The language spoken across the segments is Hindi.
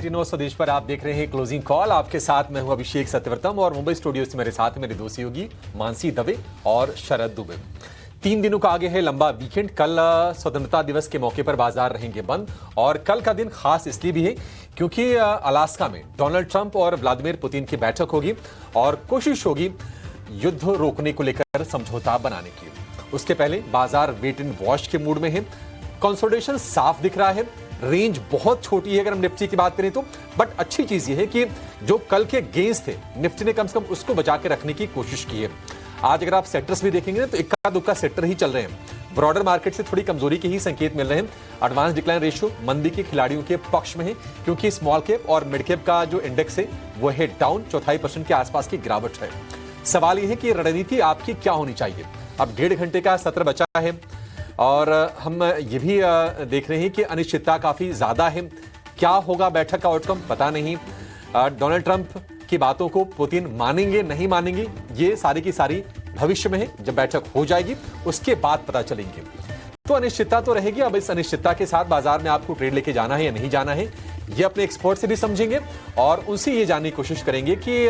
नो स्वदेश पर आप देख रहे हैं क्लोजिंग कॉल। आपके साथ मैं हूं अभिषेक सत्यव्रतम और मुंबई स्टूडियो से मेरे साथ मेरे दोस्त योगी मानसी दवे और शरद दुबे। 3 दिनों का आगे है लंबा वीकेंड। कल स्वतंत्रता दिवस के मौके पर बाजार रहेंगे बंद और कल का दिन खास इसलिए भी है क्योंकि अलास्का में डोनाल्ड ट्रंप और व्लादिमीर पुतिन की बैठक होगी और कोशिश होगी युद्ध रोकने को लेकर समझौता बनाने की। उसके पहले बाजार वेट एंड वॉच के मूड में है। कंसोलिडेशन साफ दिख रहा है। रेंज बहुत छोटी है अगर हम निफ्टी की बात करें तो, बट अच्छी चीज ये है कि जो कल के गेंस थे निफ्टी ने कम से कम उसको बचा के रखने की कोशिश की है। आज अगर आप सेक्टर्स भी देखेंगे ना तो इक्का दुक्का सेक्टर ही चल रहे हैं। ब्रॉडर मार्केट से थोड़ी कमजोरी के ही संकेत मिल रहे हैं। एडवांस डिक्लाइन रेशियो मंदी के खिलाड़ियों के पक्ष में है क्योंकि स्मॉल कैप और मिड कैप का जो इंडेक्स है वो है डाउन 0.25% के आसपास की गिरावट है। सवाल यह है कि रणनीति आपकी क्या होनी चाहिए। अब 1.5 घंटे का सत्र बचा है और हम ये भी देख रहे हैं कि अनिश्चितता काफी ज्यादा है। क्या होगा बैठक का आउटकम पता नहीं। डोनाल्ड ट्रंप की बातों को पुतिन मानेंगे नहीं मानेंगे ये सारी की सारी भविष्य में है। जब बैठक हो जाएगी उसके बाद पता चलेंगे। तो अनिश्चितता तो रहेगी। अब इस अनिश्चितता के साथ बाजार में आपको ट्रेड लेके जाना है या नहीं जाना है ये अपने एक्सपर्ट से भी समझेंगे और उनसे ये जानने की कोशिश करेंगे कि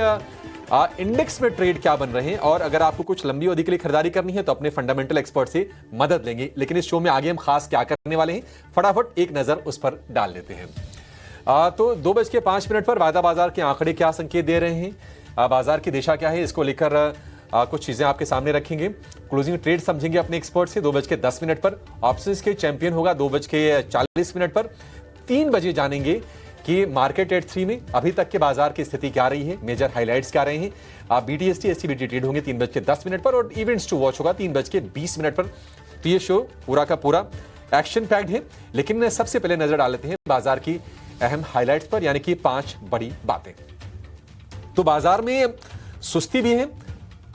इंडेक्स में ट्रेड क्या बन रहे हैं और अगर आपको कुछ लंबी अवधि के लिए खरीदारी करनी है तो अपने फंडामेंटल एक्सपर्ट से मदद लेंगे। लेकिन इस शो में आगे हम खास क्या करने वाले हैं फटाफट एक नजर उस पर डाल लेते हैं। तो 2:05 पर वायदा बाजार के आंकड़े क्या संकेत दे रहे हैं, बाजार की दिशा क्या है, इसको लेकर कुछ चीजें आपके सामने रखेंगे। क्लोजिंग ट्रेड समझेंगे अपने एक्सपर्ट से 2:10 पर। ऑप्शंस के चैंपियन होगा 2:40 पर। 3 बजे जानेंगे कि मार्केट एट 3 में अभी तक के बाजार की स्थिति क्या रही है, मेजर हाइलाइट्स क्या रहे हैं। BTST SCBT ट्रेड होंगे 3:10 पर और इवेंट्स टू वॉच होगा 3:20 पर। तो ये शो पूरा का पूरा एक्शन पैक्ड है। लेकिन सबसे पहले नजर डाल लेते हैं बाजार की अहम हाइलाइट्स पर, यानी कि 5 बड़ी बातें। तो बाजार में सुस्ती भी है,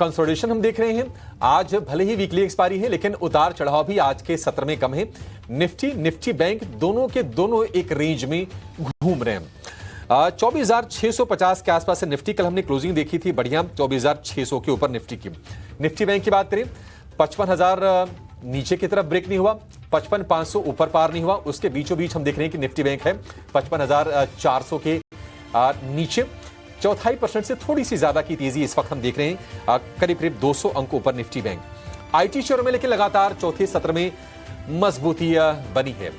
कंसोलिडेशन हम देख रहे हैं। आज भले ही वीकली एक्सपायरी है लेकिन उतार चढ़ाव भी आज के सत्र में कम है। निफ्टी बैंक दोनों के दोनों एक रेंज में घूम रहे हैं। 24,650 के आसपास से निफ्टी, कल हमने क्लोजिंग देखी थी बढ़िया 24,600 के ऊपर निफ्टी की। निफ्टी बैंक की बात करें 55,000 नीचे की तरफ ब्रेक नहीं हुआ, 55,500 ऊपर पार नहीं हुआ। उसके बीचों बीच हम देख रहे हैं कि निफ्टी बैंक है 55,400 के नीचे। 0.25% से थोड़ी सी ज्यादा की तेजी इस वक्त हम देख रहे हैं, करीब करीब 200 अंक ऊपर निफ्टी बैंक। आईटी शेयर में लेकिन लगातार चौथे सत्र में मजबूती बनी है।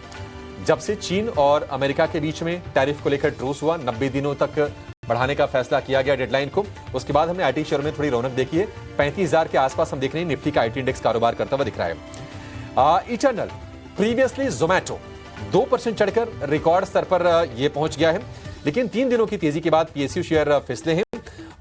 जब से चीन और अमेरिका के बीच में टैरिफ को लेकर ट्रूस हुआ, 90 दिनों तक बढ़ाने का फैसला किया गया डेडलाइन को, उसके बाद हमने आईटी शेयर में थोड़ी रौनक देखी है। 35,000 के आसपास हम देख रहे हैं निफ्टी का आईटी इंडेक्स कारोबार करता हुआ दिख रहा है। इटर्नल प्रीवियसली जोमैटो 2% चढ़कर रिकॉर्ड स्तर पर यह पहुंच गया है। लेकिन 3 दिनों की तेजी के बाद पीएसयू शेयर फिसले हैं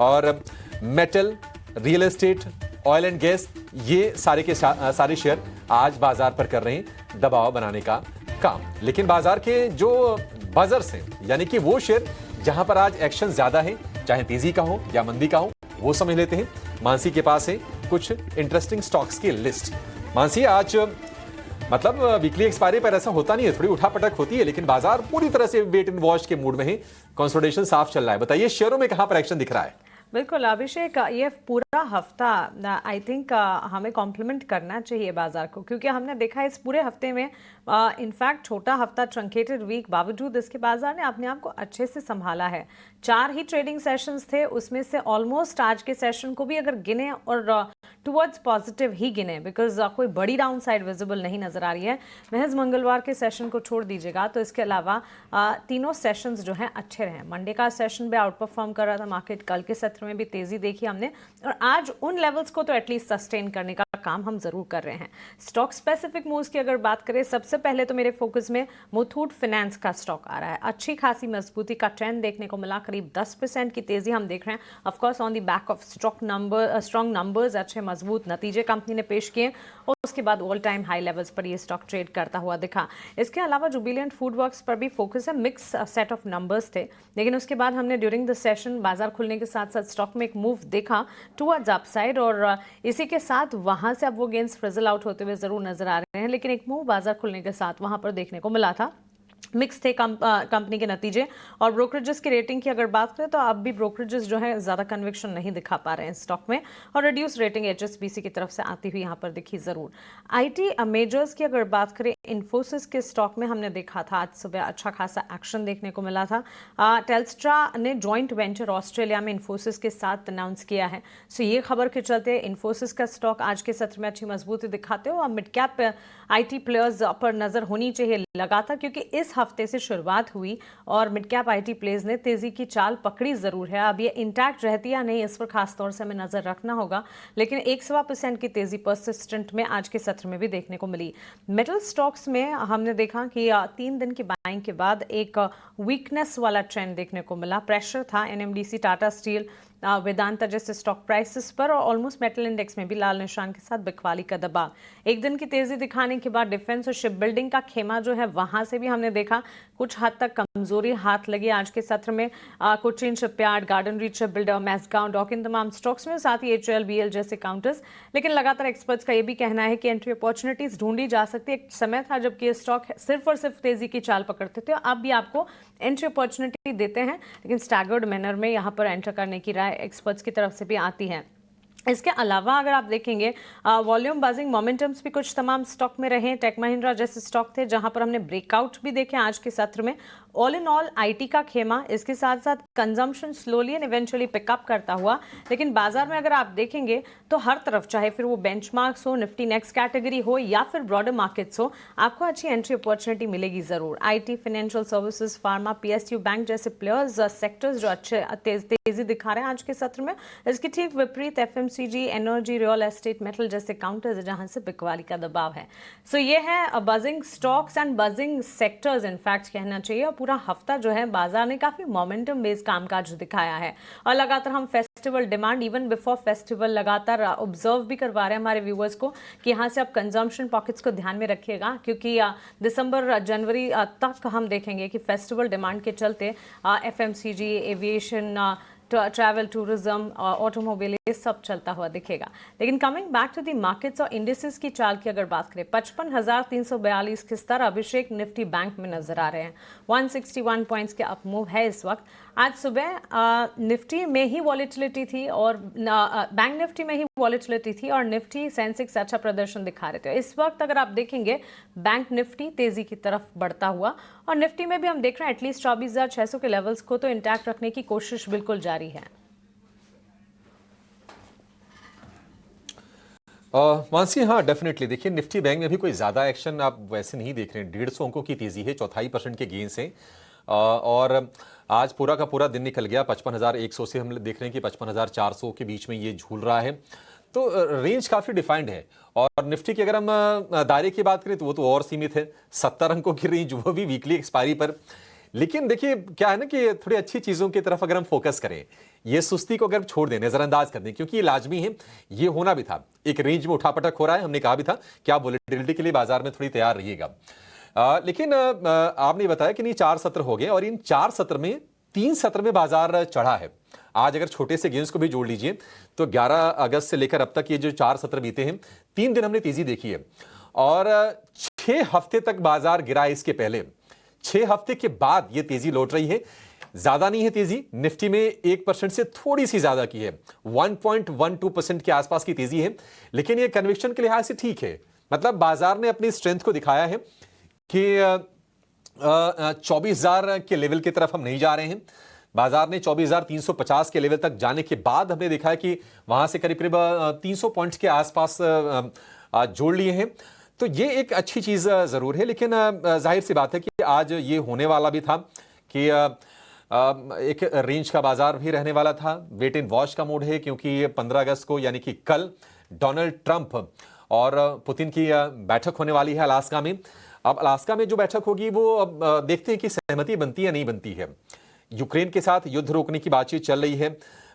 और metal, real estate, oil and gas ये सारे के सारे शेयर आज बाजार पर कर रहे हैं दबाव बनाने का काम। लेकिन बाजार के जो बजर्स हैं, यानी कि वो शेयर जहां पर आज एक्शन ज्यादा है, चाहे तेजी का हो या मंदी का हो, वो समझ लेते हैं। मानसी के पास है कुछ इंटरेस्टिंग स्टॉक्स की लिस्ट। मानसी, आज मतलब वीकली एक्सपायरी पर ऐसा होता नहीं है, थोड़ी उठापटक होती है लेकिन बाजार पूरी तरह से वेट एंड वॉच के मूड में है। कंसोलिडेशन साफ चल रहा है। बताइए शेयरों में कहां पर एक्शन दिख रहा है? बिल्कुल अभिषेक, ये पूरा हफ्ता आई थिंक हमें कॉम्प्लीमेंट करना चाहिए बाजार को, क्योंकि हमने देखा इस पूरे हफ्ते में इनफैक्ट छोटा हफ्ता, ट्रंकेटेड वीक, बावजूद इसके बाजार ने अपने आप को अच्छे से संभाला है। 4 ही ट्रेडिंग सेशंस थे, उसमें से ऑलमोस्ट आज के सेशन को भी अगर गिने और टुवर्ड्स पॉजिटिव ही गिने, बिकॉज कोई बड़ी डाउन साइड विजिबल नहीं नजर आ रही है। महज मंगलवार के सेशन को छोड़ दीजिएगा तो इसके अलावा तीनों सेशंस जो हैं अच्छे रहे। मंडे का सेशन भी आउट परफॉर्म कर रहा था मार्केट, कल के सत्र में भी तेजी देखी हमने और आज उन लेवल्स को तो एटलीस्ट सस्टेन करने का काम हम जरूर कर रहे हैं। स्टॉक स्पेसिफिक मूव्स की अगर बात करें, सबसे पहले तो मेरे फोकस में मुथूट फाइनेंस का स्टॉक आ रहा है। अच्छी खासी मजबूती का ट्रेंड देखने को मिला, करीब 10% की तेजी हम देख रहे हैं। Of course on the back of strong numbers, अच्छे मजबूत नतीजे कंपनी ने पेश किए और उसके बाद ऑल टाइम हाई लेवल्स पर ये स्टॉक ट्रेड करता हुआ दिखा। इसके अलावा जुबिलिएंट फूड वर्क्स पर भी फोकस है। मिक्स सेट ऑफ नंबर्स थे लेकिन उसके बाद हमने ड्यूरिंग द सेशन बाजार खुलने के साथ साथ स्टॉक में एक मूव देखा टुवर्ड्स अपसाइड और इसी के साथ वहां से अब वो गेंस फ्रिजल आउट होते हुए जरूर नजर आ रहे हैं। लेकिन एक मूव बाजार खुलने के साथ वहां पर देखने को मिला था मिक्स थे कंपनी के नतीजे। और ब्रोकरेजेस की रेटिंग की अगर बात करें तो अब भी ब्रोकरेजेस जो है ज़्यादा कन्विक्शन नहीं दिखा पा रहे हैं स्टॉक में, और रिड्यूस रेटिंग HSBC की तरफ से आती हुई यहाँ पर दिखी ज़रूर। IT मेजर्स की अगर बात करें, इन्फोसिस के स्टॉक में हमने देखा था आज सुबह अच्छा खासा एक्शन देखने को मिला था। टेल्स्ट्रा ने जॉइंट वेंचर ऑस्ट्रेलिया में इन्फोसिस के साथ अनाउंस किया है। सो ये खबर के चलते इन्फोसिस का स्टॉक आज के सत्र में अच्छी मजबूती दिखाते हो। और मिड कैप IT प्लेयर्स पर नजर होनी चाहिए लगातार, क्योंकि इस हफ्ते से शुरुआत हुई और मिड कैप IT प्लेयर्स ने तेजी की चाल पकड़ी जरूर है। अब ये इंटैक्ट रहती या नहीं, इस पर खास तौर से हमें नजर रखना होगा, लेकिन 1.25% की तेजी परसिस्टेंट में आज के सत्र में भी देखने को मिली। मेटल स्टॉक्स में हमने देखा कि 3 दिन की बाइंग के बाद एक वीकनेस वाला ट्रेंड देखने को मिला। प्रेशर था NMDC, टाटा स्टील, वेदांता जैसे स्टॉक प्राइसेस पर, और ऑलमोस्ट मेटल इंडेक्स में भी लाल निशान के साथ बिकवाली का दबाव। एक दिन की तेजी दिखाने के बाद डिफेंस और शिप बिल्डिंग का खेमा जो है वहां से भी हमने देखा कुछ हद तक कमजोरी हाथ लगी आज के सत्र में। Cochin shipyard, garden reach ship builder, Mazagon, dock इन तमाम स्टॉक्स में, साथ ही HL, BL जैसे काउंटर्स। लेकिन लगातार एक्सपर्ट्स का यह भी कहना है कि एंट्री अपॉर्चुनिटीज ढूंढी जा सकती है। एक समय था जबकि ये स्टॉक सिर्फ और सिर्फ तेजी की चाल पकड़ते थे, अब भी आपको एंट्री अपॉर्चुनिटी देते हैं, लेकिन स्टैगर्ड मैनर में यहाँ पर एंटर करने की राय एक्सपर्ट्स की तरफ से भी आती है। इसके अलावा अगर आप देखेंगे वॉल्यूम बजिंग मोमेंटम्स भी कुछ तमाम स्टॉक में रहे। टेक महिंद्रा जैसे स्टॉक थे जहां पर हमने ब्रेकआउट भी देखे आज के सत्र में। ऑल इन ऑल IT का खेमा, इसके साथ साथ consumption slowly and eventually pickup करता हुआ। लेकिन बाजार में अगर आप देखेंगे तो हर तरफ, चाहे फिर वो बेंचमार्क्स हो, निफ्टी नेक्स्ट कैटेगरी हो या फिर ब्रॉडर मार्केट्स हो, आपको अच्छी एंट्री अपॉर्चुनिटी मिलेगी जरूर। IT, financial services, pharma, PSU bank जैसे प्लेयर्स सेक्टर्स जो अच्छे तेजी दिखा रहे हैं आज के सत्र में। इसकी ठीक विपरीत FMCG, energy, real estate, metal जैसे काउंटर्स जहां से बिकवाली का दबाव है। सो ये है buzzing stocks and buzzing sectors in fact कहना चाहिए। और पूरा हफ्ता जो है बाजार ने काफी मोमेंटम बेस्ड कामकाज दिखाया है, और लगातार हम festival demand even before festival लगातार ऑब्जर्व भी करवा रहे हैं हमारे व्यूअर्स को कि यहाँ से आप कंजम्पशन पॉकेट्स को ध्यान में रखिएगा, क्योंकि दिसंबर जनवरी तक हम देखेंगे कि फेस्टिवल डिमांड के चलते FMCG, aviation, travel, tourism, automobile, ये सब चलता हुआ दिखेगा। लेकिन coming back to the markets और इंडिसेस की चाल की अगर बात करें, 55,342 के स्तर अभिषेक निफ्टी बैंक में नजर आ रहे हैं। 161 पॉइंट्स के अप मूव है इस वक्त। आज सुबह निफ्टी में ही वॉलेटिलिटी थी और बैंक निफ्टी में ही वॉलेटिलिटी थी, और निफ्टी सेंसेक्स अच्छा प्रदर्शन दिखा रहे थे। इस वक्त अगर आप देखेंगे बैंक निफ्टी तेजी की तरफ बढ़ता हुआ, और निफ्टी में भी हम देख रहे हैं एटलीस्ट 24,600 के लेवल्स को तो इंटैक्ट रखने की कोशिश बिल्कुल जारी है। मानसी, हाँ डेफिनेटली देखिए निफ्टी बैंक में भी कोई ज्यादा एक्शन आप वैसे नहीं देख रहे हैं। 150 अंकों की तेजी है, 0.25% के गेन से, और आज पूरा का पूरा दिन निकल गया 55,100 से। हम देख रहे हैं कि 55,400 के बीच में ये झूल रहा है, तो रेंज काफी डिफाइंड है। और निफ्टी की अगर हम दायरे की बात करें तो वो तो और सीमित है, 70 अंकों की रेंज, वो भी वीकली एक्सपायरी पर। लेकिन देखिए क्या है ना कि थोड़ी अच्छी चीजों की तरफ अगर हम फोकस करें, ये सुस्ती को अगर छोड़ दें, नजरअंदाज कर दें, क्योंकि ये लाजमी है, ये होना भी था। एक रेंज में उठापटक हो रहा है, हमने कहा भी था कि आप वोलेटिलिटी के लिए बाजार में थोड़ी तैयार रहिएगा। लेकिन आपने बताया कि नहीं 4 सत्र हो गए, और इन 4 सत्र में 3 सत्र में बाजार चढ़ा है। आज अगर छोटे से गेंस को भी जोड़ लीजिए तो 11 अगस्त से लेकर अब तक ये जो 4 सत्र बीते हैं, 3 दिन हमने तेजी देखी है, और 6 हफ्ते तक बाजार गिरा। इसके पहले 6 हफ्ते के बाद ये तेजी लौट रही है। ज्यादा नहीं है तेजी, निफ्टी में 1% से थोड़ी सी ज्यादा की है, 1.12% के आसपास की तेजी है। लेकिन ये कन्विक्शन के लिहाज से ठीक है, मतलब बाजार ने अपनी स्ट्रेंथ को दिखाया है कि 24,000 के लेवल की तरफ हम नहीं जा रहे हैं। बाजार ने 24,350 के लेवल तक जाने के बाद हमने देखा है कि वहां से करीब करीब 300 पॉइंट्स के आसपास जोड़ लिए हैं। तो ये एक अच्छी चीज जरूर है। लेकिन जाहिर सी बात है कि आज ये होने वाला भी था कि एक रेंज का बाजार भी रहने वाला था। वेट एंड वॉच का मूड है, क्योंकि 15 अगस्त को यानी कि कल डोनाल्ड ट्रंप और पुतिन की बैठक होने वाली है अलास्का में। अब अलास्का में जो बैठक होगी वो अब देखते हैं कि सहमति बनती है या नहीं बनती है। यूक्रेन के साथ युद्ध रोकने की बातचीत चल रही है।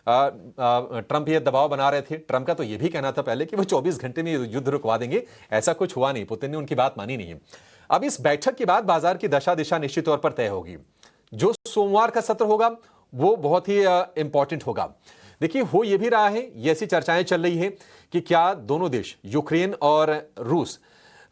ट्रंप ये दबाव बना रहे थे। ट्रंप का तो ये भी कहना था पहले कि वो 24 घंटे में युद्ध रुकवा देंगे, ऐसा कुछ हुआ नहीं, पुतिन ने उनकी बात मानी नहीं है। अब इस बैठक के बाद बाजार की दशा दिशा निश्चित तौर पर तय होगी। जो सोमवार का सत्र होगा वो बहुत ही इंपॉर्टेंट होगा। देखिए हो ये भी रहा है, ये ऐसी चर्चाएं चल रही है कि क्या दोनों देश यूक्रेन और रूस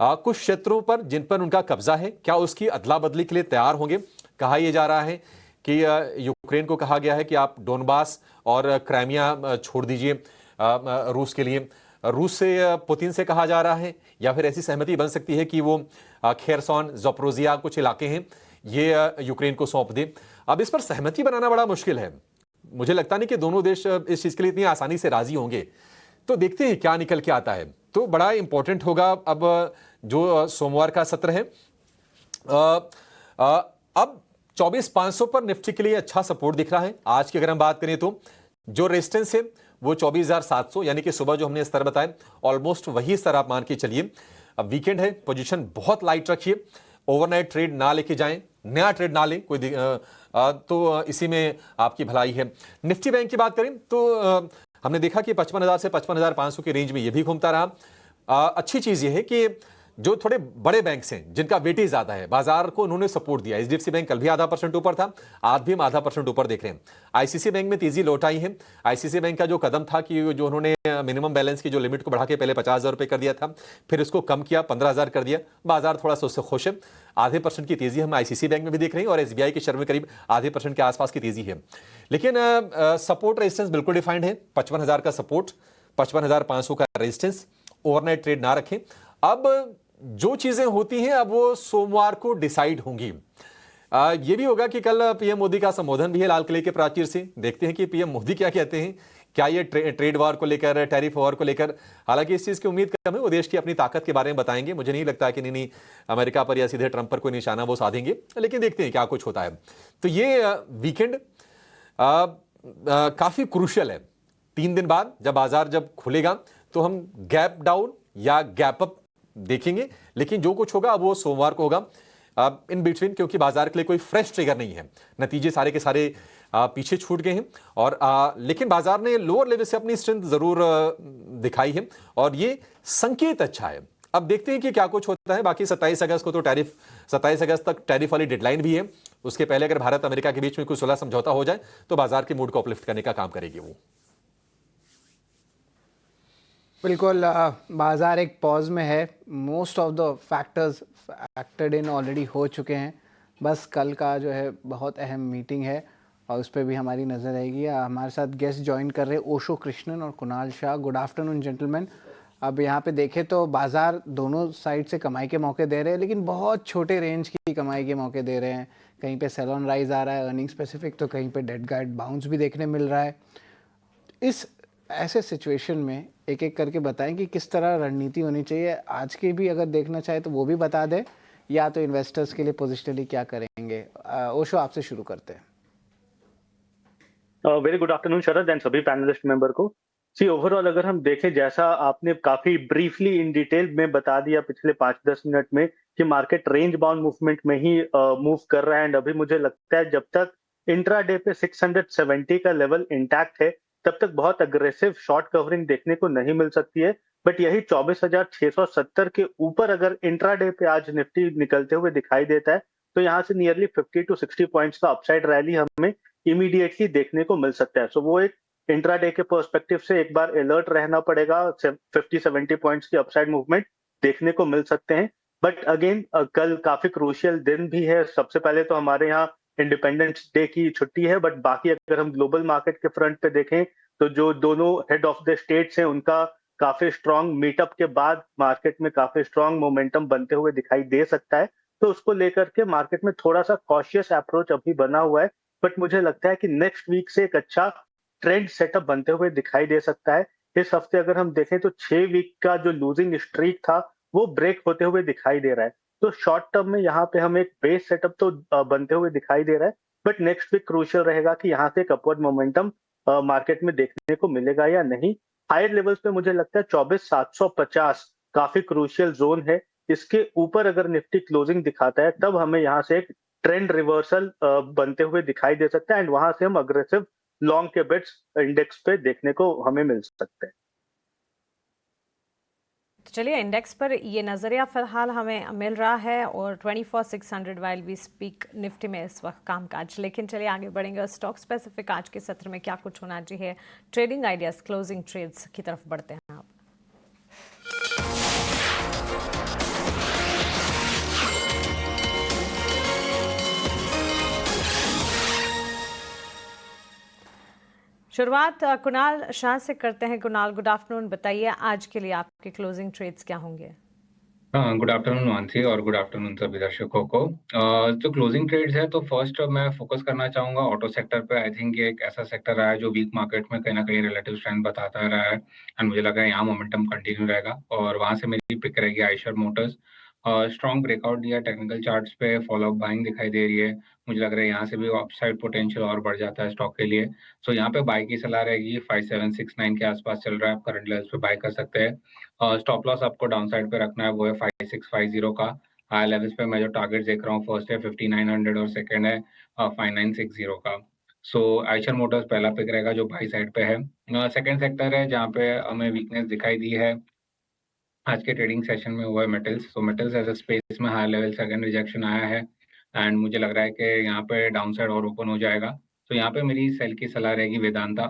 कुछ क्षेत्रों पर जिन पर उनका कब्जा है, क्या उसकी अदला बदली के लिए तैयार होंगे? कहा यह जा रहा है कि यूक्रेन को कहा गया है कि आप डोनबास और क्राइमिया छोड़ दीजिए रूस के लिए। रूस से पुतिन से कहा जा रहा है, या फिर ऐसी सहमति बन सकती है कि वो खेरसॉन, ज़पोरिज़िया कुछ इलाके हैं ये यूक्रेन को सौंप दे। अब इस पर सहमति बनाना बड़ा मुश्किल है। मुझे लगता नहीं कि दोनों देश इस चीज के लिए इतनी आसानी से राजी होंगे। तो देखते हैं क्या निकल के आता है। तो बड़ा इंपॉर्टेंट होगा अब जो सोमवार का सत्र है। अब 24,500 पर निफ्टी के लिए अच्छा सपोर्ट दिख रहा है। आज की अगर हम बात करें तो जो रेजिस्टेंस है वो 24,700, यानी कि सुबह जो हमने स्तर बताए ऑलमोस्ट वही स्तर आप मान के चलिए। अब वीकेंड है, पोजीशन बहुत लाइट रखिए, ओवरनाइट ट्रेड ना लेके जाएं, नया ट्रेड ना लें कोई तो इसी में आपकी भलाई है। निफ्टी बैंक की बात करें तो हमने देखा कि 55,000 से 55,500 की रेंज में ये भी घूमता रहा। अच्छी चीज ये है कि जो थोड़े बड़े बैंक्स हैं जिनका वेटेज ज्यादा है, बाजार को उन्होंने सपोर्ट दिया। एचडीएफसी बैंक कल भी ½ % ऊपर था, आज भी हम ½% ऊपर देख रहे हैं। आईसीसी बैंक में तेजी लौट आई है। आईसीसी बैंक का जो कदम था कि जो उन्होंने मिनिमम बैलेंस की जो लिमिट को बढ़ा के पहले 50,000 रुपए कर दिया था, फिर इसको कम किया, 15,000 कर दिया। बाजार थोड़ा सा उससे खुश है। ½ % की तेजी हम आईसीसी बैंक में भी देख रहे हैं और एसबीआई के शेयर में करीब ½ % के आसपास की तेजी है। लेकिन सपोर्ट रेजिस्टेंस बिल्कुल डिफाइंड है। 55,000 का सपोर्ट, 55,500 का रेजिस्टेंस। ओवरनाइट ट्रेड ना रखें। अब जो चीजें होती हैं अब वो सोमवार को डिसाइड होंगी। ये भी होगा कि कल पीएम मोदी का संबोधन भी है लाल किले के प्राचीर से। देखते हैं कि पीएम मोदी क्या कहते हैं। क्या ये ट्रेड वॉर को लेकर, टैरिफ वॉर को लेकर, हालांकि इस चीज की उम्मीद कम है, वो देश की अपनी ताकत के बारे में बताएंगे। मुझे नहीं लगता कि नहीं अमेरिका पर या सीधे ट्रंप पर कोई निशाना वो साधेंगे, लेकिन देखते हैं क्या कुछ होता है। तो ये वीकेंड काफी क्रूशियल है। 3 दिन बाद जब बाजार जब खुलेगा तो हम गैप डाउन या गैप अप देखेंगे, लेकिन जो कुछ होगा अब वो सोमवार को होगा इन बिटवीन, क्योंकि बाजार के लिए कोई फ्रेश ट्रिगर नहीं है। नतीजे सारे के सारे पीछे छूट गए हैं और लेकिन बाजार ने लोअर लेवल से अपनी स्ट्रेंथ जरूर दिखाई है और ये संकेत अच्छा है। अब देखते हैं कि क्या कुछ होता है। बाकी 27 अगस्त को तो 27 अगस्त तक टैरिफ वाली डेडलाइन भी है। उसके पहले अगर भारत अमेरिका के बीच में कोई सुलह समझौता हो जाए तो बाजार के मूड को अपलिफ्ट करने का काम करेगी वो। बिल्कुल, बाजार एक पॉज में है। Most of the factors factored in already हो चुके हैं। बस कल का जो है बहुत अहम मीटिंग है और उस पर भी हमारी नज़र रहेगी। हमारे साथ गेस्ट ज्वाइन कर रहे हैं ओशो कृष्णन और Kunal Shah. Good afternoon gentleman. अब यहाँ पे देखें तो बाजार दोनों साइड से कमाई के मौके दे रहे हैं, लेकिन बहुत छोटे रेंज की कमाई के मौके दे रहे हैं। कहीं पे सेल ऑन राइज आ रहा है अर्निंग स्पेसिफिक, तो कहीं पे डेड गाइड बाउंस भी देखने मिल रहा है। इस ऐसे सिचुएशन में एक एक करके बताएं कि किस तरह रणनीति होनी चाहिए। आज की भी अगर देखना चाहे तो वो भी बता दें, या तो इन्वेस्टर्स के लिए पोजिशनली क्या करेंगे। ओशो, आपसे शुरू करते हैं। Very good afternoon Sharad and सभी पैनलिस्ट मेंबर को। ओवरऑल अगर हम देखें, जैसा आपने काफी ब्रीफली इन डिटेल में बता दिया पिछले 5-10 मिनट में कि मार्केट रेंज बाउंड मूवमेंट में ही मूव कर रहा है। एंड अभी मुझे लगता है जब तक इंट्राडे पे 670 का लेवल इंटैक्ट है तब तक बहुत अग्रेसिव शॉर्ट कवरिंग देखने को नहीं मिल सकती है। बट यही 24,670 के ऊपर अगर इंट्राडे पे आज निफ्टी निकलते हुए दिखाई देता है तो यहाँ से नियरली 50 to 60 पॉइंट्स का अपसाइड रैली हमें इमीडिएटली देखने को मिल सकता है। सो वो एक इंट्राडे के पर्सपेक्टिव से एक बार अलर्ट रहना पड़ेगा। 50-70 पॉइंट्स की अपसाइड मूवमेंट देखने को मिल सकते हैं। बट अगेन कल काफी क्रूशियल दिन भी है। सबसे पहले तो हमारे यहाँ इंडिपेंडेंस डे की छुट्टी है, बट बाकी अगर हम ग्लोबल मार्केट के फ्रंट पे देखें तो जो दोनों हेड ऑफ द स्टेट्स हैं उनका काफी स्ट्रांग मीटअप के बाद मार्केट में काफी स्ट्रांग मोमेंटम बनते हुए दिखाई दे सकता है। तो उसको लेकर के मार्केट में थोड़ा सा कॉशियस अप्रोच अभी बना हुआ है। बट मुझे लगता है कि नेक्स्ट वीक से एक अच्छा ट्रेंड सेटअप बनते हुए दिखाई दे सकता है। इस हफ्ते अगर हम देखें तो 6 वीक का जो लूजिंग स्ट्रीक था वो ब्रेक होते हुए दिखाई दे रहा है। तो शॉर्ट टर्म में यहाँ पे हमें एक बेस सेटअप तो बनते हुए दिखाई दे रहा है, बट नेक्स्ट वीक क्रूशियल रहेगा कि यहाँ से एक अपवर्ड मोमेंटम मार्केट में देखने को मिलेगा या नहीं। हायर लेवल्स पे मुझे लगता है 24,750 काफी क्रूशियल जोन है। इसके ऊपर अगर निफ्टी क्लोजिंग दिखाता है तब हमें यहाँ से एक ट्रेंड रिवर्सल बनते हुए दिखाई दे सकता है एंड वहां से हम अग्रेसिव लॉन्ग के बेट्स इंडेक्स पे देखने को हमें मिल सकते हैं। तो चलिए इंडेक्स पर ये नज़रिया फिलहाल हमें मिल रहा है और 24,600 वाइल वी स्पीक निफ्टी में इस वक्त कामकाज। लेकिन चलिए आगे बढ़ेंगे। स्टॉक स्पेसिफिक आज के सत्र में क्या कुछ होना चाहिए, ट्रेडिंग आइडियाज, क्लोजिंग ट्रेड्स की तरफ बढ़ते हैं आप। शुरुआत कुणाल शाह से करते हैं। Kunal, good afternoon. बताइए आज के लिए आपके क्लोजिंग ट्रेड्स क्या होंगे? गुड आफ्टरनून मानसी और गुड आफ्टरनून सभी दर्शकों को। जो क्लोजिंग ट्रेड्स है तो फर्स्ट मैं फोकस करना चाहूंगा ऑटो सेक्टर पे। आई थिंक ये एक ऐसा सेक्टर रहा है जो वीक मार्केट में कहीं ना कहीं रिलेटिव स्ट्रेंथ बताता रहा है एंड मुझे लगा है यहाँ मोमेंटम कंटिन्यू रहेगा और वहां से मेरी पिक रहेगी आइशर मोटर्स। स्ट्रॉन्ग ब्रेकआउट दिया टेक्निकल चार्ट्स पे, फॉलो अप बाइंग दिखाई दे रही है। मुझे लग रहा है यहाँ से भी अपसाइड पोटेंशियल और बढ़ जाता है स्टॉक के लिए। सो यहाँ पे बाय की सलाह रहेगी। 5769 के आसपास चल रहा है, आप करंट लेवल्स पे बाय कर सकते हैं। स्टॉप लॉस आपको डाउन साइड पे रखना है, वो है 5650 का। हाई लेवल्स पे मैं जो टारगेट देख रहा हूँ, फर्स्ट है 5900 और सेकंड है 5960 का। सो आइशर मोटर्स पहला पिक रहेगा जो बाई साइड पे है। सेकंड सेक्टर है जहाँ पे हमें वीकनेस दिखाई दी है आज के ट्रेडिंग सेशन में, वो है metals. So metals as a space में हाई लेवल से अगेन रिजेक्शन आया है एंड मुझे लग रहा है कि यहाँ पे डाउन साइड और ओपन हो जाएगा। तो यहाँ पे मेरी सेल की सलाह रहेगी वेदांता।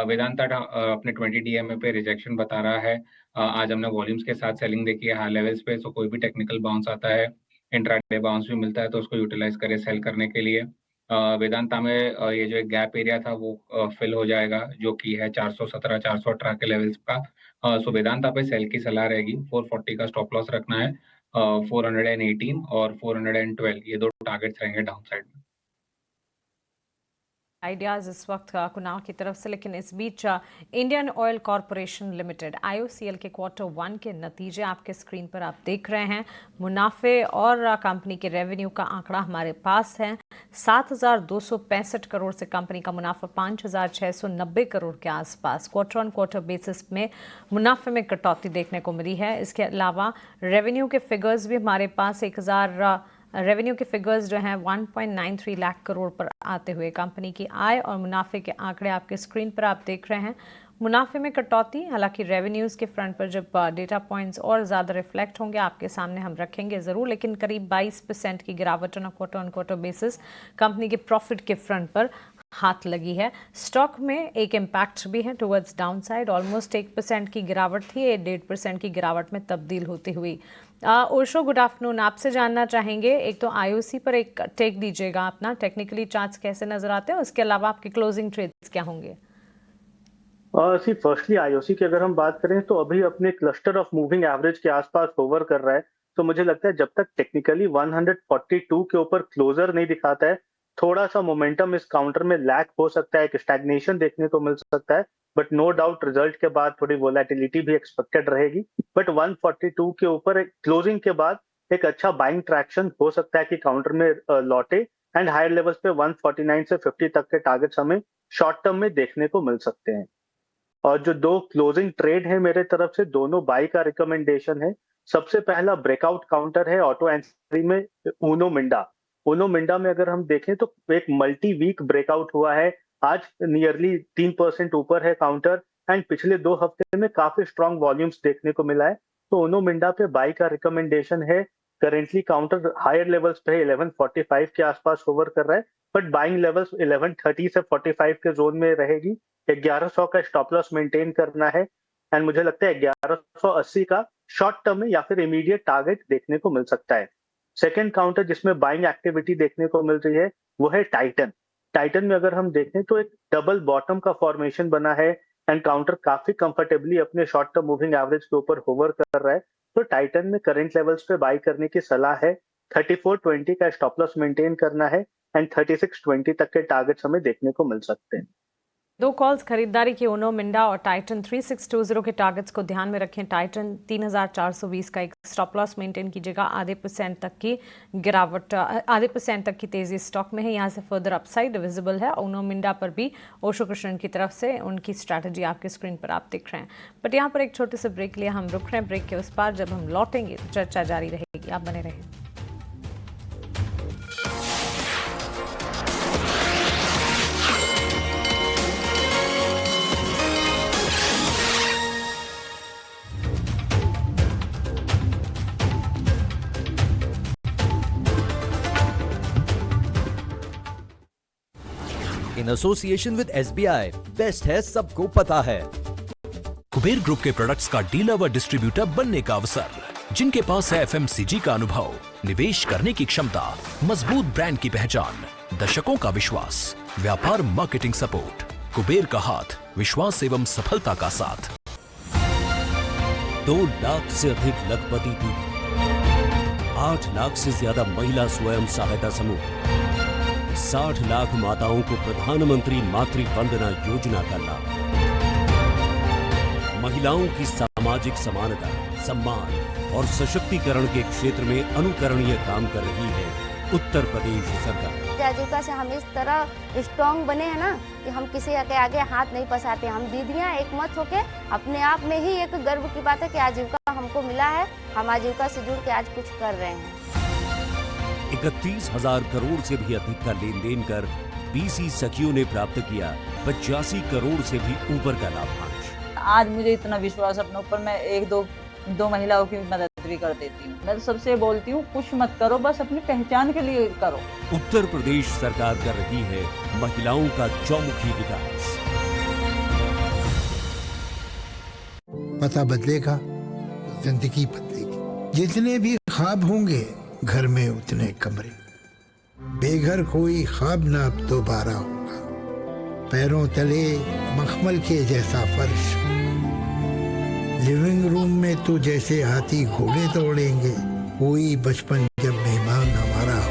वेदांता अपने 20 डीएमए पे रिजेक्शन बता रहा है। आज हमने वॉल्यूम्स के साथ सेलिंग देखी है हाई लेवल्स पे। सो कोई भी टेक्निकल बाउंस आता है, इंट्राडे बाउंस भी मिलता है तो उसको यूटिलाइज करे सेल करने के लिए। वेदांता में ये जो एक गैप एरिया था वो फिल हो जाएगा जो कि है 417 418 के लेवल्स का। सो वेदांता पे सेल की सलाह रहेगी। 440 का स्टॉप लॉस रखना है। 418 और 412 ये दो टारगेट्स रहेंगे डाउन साइड में। आइडियाज इस वक्त कुणाल की तरफ से, लेकिन इस बीच Indian oil corporation limited IOCL के Q1 के नतीजे आपके स्क्रीन पर आप देख रहे हैं। मुनाफे और कंपनी के रेवेन्यू का आंकड़ा हमारे पास है। 7,265 करोड़ से कंपनी का मुनाफा 5,690 करोड़ के आसपास। क्वार्टर ऑन क्वार्टर बेसिस में मुनाफे में कटौती देखने को मिली है। इसके अलावा रेवेन्यू के फिगर्स भी हमारे पास रेवेन्यू के फिगर्स जो हैं 1.93 लाख करोड़ पर आते हुए कंपनी की आय और मुनाफे के आंकड़े आपके स्क्रीन पर आप देख रहे हैं। मुनाफे में कटौती, हालांकि रेवेन्यूज़ के फ्रंट पर जब डेटा पॉइंट्स और ज़्यादा रिफ्लेक्ट होंगे आपके सामने हम रखेंगे ज़रूर, लेकिन करीब 22% की गिरावट ऑन क्वार्टर बेसिस कंपनी के प्रॉफिट के फ्रंट पर हाथ लगी है। स्टॉक में एक इम्पैक्ट भी है टुवर्ड्स डाउन साइड। ऑलमोस्ट 1% की गिरावट थी, 1.5% की गिरावट में तब्दील होती हुई। Osho, good afternoon. आपसे जानना चाहेंगे, एक तो IOC पर एक टेक दीजिएगा अपना, टेक्निकली चार्ट्स कैसे नजर आते हैं, उसके अलावा आपके क्लोजिंग ट्रेड्स क्या होंगे? सी फर्स्टली IOC की अगर हम बात करें तो अभी अपने क्लस्टर ऑफ मूविंग एवरेज के आसपास होवर कर रहा है। तो मुझे लगता है जब तक टेक्निकली 142 के ऊपर क्लोजर नहीं दिखाता है, थोड़ा सा मोमेंटम इस काउंटर में लैक हो सकता है, एक स्टैग्नेशन देखने को मिल सकता है। बट नो डाउट रिजल्ट के बाद थोड़ी वोलेटिलिटी भी एक्सपेक्टेड रहेगी। बट 142 के ऊपर क्लोजिंग के बाद एक अच्छा बाइंग ट्रैक्शन हो सकता है कि काउंटर में लौटे एंड हायर लेवल्स पे 149 से 50 तक के टारगेट्स हमें शॉर्ट टर्म में देखने को मिल सकते हैं। और जो दो क्लोजिंग ट्रेड है मेरे तरफ से, दोनों बाई का रिकमेंडेशन है। सबसे पहला ब्रेकआउट काउंटर है ऑटो एंट्री में ऊनो मिंडा में अगर हम देखें तो एक मल्टी वीक ब्रेकआउट हुआ है। आज नियरली 3% ऊपर है काउंटर एंड पिछले 2 हफ्ते में काफी स्ट्रॉन्ग वॉल्यूम्स देखने को मिला है। तो ऊनो मिंडा पे बाई का रिकमेंडेशन है। करेंटली काउंटर हायर लेवल्स पे 1145 के आसपास होवर कर रहा है, बट बाइंग लेवल्स 1130 से 45 के जोन में रहेगी। 1100 का स्टॉप लॉस मेंटेन करना है एंड मुझे लगता है 1180 का शॉर्ट टर्म में या फिर इमीडिएट टारगेट देखने को मिल सकता है। सेकंड काउंटर जिसमें बाइंग एक्टिविटी देखने को मिल रही है वो है टाइटन में अगर हम देखें तो एक डबल बॉटम का फॉर्मेशन बना है एंड काउंटर काफी कंफर्टेबली अपने शॉर्ट टर्म मूविंग एवरेज के ऊपर होवर कर रहा है। तो टाइटन में करंट लेवल्स पे बाई करने की सलाह है। 3420 का स्टॉप लॉस मेंटेन करना है एंड 3620 तक के टारगेट्स हमें देखने को मिल सकते हैं। 2 कॉल्स खरीदारी की, ऊनो मिंडा और टाइटन। 3620 के टारगेट्स को ध्यान में रखें। टाइटन 3420 का एक स्टॉप लॉस मेंटेन कीजिएगा। आधे % तक की गिरावट, आधे % तक की तेजी स्टॉक में है, यहाँ से फर्दर अपसाइड विजिबल है। ऊनो मिंडा पर भी ओशो कृष्णन की तरफ से उनकी स्ट्रैटेजी आपके स्क्रीन पर आप देख रहे हैं। बट यहाँ पर एक छोटे से ब्रेक लिए हम रुक रहे हैं। ब्रेक के उस पार जब हम लौटेंगे तो चर्चा जारी रहेगी, आप बने रहें। In association with SBI, best है सबको पता है। कुबेर ग्रुप के प्रोडक्ट्स का डीलर व डिस्ट्रीब्यूटर बनने का अवसर, जिनके पास है FMCG का अनुभव, निवेश करने की क्षमता, मजबूत ब्रांड की पहचान, दशकों का विश्वास, व्यापार मार्केटिंग सपोर्ट, कुबेर का हाथ, विश्वास एवं सफलता का साथ। 2 लाख से अधिक लखपति दीदी, 8 लाख से ज्यादा महिला स्वयं सहायता समूह, 60 लाख माताओं को प्रधानमंत्री मातृ वंदना योजना का लाभ। महिलाओं की सामाजिक समानता, सम्मान और सशक्तिकरण के क्षेत्र में अनुकरणीय काम कर रही है उत्तर प्रदेश सरकार। आजीविका से हम इस तरह स्ट्रॉन्ग बने हैं ना कि हम किसी के आगे हाथ नहीं पसारते। हम दीदियां एक मत होके अपने आप में ही एक गर्व की बात है कि आजीविका हमको मिला है, हम आजीविका से जुड़ के आज कुछ कर रहे हैं। 31,000 करोड़ से भी अधिक का लेन देन कर बीसी सखियों ने प्राप्त किया 85 करोड़ से भी ऊपर का लाभांश। आज मुझे इतना विश्वास अपने ऊपर, मैं एक दो महिलाओं की मदद भी कर देती हूँ। मैं तो सबसे बोलती हूँ कुछ मत करो, बस अपनी पहचान के लिए करो। उत्तर प्रदेश सरकार कर रही है महिलाओं का चौमुखी विकास। पता बदलेगा, जिंदगी बदलेगी। जितने भी ख्वाब होंगे घर में उतने कमरे, बेघर कोई ख्वाब ना अब दोबारा होगा। पैरों तले मखमल के जैसा फर्श, लिविंग रूम में तो जैसे हाथी घोड़े दौड़ेंगे, कोई बचपन जब मेहमान हमारा हो।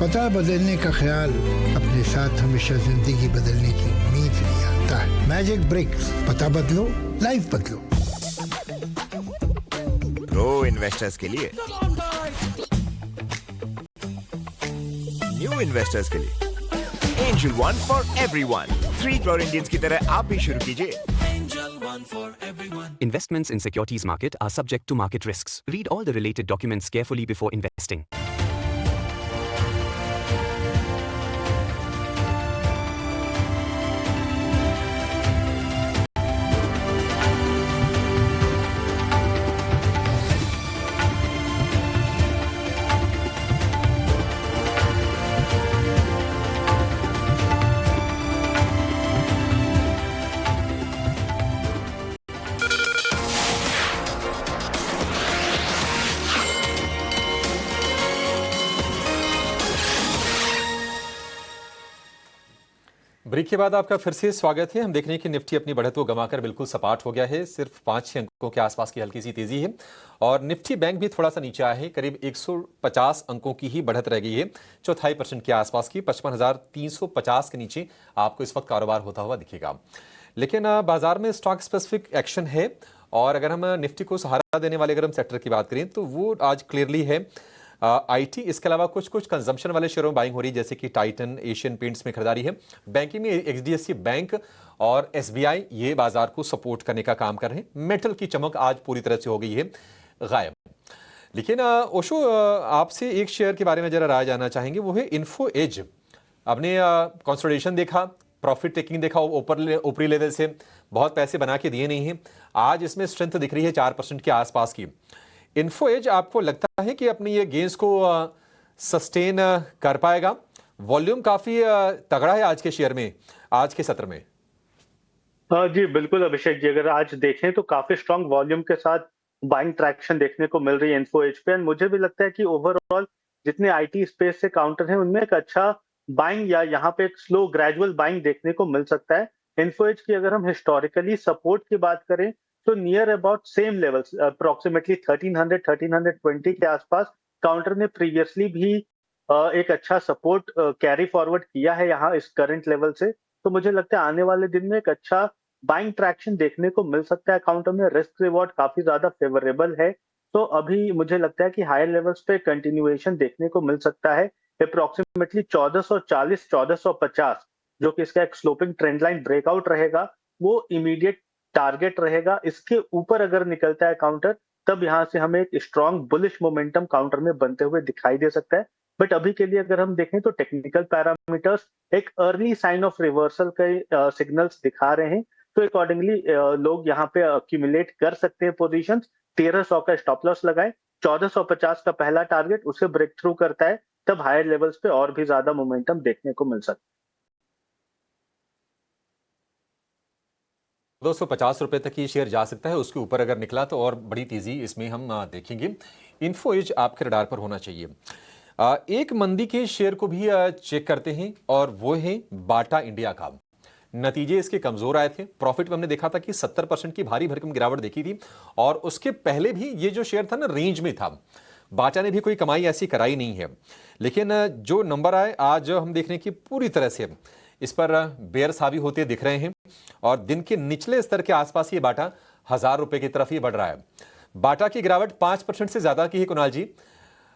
पता बदलने का ख्याल अपने साथ हमेशा जिंदगी बदलने की उम्मीद भी आता है। मैजिक ब्रिक्स, पता बदलो, लाइफ बदलो। प्रो इन्वेस्टर्स के लिए, न्यू इन्वेस्टर्स के लिए, angel one for everyone. 3 crore Indians की तरह आप भी शुरू कीजिए। Investments in securities market are subject to market risks. Read all the related documents carefully before investing. Break के बाद आपका फिर से स्वागत है। हम देख रहे हैं कि निफ्टी अपनी बढ़त को गंवाकर बिल्कुल सपाट हो गया है। सिर्फ 5-6 अंकों के आसपास की हल्की सी तेजी है और निफ्टी बैंक भी थोड़ा सा नीचे आया है। करीब 150 अंकों की ही बढ़त रह गई है, 0.25% के आसपास की। 55,350 के नीचे आपको इस वक्त कारोबार होता हुआ दिखेगा। लेकिन बाजार में स्टॉक स्पेसिफिक एक्शन है और अगर हम निफ्टी को सहारा देने वाले अगर हम सेक्टर की बात करें तो वो आज क्लियरली है आईटी। इसके अलावा कुछ कंजम्पशन वाले शेयरों में बाइंग हो रही है, जैसे कि टाइटन, एशियन पेंट्स में खरीदारी है। बैंकिंग में एचडीएफसी बैंक और एसबीआई ये बाजार को सपोर्ट करने का काम कर रहे हैं। मेटल की चमक आज पूरी तरह से हो गई है गायब। लेकिन ओशो, आपसे एक शेयर के बारे में जरा राय जानना चाहेंगे, वो है इन्फो एज। आपने कंसोलिडेशन देखा, प्रॉफिट टेकिंग देखा, ऊपरी लेवल से बहुत पैसे बना के दिए नहीं है। आज इसमें स्ट्रेंथ दिख रही है 4% के आसपास की। इन्फो एज आपको लगता है कि अपनी ये गेंस को सस्टेन कर पाएगा? वॉल्यूम काफी तगड़ा है आज के शेयर में, आज के सत्र में। जी बिल्कुल अभिषेक जी, अगर आज देखें तो काफी स्ट्रांग वॉल्यूम के साथ बाइंग ट्रैक्शन देखने को मिल रही है इन्फो एज पे। एंड मुझे भी लगता है कि ओवरऑल जितने आईटी स्पेस से काउंटर है उनमें एक अच्छा बाइंग या यहाँ पे एक स्लो ग्रेजुअल बाइंग देखने को मिल सकता है। इन्फो एज की अगर हम हिस्टोरिकली सपोर्ट की बात करें तो near about same levels, approximately 1300-1320 के आसपास काउंटर ने प्रीवियसली भी एक अच्छा सपोर्ट कैरी फॉरवर्ड किया है यहाँ इस करंट लेवल से। तो मुझे लगता है आने वाले दिन में एक अच्छा बाइंग ट्रैक्शन देखने को मिल सकता है। काउंटर में रिस्क रिवॉर्ड काफी ज्यादा फेवरेबल है, तो अभी मुझे लगता है कि हायर लेवल्स पे कंटिन्यूएशन देखने को मिल सकता है। अप्रोक्सीमेटली 1440-1450 जो कि इसका एक स्लोपिंग ट्रेंड लाइन ब्रेकआउट रहेगा, वो इमीडिएट टारगेट रहेगा। इसके ऊपर अगर निकलता है काउंटर तब यहां से हमें एक स्ट्रॉन्ग बुलिश मोमेंटम काउंटर में बनते हुए दिखाई दे सकता है। बट अभी के लिए अगर हम देखें तो टेक्निकल पैरामीटर्स एक अर्ली साइन ऑफ रिवर्सल के सिग्नल्स दिखा रहे हैं, तो अकॉर्डिंगली लोग यहाँ पे अक्यूमुलेट कर सकते हैं पोजीशंस। 1300 का स्टॉप लॉस लगाएं, 1450 का पहला टारगेट उसे ब्रेक थ्रू करता है तब हायर लेवल्स पे और भी ज्यादा मोमेंटम देखने को मिल सकता है। 250 रुपए तक ये शेयर जा सकता है, उसके ऊपर अगर निकला तो और बड़ी तेजी इसमें हम देखेंगे। इन्फो एज आपके रडार पर होना चाहिए। एक मंदी के शेयर को भी चेक करते हैं और वो है बाटा इंडिया का। नतीजे इसके कमजोर आए थे। प्रॉफिट में हमने देखा था कि 70% की भारी भरकम गिरावट देखी थी और उसके पहले भी ये जो शेयर था ना रेंज में था। बाटा ने भी कोई कमाई ऐसी कराई नहीं है, लेकिन जो नंबर आए आज हम देख रहे हैं कि पूरी तरह से इस पर बेयर्स हावी होते दिख रहे हैं और दिन के निचले स्तर के आसपास ये बाटा 1000 रुपए की तरफ ही बढ़ रहा है। बाटा की गिरावट 5% से ज्यादा की है। कुणाल जी,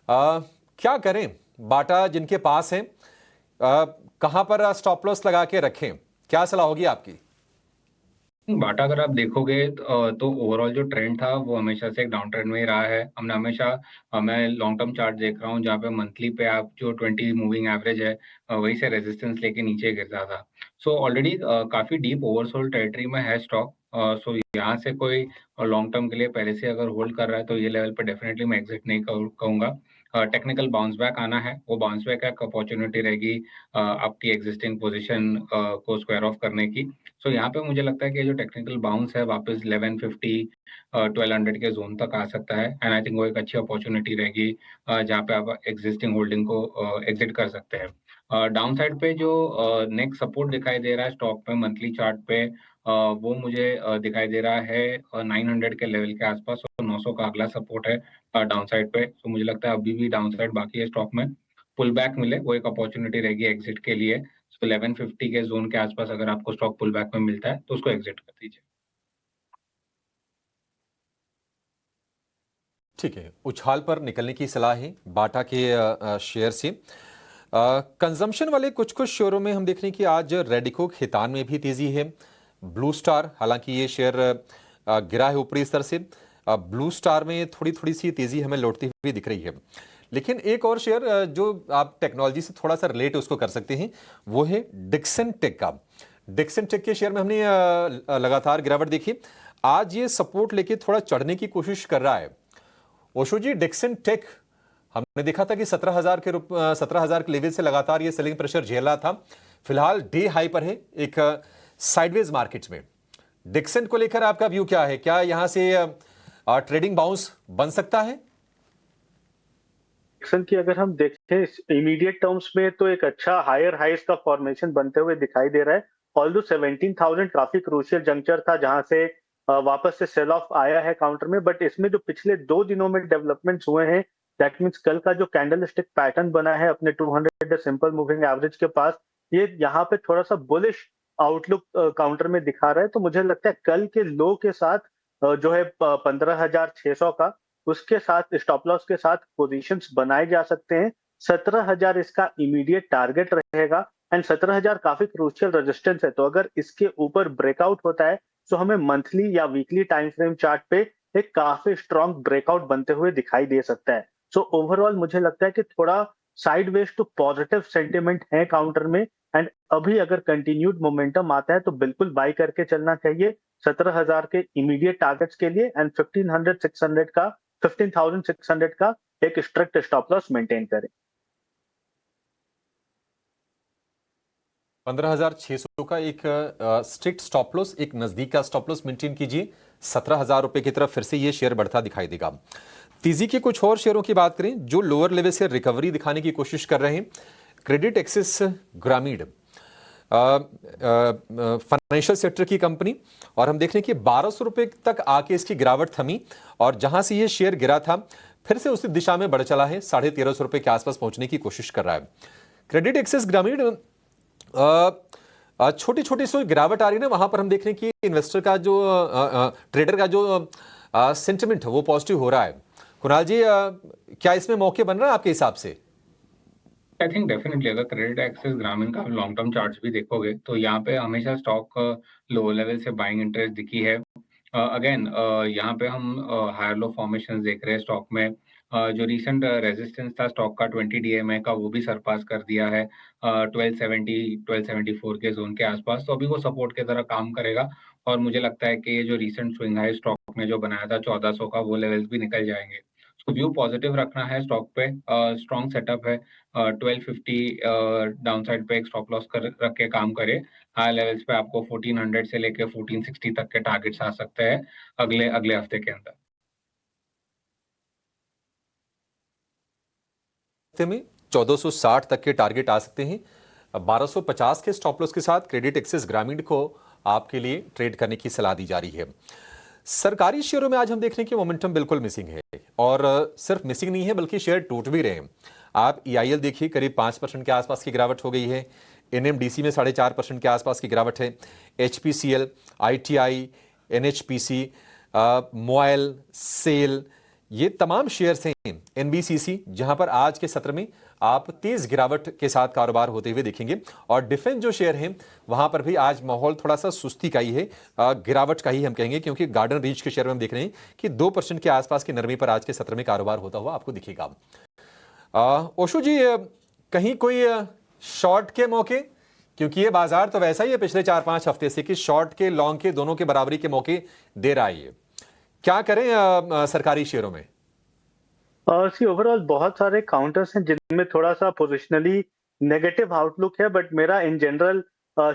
क्या करें? बाटा जिनके पास है कहां पर स्टॉप लॉस लगा के रखें, क्या सलाह होगी आपकी? बाटा अगर आप देखोगे तो ओवरऑल जो ट्रेंड था वो हमेशा से एक डाउन ट्रेंड में ही रहा है। हमने हमेशा मैं लॉन्ग टर्म चार्ट देख रहा हूँ जहाँ पे मंथली पे आप जो 20 मूविंग एवरेज है वही से रेजिस्टेंस लेके नीचे गिरता था। सो ऑलरेडी काफी डीप ओवरसोल्ड टेरिटरी में है स्टॉक। सो यहाँ से कोई लॉन्ग टर्म के लिए पहले से अगर होल्ड कर रहा है तो ये लेवल पे डेफिनेटली मैं एग्जिट नहीं कहूंगा। टेक्निकल बाउंस बैक आना है, वो बाउंस बैक एक अपॉर्चुनिटी रहेगी आपकी एग्जिस्टिंग पोजीशन को स्क्वायर ऑफ करने की। सो यहाँ पे मुझे लगता है कि जो टेक्निकल बाउंस है वापस 1150 1200 के जोन तक आ सकता है एंड आई थिंक वो एक अच्छी अपॉर्चुनिटी रहेगी जहाँ पे आप एग्जिस्टिंग होल्डिंग को एग्जिट कर सकते हैं। डाउन साइड पे जो नेक्स्ट सपोर्ट दिखाई दे रहा है स्टॉक पे मंथली चार्ट पे वो मुझे दिखाई दे रहा है 900 के लेवल के आसपास और 900 का अगला सपोर्ट है डाउन साइड पे। तो मुझे लगता है अभी भी डाउन साइड बाकी है स्टॉक में, पुल बैक मिले वो एक अपॉर्चुनिटी रहेगी एग्जिट के लिए। तो 1150 के जोन के आसपास अगर आपको स्टॉक पुल बैक में मिलता है तो उसको एग्जिट कर दीजिए। ठीक है, उछाल पर निकलने की सलाह है बाटा के शेयर से। कंजम्पशन वाले कुछ कुछ शेयरों में हम देख रहे हैं कि आज रेडिको खितान में भी तेजी है। ब्लू स्टार, हालांकि ये शेयर गिरा है ऊपरी स्तर से, ब्लू स्टार में थोड़ी थोड़ी सी तेजी हमें लौटती हुई दिख रही है। लेकिन एक और शेयर जो आप टेक्नोलॉजी से थोड़ा सा रिलेट उसको कर सकते हैं वो है डिक्सन टेक का। डिक्सन टेक के शेयर में हमने लगातार गिरावट देखी। आज ये सपोर्ट लेके थोड़ा चढ़ने की कोशिश कर रहा है। ओशो जी, डिक्सन टेक हमने देखा था कि 17,000 के लेवल से लगातार ये सेलिंग प्रेशर झेल रहा था। फिलहाल डे हाई पर है, एक साइडवेज मार्केट्स में। डिक्सन को लेकर आपका व्यू क्या है? क्या यहां से ट्रेडिंग बाउंस बन सकता है? डिक्सन की अगर हम देखें इमीडिएट टर्म्स में तो एक अच्छा हायर हाइस का फॉर्मेशन बनते हुए दिखाई दे रहा है। ऑल्दो 17,000 काफी क्रूशियल जंक्चर था जहां से वापस से सेल ऑफ आया है काउंटर में, बट इसमें जो पिछले 2 दिनों में डेवलपमेंट्स हुए हैं दैट मींस कल का जो कैंडल स्टिक पैटर्न बना है अपने 200 सिंपल मूविंग एवरेज के पास, ये यहाँ पे थोड़ा सा बुलिश आउटलुक काउंटर में दिखा रहा है। तो मुझे लगता है कल के लो के साथ जो है 15,600 का, उसके साथ स्टॉप लॉस के साथ पोजीशंस बनाए जा सकते हैं। 17,000 इसका इमीडिएट टारगेट रहेगा एंड 17,000 काफी क्रूशियल रेजिस्टेंस है। तो अगर इसके ऊपर ब्रेकआउट होता है तो हमें मंथली या वीकली टाइम फ्रेम चार्ट पे एक काफी स्ट्रॉन्ग ब्रेकआउट बनते हुए दिखाई दे सकता है। सो ओवरऑल मुझे लगता है कि थोड़ा साइडवेज टू पॉजिटिव सेंटिमेंट है काउंटर में एंड अभी अगर कंटिन्यूड मोमेंटम आता है तो बिल्कुल बाई करके चलना चाहिए 17,000 के इमीडिएट टारगेट्स के लिए एंड 15,600 का एक स्ट्रिक्ट स्टॉप लॉस मेंटेन करें। 15,600 का एक स्ट्रिक्ट स्टॉप लॉस, एक नजदीक का स्टॉप लॉस मेंटेन कीजिए। 17,000 रुपए की तरफ फिर से ये शेयर बढ़ता दिखाई देगा। तेजी के कुछ और शेयरों की बात करें जो लोअर लेवल से रिकवरी दिखाने की कोशिश कर रहे हैं। क्रेडिट एक्सिस ग्रामीण फाइनेंशियल सेक्टर की कंपनी, और हम देख रहे हैं कि 1200 रुपए तक आके इसकी गिरावट थमी और जहां से ये शेयर गिरा था फिर से उसी दिशा में बढ़ चला है। 1350 रुपए के आसपास पहुंचने की कोशिश कर रहा है। क्रेडिट एक्सिस ग्रामीण छोटी छोटी सी गिरावट आ रही है ना, वहां पर हम देख रहे हैं कि इन्वेस्टर का जो ट्रेडर का जो सेंटिमेंट है वो पॉजिटिव हो रहा है। कुणाल जी, क्या इसमें मौके बन रहा है आपके हिसाब से? आई थिंक डेफिनेटली अगर क्रेडिट एक्सिस ग्रामीण का लॉन्ग टर्म चार्ट्स भी देखोगे तो यहाँ पे हमेशा स्टॉक लो लेवल से बाइंग इंटरेस्ट दिखी है। अगेन यहाँ पे हम हायर लो फॉर्मेशन देख रहे हैं स्टॉक में। जो रिसेंट रेजिस्टेंस था स्टॉक का 20 DMA का वो भी सरपास कर दिया है 1274 के जोन के आसपास। तो अभी वो सपोर्ट की तरह काम करेगा और मुझे लगता है कि ये जो रिसेंट स्विंग है स्टॉक ने जो बनाया था 1400 का, वो लेवल्स भी निकल जाएंगे। तो व्यू पॉजिटिव रखना है स्टॉक पे। स्ट्रॉन्ग सेटअप है। 1250 डाउन साइड पे एक स्टॉप लॉस रख के काम करे। हाई लेवल्स पे आपको 1400 से लेके 1460 तक के टारगेट्स आ सकते हैं अगले हफ्ते के अंदर। में 1460 तक के टारगेट आ सकते हैं। 1250 के स्टॉप लॉस के साथ क्रेडिट एक्सिस ग्रामीण को आपके लिए ट्रेड करने की सलाह दी जा रही है। सरकारी शेयरों में आज हम देख रहे हैं कि मोमेंटम बिल्कुल मिसिंग है, और सिर्फ मिसिंग नहीं है बल्कि शेयर टूट भी रहे हैं। आप EIL देखिए, करीब 5% के आसपास की गिरावट हो गई है। NMDC में 4.5% के आसपास की गिरावट है। HPCL, ITI, NHPC, mobile, SAIL, ये तमाम शेयर्स हैं। NBCC, जहां पर आज के सत्र में आप तेज गिरावट के साथ कारोबार होते हुए देखेंगे। और डिफेंस जो शेयर हैं वहां पर भी आज माहौल थोड़ा सा सुस्ती का ही है, गिरावट का ही हम कहेंगे, क्योंकि गार्डन रीच के शेयर में हम देख रहे हैं कि 2% के आसपास की नरमी पर आज के सत्र में कारोबार होता हुआ आपको दिखेगा। ओशो जी, कहीं कोई शॉर्ट के मौके, क्योंकि ये बाजार तो वैसा ही है पिछले 4-5 हफ्ते से कि शॉर्ट के लॉन्ग के दोनों के बराबरी के मौके दे रहा है, क्या करें सरकारी शेयरों में? ओवरऑल बहुत सारे काउंटर्स हैं जिनमें थोड़ा सा पोजिशनली नेगेटिव आउटलुक है, बट मेरा इन जनरल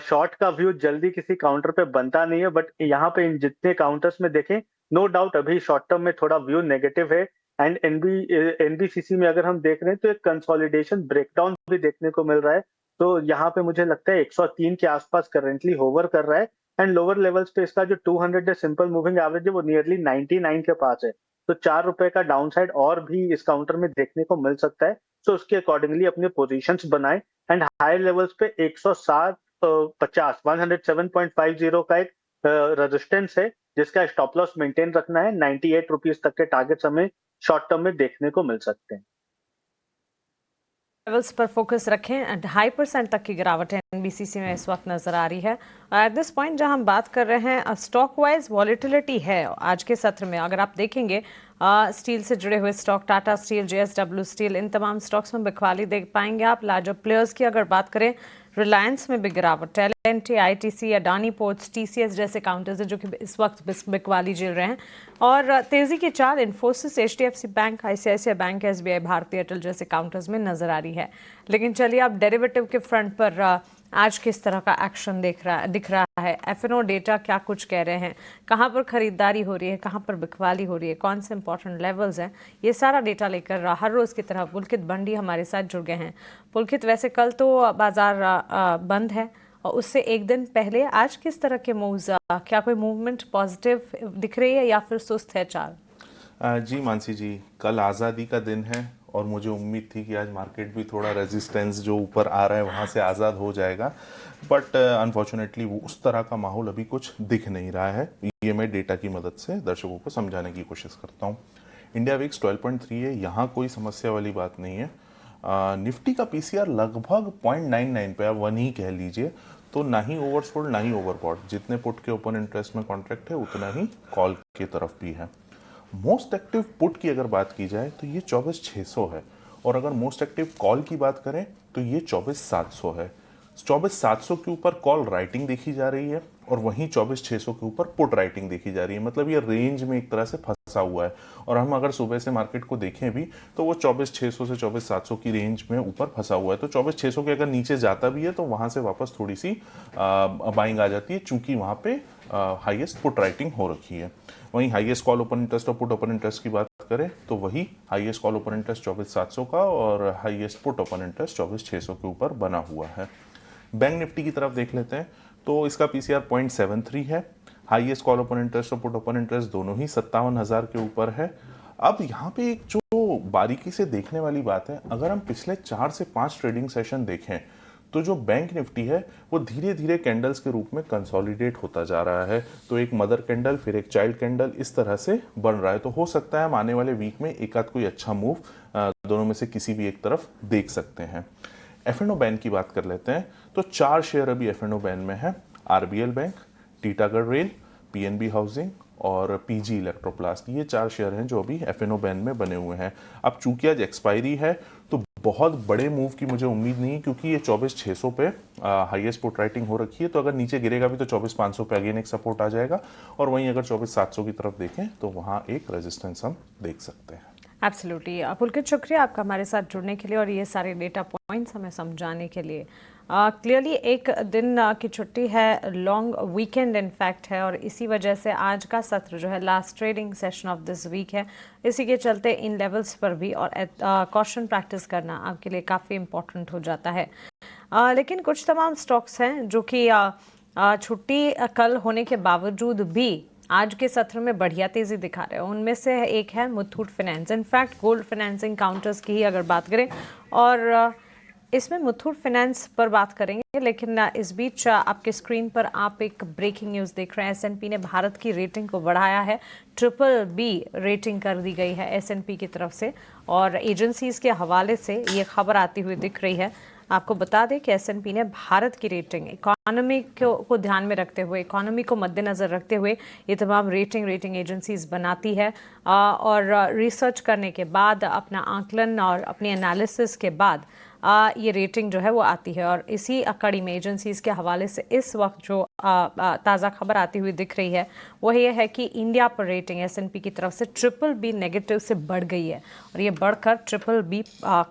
शॉर्ट का व्यू जल्दी किसी काउंटर पे बनता नहीं है। बट यहाँ पे इन जितने काउंटर्स में देखें, नो डाउट अभी शॉर्ट टर्म में थोड़ा व्यू नेगेटिव है। एंड NBCC में अगर हम देख रहे हैं तो एक कंसोलिडेशन ब्रेकडाउन भी देखने को मिल रहा है। तो यहाँ पे मुझे लगता है 103 के आसपास करेंटली होवर कर रहा है, एंड लोअर लेवल्स पे इसका जो 200 सिंपल मूविंग एवरेज है वो नियरली 99 के पास है। तो 4 रुपए का डाउनसाइड और भी इस काउंटर में देखने को मिल सकता है। तो उसके अकॉर्डिंगली अपने पोजीशंस बनाएं, एंड हायर लेवल्स पे 107.50 का एक रेजिस्टेंस है जिसका स्टॉप लॉस मेंटेन रखना है। 98 रुपीज तक के टारगेट्स हमें शॉर्ट टर्म में देखने को मिल सकते हैं। लेवल्स पर फोकस रखें। 2.5% तक की गिरावट NBCC में इस वक्त नजर आ रही है। एट दिस पॉइंट जहां हम बात कर रहे हैं, स्टॉक वाइज वॉलेटिलिटी है आज के सत्र में। अगर आप देखेंगे स्टील से जुड़े हुए stock, Tata steel, JSW steel, इन तमाम स्टॉक्स में बिकवाली देख पाएंगे आप। लार्जर प्लेयर्स की अगर बात करें, रिलायंस में भी गिरावट, L&T, ITC, Adani ports, TCS जैसे काउंटर्स हैं जो कि इस वक्त बिकवाली झेल रहे हैं। और तेजी की चाल Infosys, HDFC bank, ICICI bank, SBI, भारतीय एयरटेल जैसे काउंटर्स में नजर आ रही है। लेकिन चलिए आप डेरिवेटिव के फ्रंट पर आज किस तरह का एक्शन दिख रहा है, F&O डेटा क्या कुछ कह रहे हैं, कहाँ पर खरीदारी हो रही है, कहाँ पर बिकवाली हो रही है, कौन से इंपॉर्टेंट लेवल्स हैं, ये सारा डेटा लेकर हर रोज़ की तरह पुलकित बंडी हमारे साथ जुड़ गए हैं। पुलकित, वैसे कल तो बाजार बंद है और उससे एक दिन पहले आज किस तरह के मूव्स, क्या कोई मूवमेंट पॉजिटिव दिख रही है या फिर सुस्त है चाल? जी मानसी जी, कल आज़ादी का दिन है और मुझे उम्मीद थी कि आज मार्केट भी थोड़ा रेजिस्टेंस जो ऊपर आ रहा है वहाँ से आज़ाद हो जाएगा, बट अनफॉर्चुनेटली वो उस तरह का माहौल अभी कुछ दिख नहीं रहा है। ये मैं डेटा की मदद से दर्शकों को समझाने की कोशिश करता हूँ। इंडिया विक्स 12.3 है, यहाँ कोई समस्या वाली बात नहीं है। निफ्टी का PCR लगभग 0.99 पे, आप 1 ही कह लीजिए, तो ना ही ओवरसोल्ड ना ही ओवरबॉट। जितने पुट के ओपन इंटरेस्ट में कॉन्ट्रैक्ट है उतना ही कॉल की तरफ भी है। मोस्ट एक्टिव पुट की अगर बात की जाए तो ये 24,600 है, और अगर मोस्ट एक्टिव कॉल की बात करें तो ये 24,700 है। 24,700 के ऊपर कॉल राइटिंग देखी जा रही है और वहीं 24,600 के ऊपर पुट राइटिंग देखी जा रही है। मतलब ये रेंज में एक तरह से फंसा हुआ है, और हम अगर सुबह से मार्केट को देखें भी तो वो 24,600 से 24,700 की रेंज में ऊपर फंसा हुआ है। तो 24,600 के अगर नीचे जाता भी है तो वहाँ से वापस थोड़ी सी बाइंग आ जाती है, चूंकि वहाँ पे हाईएस्ट पुट राइटिंग हो रखी है। वहीं हाईएस्ट कॉल ओपन इंटरेस्ट और पुट ओपन इंटरेस्ट की बात करें तो वही हाईएस्ट कॉल ओपन इंटरेस्ट 24,700 का और हाईएस्ट पुट ओपन इंटरेस्ट 24,600 के ऊपर बना हुआ है। बैंक निफ्टी की तरफ देख लेते हैं तो इसका PCR 0.73 है। हाईएस्ट कॉल ओपन इंटरेस्ट और पुट ओपन इंटरेस्ट दोनों ही 57,000 के ऊपर है। अब यहाँ पे एक जो बारीकी से देखने वाली बात है, अगर हम पिछले 4 से 5 ट्रेडिंग सेशन देखें तो जो बैंक निफ्टी है वो धीरे धीरे कैंडल्स के रूप में कंसोलिडेट होता जा रहा है। तो एक मदर कैंडल, फिर एक चाइल्ड कैंडल, इस तरह से बन रहा है। तो हो सकता है हम आने वाले वीक में एक आध कोई अच्छा मूव दोनों में से किसी भी एक तरफ देख सकते हैं। F&O बैन की बात कर लेते हैं तो 4 शेयर अभी F&O बैन में है। RBL bank, Titagarh rail, PNB housing और PG इलेक्ट्रोप्लास्ट, ये 4 शेयर हैं जो अभी F&O बैन में बने हुए हैं। अब चूंकि आज एक्सपायरी है तो बहुत बड़े मूव की मुझे उम्मीद नहीं है, क्योंकि ये 24,600 पे हाईएस्ट पुट राइटिंग हो रखी है। तो अगर नीचे गिरेगा भी तो 24,500 पे अगेन एक सपोर्ट आ जाएगा, और वहीं अगर 24,700 की तरफ देखें तो वहाँ एक रेजिस्टेंस हम देख सकते हैं। एब्सोल्युटली पुलकित, शुक्रिया आपका हमारे साथ जुड़ने के लिए और ये सारे डेटा पॉइंट्स हमें समझाने के लिए। क्लियरली एक दिन की छुट्टी है, लॉन्ग वीकेंड इनफैक्ट है, और इसी वजह से आज का सत्र जो है last trading session of this week है। इसी के चलते इन लेवल्स पर भी और कॉशन प्रैक्टिस करना आपके लिए काफ़ी इंपॉर्टेंट हो जाता है। लेकिन कुछ तमाम स्टॉक्स हैं जो कि छुट्टी कल होने के बावजूद भी आज के सत्र में बढ़िया तेजी दिखा रहे हैं। उनमें से एक है Muthoot finance. In fact gold financing counters की ही अगर बात करें और इसमें मुथूट फाइनेंस पर बात करेंगे, लेकिन इस बीच आपके स्क्रीन पर आप एक ब्रेकिंग न्यूज़ देख रहे हैं। एस&पी ने भारत की रेटिंग को बढ़ाया है, BBB रेटिंग कर दी गई है एस&पी की तरफ से, और एजेंसीज के हवाले से ये खबर आती हुई दिख रही है। आपको बता दें कि एस&पी ने भारत की रेटिंग इकोनॉमी को ध्यान में रखते हुए, इकोनॉमी को मद्देनज़र रखते हुए ये तमाम रेटिंग एजेंसीज बनाती है और रिसर्च करने के बाद, अपना आकलन और अपनी एनालिसिस के बाद ये रेटिंग जो है वो आती है। और इसी कड़ी में एजेंसीज के हवाले से इस वक्त जो ताज़ा खबर आती हुई दिख रही है वो ये है कि इंडिया पर रेटिंग एस&पी की तरफ से BBB नेगेटिव से बढ़ गई है और ये बढ़कर BBB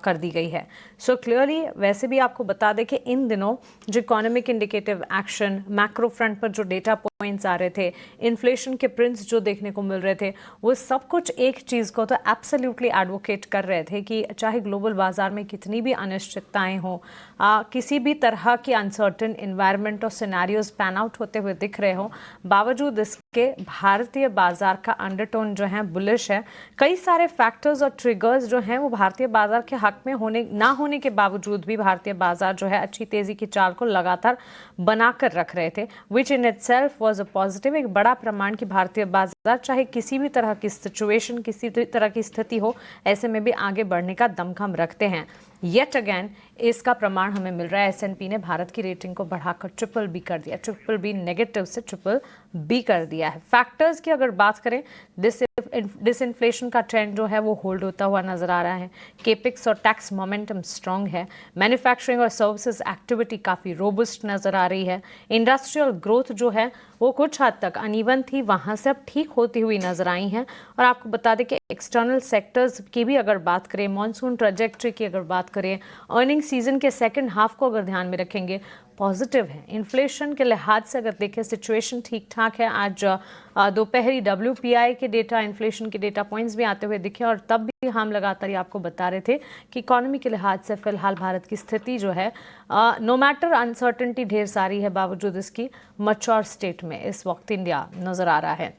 कर दी गई है। सो क्लियरली वैसे भी आपको बता दें कि इन दिनों जो economic indicative action, macro front पर जो डेटा पॉइंट्स आ रहे थे, इन्फ्लेशन के प्रिंट्स जो देखने को मिल रहे थे, वो सब कुछ एक चीज़ को तो एब्सोल्युटली एडवोकेट कर रहे थे कि चाहे ग्लोबल बाजार में कितनी भी अनिश्चितताएं हों, किसी भी तरह की अनसर्टेन इन्वायरमेंट और सिनेरियोज पैन आउट होते हुए दिख रहे हों, बावजूद इसके भारतीय बाजार का अंडरटोन जो है बुलिश है। कई सारे फैक्टर्स और ट्रिगर्स जो हैं वो भारतीय बाजार के हक में होने के बावजूद भी भारतीय बाजार जो है अच्छी तेजी की चाल को लगातार बनाकर रख रहे थे, which in itself was a positive. एक बड़ा प्रमाण की भारतीय बाजार चाहे किसी भी तरह की सिचुएशन, किसी तरह की स्थिति हो, ऐसे में भी आगे बढ़ने का दमखम रखते हैं। येट अगेन इसका प्रमाण हमें मिल रहा है। एस&पी ने भारत की रेटिंग को बढ़ाकर BBB कर दिया, BBB नेगेटिव से BBB कर दिया है। फैक्टर्स की अगर बात करें, डिसइन्फ्लेशन का ट्रेंड जो है वो होल्ड होता हुआ नजर आ रहा है। केपिक्स और टैक्स मोमेंटम स्ट्रांग है। मैन्युफैक्चरिंग और सर्विसेज एक्टिविटी काफ़ी रोबस्ट नजर आ रही है। इंडस्ट्रियल ग्रोथ जो है वो कुछ हद तक अनइवन थी, वहाँ से अब ठीक होती हुई नजर आई हैं। और आपको बता दें कि एक्सटर्नल सेक्टर्स की भी अगर बात करें, मॉनसून ट्रैजेक्टरी की अगर बात करें, अर्निंग सीजन के सेकंड हाफ को अगर ध्यान में रखेंगे, पॉजिटिव है। इन्फ्लेशन के लिहाज से अगर देखें सिचुएशन ठीक ठाक है। आज दोपहरी WPI के डेटा, इन्फ्लेशन के डेटा पॉइंट्स भी आते हुए दिखे और तब भी हम लगातार ये आपको बता रहे थे कि इकोनॉमी के लिहाज से फिलहाल भारत की स्थिति जो है, नो मैटर अनसर्टेनिटी ढेर सारी है, बावजूद इसकी मैच्योर स्टेट में इस वक्त इंडिया नजर आ रहा है।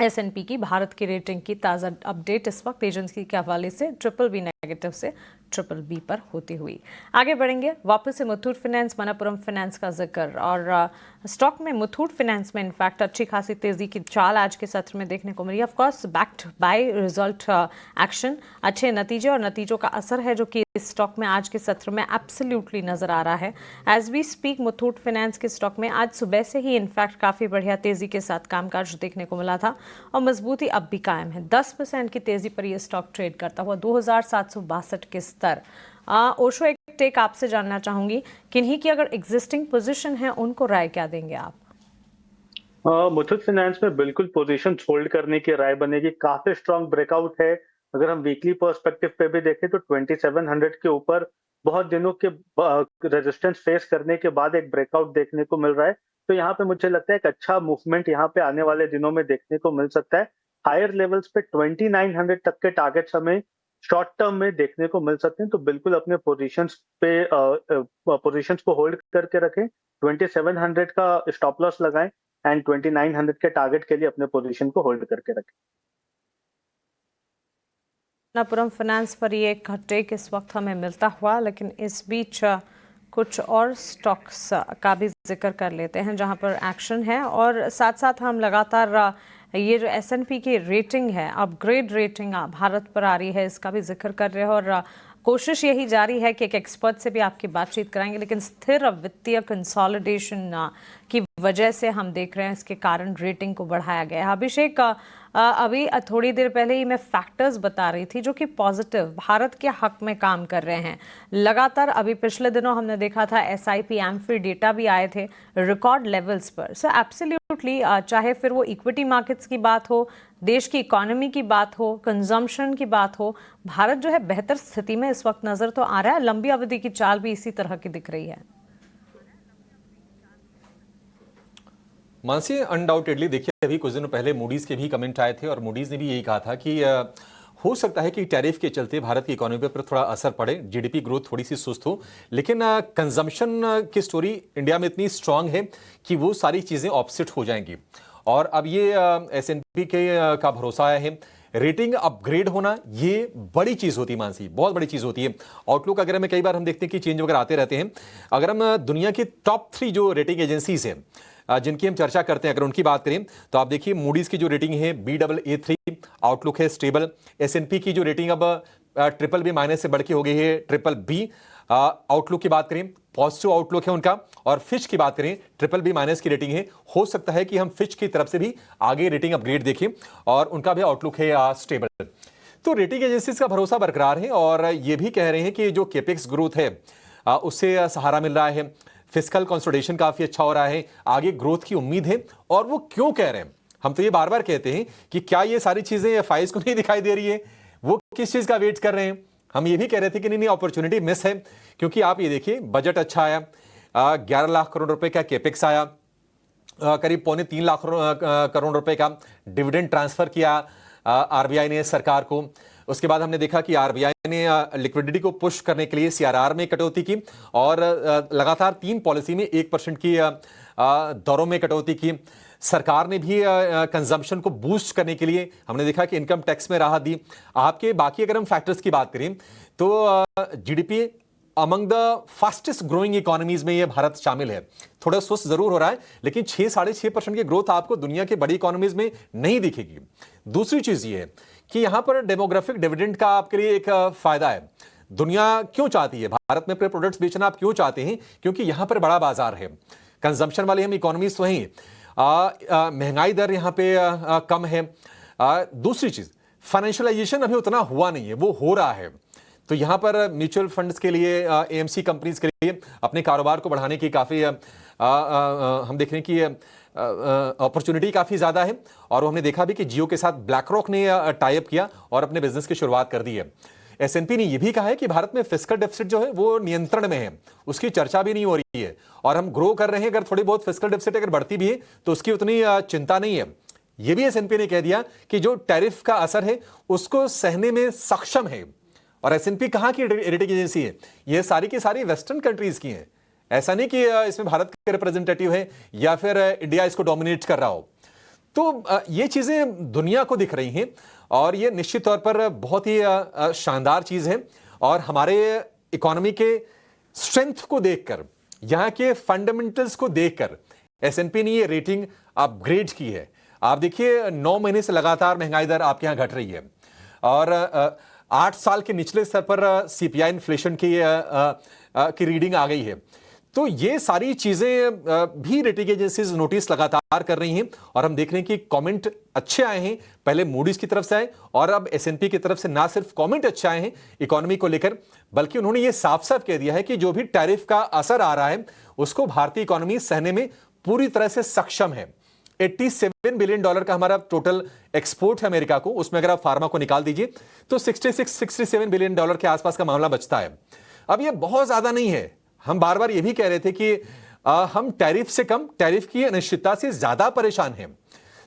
एस&पी की भारत की रेटिंग की ताज़ा अपडेट इस वक्त एजेंसी के हवाले से BBB नेगेटिव से BBB पर होती हुई। आगे बढ़ेंगे, वापस से मुथूट फाइनेंस, मनप्पुरम फाइनेंस का जिक्र, और स्टॉक में मुथूट फाइनेंस में इनफैक्ट अच्छी खासी तेजी की चाल आज के सत्र में देखने को मिली। Of course backed by result action, अच्छे नतीजे और नतीजों का असर है जो कि इस स्टॉक में आज के सत्र में एब्सोल्युटली नजर आ रहा है। As we speak Muthoot Finance के स्टॉक में आज सुबह से ही इनफैक्ट काफ़ी बढ़िया तेजी के साथ कामकाज देखने को मिला था और मजबूती अब भी कायम है। 10% की तेजी पर यह स्टॉक ट्रेड करता हुआ 2762 के स्तर। ओशो, एक टेक आपसे जानना चाहूंगी, किन्हीं की अगर एग्जिस्टिंग पोजीशन है उनको राय क्या देंगे आप? मुथूट फाइनेंस में बिल्कुल पोजीशन होल्ड करने की राय बनेगी। काफी स्ट्रांग ब्रेकआउट है। अगर हम वीकली पर्सपेक्टिव पे भी देखें तो 2700 के ऊपर बहुत दिनों के रेजिस्टेंस फेस करने के बाद एक ब्रेकआउट देखने को मिल रहा है। तो यहाँ पे मुझे लगता है एक अच्छा मूवमेंट यहाँ पे आने वाले दिनों में देखने को मिल सकता है। हायर लेवल्स पे 2900 तक के टारगेट्स हमें शॉर्ट टर्म में देखने को मिल सकते हैं। तो बिल्कुल अपने पोजीशंस को होल्ड करके रखें, 2700 का स्टॉप लॉस लगाएं एंड 2900 के टारगेट के लिए अपने पोजीशन को होल्ड करके रखें। मनप्पुरम फाइनेंस पर ये एक टेक इस वक्त हमें मिलता हुआ, लेकिन इस बीच कुछ और स्टॉक्स का भी जिक्र कर लेते हैं जहां पर एक्शन है, और साथ साथ हम लगातार ये जो एस&पी की रेटिंग है, अपग्रेड रेटिंग भारत पर आ रही है, इसका भी जिक्र कर रहे हैं। और कोशिश यही जारी है कि एक एक्सपर्ट से भी आपकी बातचीत कराएंगे, लेकिन स्थिर वित्तीय कंसोलिडेशन की वजह से हम देख रहे हैं इसके कारण रेटिंग को बढ़ाया गया है। अभिषेक, अभी थोड़ी देर पहले ही मैं फैक्टर्स बता रही थी जो कि पॉजिटिव भारत के हक में काम कर रहे हैं। लगातार अभी पिछले दिनों हमने देखा था SIP एमफी डेटा भी आए थे रिकॉर्ड लेवल्स पर। सो एब्सोल्युटली चाहे फिर वो इक्विटी मार्केट्स की बात हो, देश की इकोनॉमी की बात हो, कंजम्पशन की बात हो, भारत जो है बेहतर स्थिति में इस वक्त नजर तो आ रहा है। लंबी अवधि की चाल भी इसी तरह की दिख रही है। मानसी, अनडाउटेडली देखिए, अभी कुछ दिनों पहले मूडीज के भी कमेंट आए थे और मूडीज ने भी यही कहा था कि हो सकता है कि टैरिफ के चलते भारत की इकोनॉमी पर थोड़ा असर पड़े, जीडीपी ग्रोथ थोड़ी सी सुस्त हो, लेकिन कंजम्पशन की स्टोरी इंडिया में इतनी स्ट्रांग है कि वो सारी चीज़ें ऑफसेट हो जाएंगी। और अब ये S&P का भरोसा आया है, रेटिंग अपग्रेड होना ये बड़ी चीज़ होती है मानसी, बहुत बड़ी चीज़ होती है। आउटलुक अगर हमें कई बार हम देखते हैं कि चेंज वगैरह आते रहते हैं। अगर हम दुनिया की टॉप 3 जो रेटिंग एजेंसीज हैं जिनकी हम चर्चा करते हैं, अगर उनकी बात करें तो आप देखिए मूडीज की जो रेटिंग है Baa3, आउटलुक है स्टेबल। S&P की जो रेटिंग अब BBB- से बढ़ के हो गई है BBB। आउटलुक की बात करें पॉजिटिव आउटलुक है उनका। और फिच की बात करें BBB- की रेटिंग है। हो सकता है कि हम फिच की तरफ से भी आगे रेटिंग अपग्रेड देखें और उनका भी आउटलुक है स्टेबल। तो रेटिंग एजेंसीज का भरोसा बरकरार है और ये भी कह रहे हैं कि जो केपेक्स ग्रोथ है उससे सहारा मिल रहा है, फिस्कल कंसोलिडेशन काफी अच्छा हो रहा है, आगे ग्रोथ की उम्मीद है। और वो क्यों कह रहे हैं, हम तो ये बार बार कहते हैं कि क्या ये सारी चीजें एफआईज को नहीं दिखाई दे रही है, वो किस चीज का वेट कर रहे हैं। हम ये भी कह रहे थे कि नहीं अपॉर्चुनिटी मिस है, क्योंकि आप ये देखिए बजट अच्छा आया, 11 लाख करोड़ रुपए का केपेक्स आया, करीब 3.25 लाख करोड़ रुपए का डिविडेंड ट्रांसफर किया आरबीआई ने सरकार को। उसके बाद हमने देखा कि आरबीआई ने लिक्विडिटी को पुश करने के लिए सीआरआर में कटौती की और लगातार 3 पॉलिसी में 1% की दरों में कटौती की। सरकार ने भी कंजम्पशन को बूस्ट करने के लिए हमने देखा कि इनकम टैक्स में राहत दी। आपके बाकी अगर हम फैक्टर्स की बात करें तो GDP among the fastest growing economies में ये भारत शामिल है। थोड़ा सुस्त जरूर हो रहा है, लेकिन 6-6.5% की ग्रोथ आपको दुनिया के बड़ी इकोनॉमीज में नहीं दिखेगी। दूसरी चीज ये है कि यहां पर डेमोग्राफिक डिविडेंड का आपके लिए एक फायदा है। दुनिया क्यों चाहती है भारत में अपने प्रोडक्ट्स बेचना, आप क्यों चाहते हैं? क्योंकि यहां पर बड़ा बाजार है, कंजम्पशन वाले हम इकोनॉमीज तो हैं, महंगाई दर यहां पे कम है। दूसरी चीज फाइनेंशियलाइजेशन अभी उतना हुआ नहीं है, वो हो रहा है। तो यहां पर म्यूचुअल फंड्स के लिए, एएमसी कंपनीज के लिए अपने कारोबार को बढ़ाने की काफी हम देख रहे हैं कि अपॉर्चुनिटी काफी ज्यादा है। और हमने देखा भी कि जियो के साथ ब्लैक रॉक ने टाई अप किया और अपने बिजनेस की शुरुआत कर दी है। S&P ने यह भी कहा है कि भारत में फिस्कल डेफिसिट जो है वो नियंत्रण में है, उसकी चर्चा भी नहीं हो रही है और हम ग्रो कर रहे हैं। अगर थोड़ी बहुत फिस्कल डेफिसिट अगर बढ़ती भी है तो उसकी उतनी चिंता नहीं है। यह भी S&P ने कह दिया कि जो टैरिफ का असर है उसको सहने में सक्षम है। और S&P कहां की रेटिंग एजेंसी है? ये सारी की सारी वेस्टर्न कंट्रीज की हैं। ऐसा नहीं कि इसमें भारत के रिप्रेजेंटेटिव है या फिर इंडिया इसको डोमिनेट कर रहा हो। तो ये चीजें दुनिया को दिख रही हैं और ये निश्चित तौर पर बहुत ही शानदार चीज है। और हमारे इकोनॉमी के स्ट्रेंथ को देखकर, यहां के फंडामेंटल्स को देखकर S&P ने ये रेटिंग अपग्रेड की है। आप देखिए 9 महीने से लगातार महंगाई दर आपके यहां घट रही है और 8 साल के निचले स्तर पर CPI इन्फ्लेशन की रीडिंग आ गई है। तो ये सारी चीजें भी रेटिंग एजेंसीज नोटिस लगातार कर रही हैं और हम देख रहे हैं कि कमेंट अच्छे आए हैं। पहले मूडीज की तरफ से आए और अब S&P की तरफ से ना सिर्फ कमेंट अच्छे आए हैं इकोनॉमी को लेकर, बल्कि उन्होंने ये साफ साफ कह दिया है कि जो भी टैरिफ का असर आ रहा है उसको भारतीय इकोनॉमी सहने में पूरी तरह से सक्षम है। $87 बिलियन का हमारा टोटल एक्सपोर्ट है अमेरिका को, उसमें अगर आप फार्मा को निकाल दीजिए तो 67 बिलियन डॉलर के आसपास का मामला बचता है। अब ये बहुत ज्यादा नहीं है। हम बार बार ये भी कह रहे थे कि हम टैरिफ से कम, टैरिफ की अनिश्चितता से ज्यादा परेशान हैं।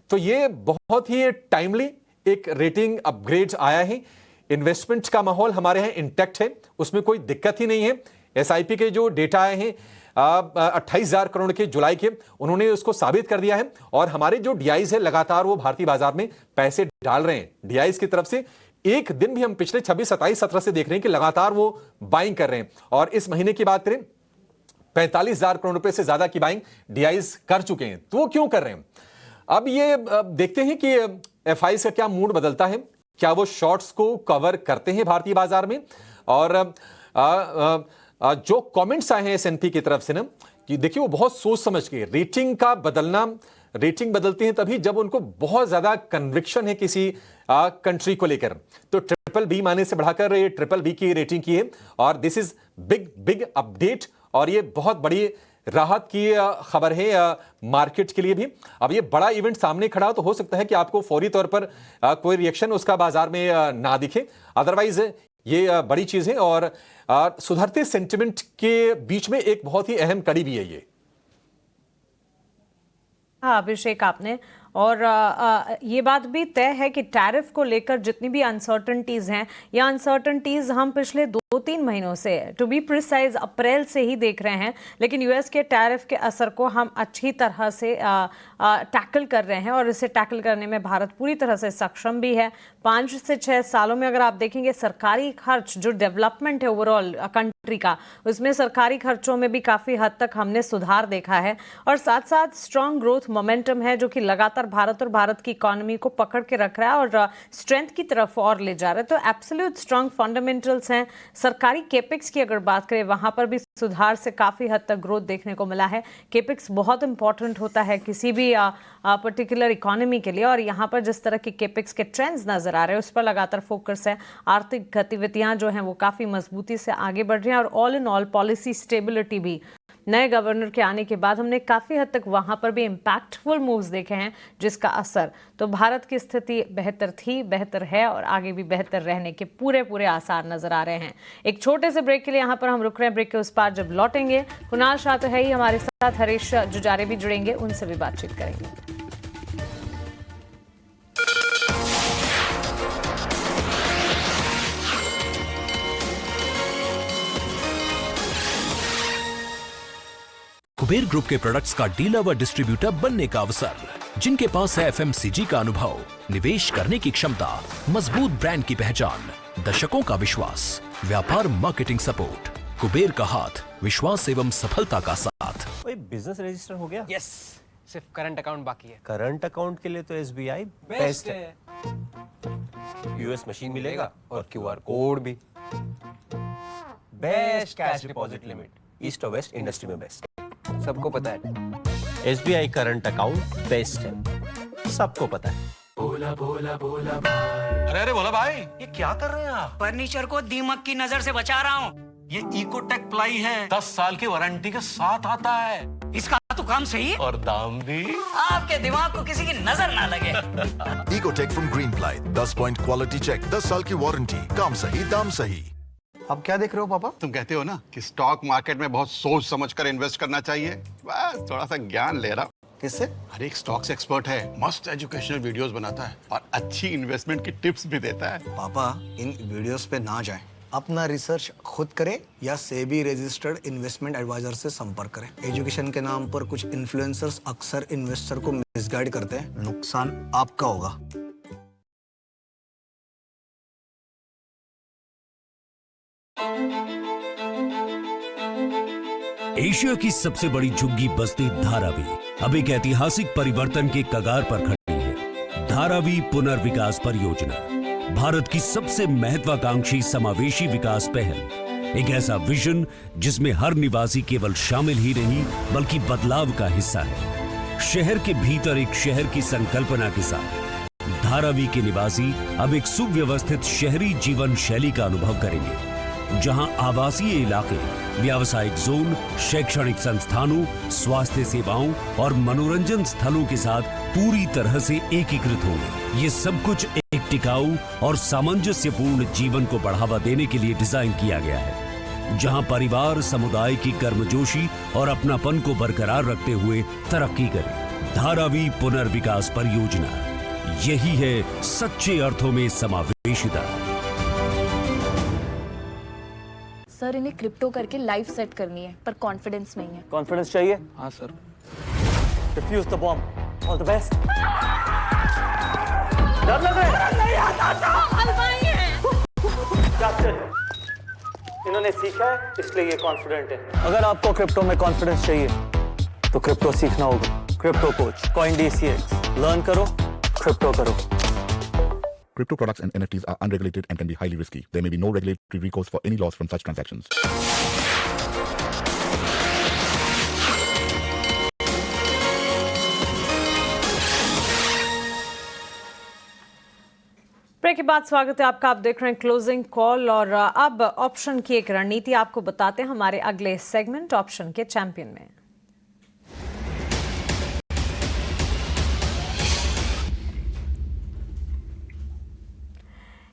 तो ये बहुत ही टाइमली एक रेटिंग अपग्रेड आया है। इन्वेस्टमेंट का माहौल हमारे यहाँ इंटैक्ट है, उसमें कोई दिक्कत ही नहीं है। SIP के जो डेटा आए हैं 28,000 करोड़ के जुलाई के, उन्होंने उसको साबित कर दिया है। और हमारे जो DIs है लगातार वो भारतीय बाजार में पैसे डाल रहे हैं। DIs की तरफ से एक दिन भी हम पिछले 26, 27, 17 से देख रहे हैं कि लगातार वो बाइंग कर रहे हैं। और इस महीने की बात करें 45,000 करोड़ रुपए से ज्यादा की बाइंग DIs कर चुके हैं। तो वो क्यों कर रहे हैं? अब ये देखते हैं कि FIs का क्या मूड बदलता है, क्या वो शॉर्ट्स को कवर करते हैं भारतीय बाजार में। और जो कमेंट्स आए हैं S&P की तरफ से ना, कि देखिए वो बहुत सोच समझ के रेटिंग का बदलना, रेटिंग बदलते हैं तभी जब उनको बहुत ज्यादा कन्विक्शन है किसी कंट्री को लेकर। तो BBB- से बढ़ाकर ये BBB की रेटिंग की है और दिस इज बिग अपडेट और ये बहुत बड़ी राहत की खबर है मार्केट के लिए भी। अब ये बड़ा इवेंट सामने खड़ा हो तो हो सकता है कि आपको फौरी तौर पर कोई रिएक्शन उसका बाजार में ना दिखे, अदरवाइज ये बड़ी चीज है और सुधरते सेंटिमेंट के बीच में एक बहुत ही अहम कड़ी भी है ये। अभिषेक आपने, और ये बात भी तय है कि टैरिफ को लेकर जितनी भी अनसर्टनिटीज़ हैं, या अनसर्टनिटीज़ हम पिछले 2-3 महीनों से, टू बी प्रिसाइज अप्रैल से ही देख रहे हैं, लेकिन यूएस के टैरिफ के असर को हम अच्छी तरह से टैकल कर रहे हैं और इसे टैकल करने में भारत पूरी तरह से सक्षम भी है। 5 से 6 सालों में अगर आप देखेंगे सरकारी खर्च, जो डेवलपमेंट है ओवरऑल कंट्री का, उसमें सरकारी खर्चों में भी काफ़ी हद तक हमने सुधार देखा है, और साथ साथ स्ट्रॉन्ग ग्रोथ मोमेंटम है जो कि लगातार भारत और भारत की इकोनॉमी को पकड़ के रख रहा है और स्ट्रेंथ की तरफ और ले जा रहा है। तो एब्सोल्यूट स्ट्रॉन्ग फंडामेंटल्स हैं। सरकारी केपिक्स की अगर बात करें, वहां पर भी सुधार से काफ़ी हद तक ग्रोथ देखने को मिला है। केपिक्स बहुत इंपॉर्टेंट होता है किसी भी पर्टिकुलर इकोनॉमी के लिए, और यहाँ पर जिस तरह के केपिक्स के ट्रेंड्स नजर आ रहे हैं उस पर लगातार फोकस है। आर्थिक गतिविधियाँ जो हैं वो काफ़ी मजबूती से आगे बढ़ रही हैं, और all in all policy stability भी नए गवर्नर के आने के बाद हमने काफ़ी हद तक वहाँ पर भी इम्पैक्टफुल मूव्स देखे हैं, जिसका असर तो भारत की स्थिति बेहतर थी, बेहतर है और आगे भी बेहतर रहने के पूरे आसार नजर आ रहे हैं। एक छोटे से ब्रेक के लिए यहाँ पर हम रुक रहे हैं। ब्रेक के उस पार जब लौटेंगे, कुणाल शाह तो है ही हमारे साथ, हरीश जुजारे भी जुड़ेंगे, उनसे भी बातचीत करेंगे। कुबेर ग्रुप के प्रोडक्ट्स का डीलर व डिस्ट्रीब्यूटर बनने का अवसर, जिनके पास है एफएमसीजी का अनुभव, निवेश करने की क्षमता, मजबूत ब्रांड की पहचान, दशकों का विश्वास, व्यापार मार्केटिंग सपोर्ट, कुबेर का हाथ, विश्वास एवं सफलता का साथ। बिजनेस रजिस्टर हो गया? यस, सिर्फ करंट अकाउंट बाकी है। करंट अकाउंट के लिए तो एसबीआई बेस्ट है। यूएस मशीन मिलेगा और क्यूआर कोड भी। Best cash deposit limit, east और वेस्ट इंडस्ट्री में बेस्ट, सबको पता है। एसबीआई करंट अकाउंट बेस्ट है, सबको पता है। भोला भोला भोला भाई। अरे भोला भाई, ये क्या कर रहे हैं आप? फर्नीचर को दीमक की नजर से बचा रहा हूँ। ये इकोटेक प्लाई है, 10 साल की वारंटी के साथ आता है। इसका तो काम सही है और दाम भी। आपके दिमाग को किसी की नजर ना लगे। Ecotech from Greenply, 10 point quality check, 10 साल की वारंटी, काम सही दाम सही। अब क्या देख रहे हो पापा? तुम कहते हो ना कि स्टॉक मार्केट में बहुत सोच समझकर इन्वेस्ट करना चाहिए, बस थोड़ा सा ज्ञान ले रहा। किससे? अरे एक स्टॉक्स एक्सपर्ट है, मस्त एजुकेशनल वीडियोस बनाता है और अच्छी इन्वेस्टमेंट की टिप्स भी देता है। पापा इन वीडियोस पे ना जाएं, अपना रिसर्च खुद करें या सेबी रजिस्टर्ड इन्वेस्टमेंट एडवाइजर से संपर्क करें। एजुकेशन के नाम पर कुछ इन्फ्लुएंसर्स अक्सर इन्वेस्टर को मिसगाइड करते हैं, नुकसान आपका होगा। एशिया की सबसे बड़ी झुग्गी बस्ती धारावी अब एक ऐतिहासिक परिवर्तन के कगार पर खड़ी है। धारावी पुनर्विकास परियोजना भारत की सबसे महत्वाकांक्षी समावेशी विकास पहल, एक ऐसा विजन जिसमें हर निवासी केवल शामिल ही नहीं बल्कि बदलाव का हिस्सा है। शहर के भीतर एक शहर की संकल्पना के साथ धारावी के निवासी अब एक सुव्यवस्थित शहरी जीवन शैली का अनुभव करेंगे, जहां आवासीय इलाके, व्यावसायिक जोन, शैक्षणिक संस्थानों, स्वास्थ्य सेवाओं और मनोरंजन स्थलों के साथ पूरी तरह से एकीकृत होंगे। ये सब कुछ एक टिकाऊ और सामंजस्यपूर्ण जीवन को बढ़ावा देने के लिए डिजाइन किया गया है, जहां परिवार समुदाय की कर्मजोशी और अपनापन को बरकरार रखते हुए तरक्की करे। धारावी पुनर्विकास परियोजना, यही है सच्चे अर्थों में समावेशिता। सर इन्हें क्रिप्टो करके लाइफ सेट करनी है, पर कॉन्फिडेंस नहीं है। कॉन्फिडेंस चाहिए? हाँ sir. Defuse the bomb, all the best. डर लग रहा है? नहीं आता था, हलवाई है। इन्होंने सीखा है इसलिए ये कॉन्फिडेंट है। अगर आपको क्रिप्टो में कॉन्फिडेंस चाहिए तो क्रिप्टो सीखना होगा। क्रिप्टो कोच, CoinDCX, लर्न करो, क्रिप्टो करो। Crypto products and NFTs are unregulated and can be highly risky. There may be no regulatory recourse for any loss from such transactions. Break के बाद स्वागत है आपका। आप देख रहे हैं क्लोजिंग कॉल, और अब ऑप्शन की एक रणनीति आपको बताते हैं हमारे अगले सेगमेंट ऑप्शन के चैंपियन में।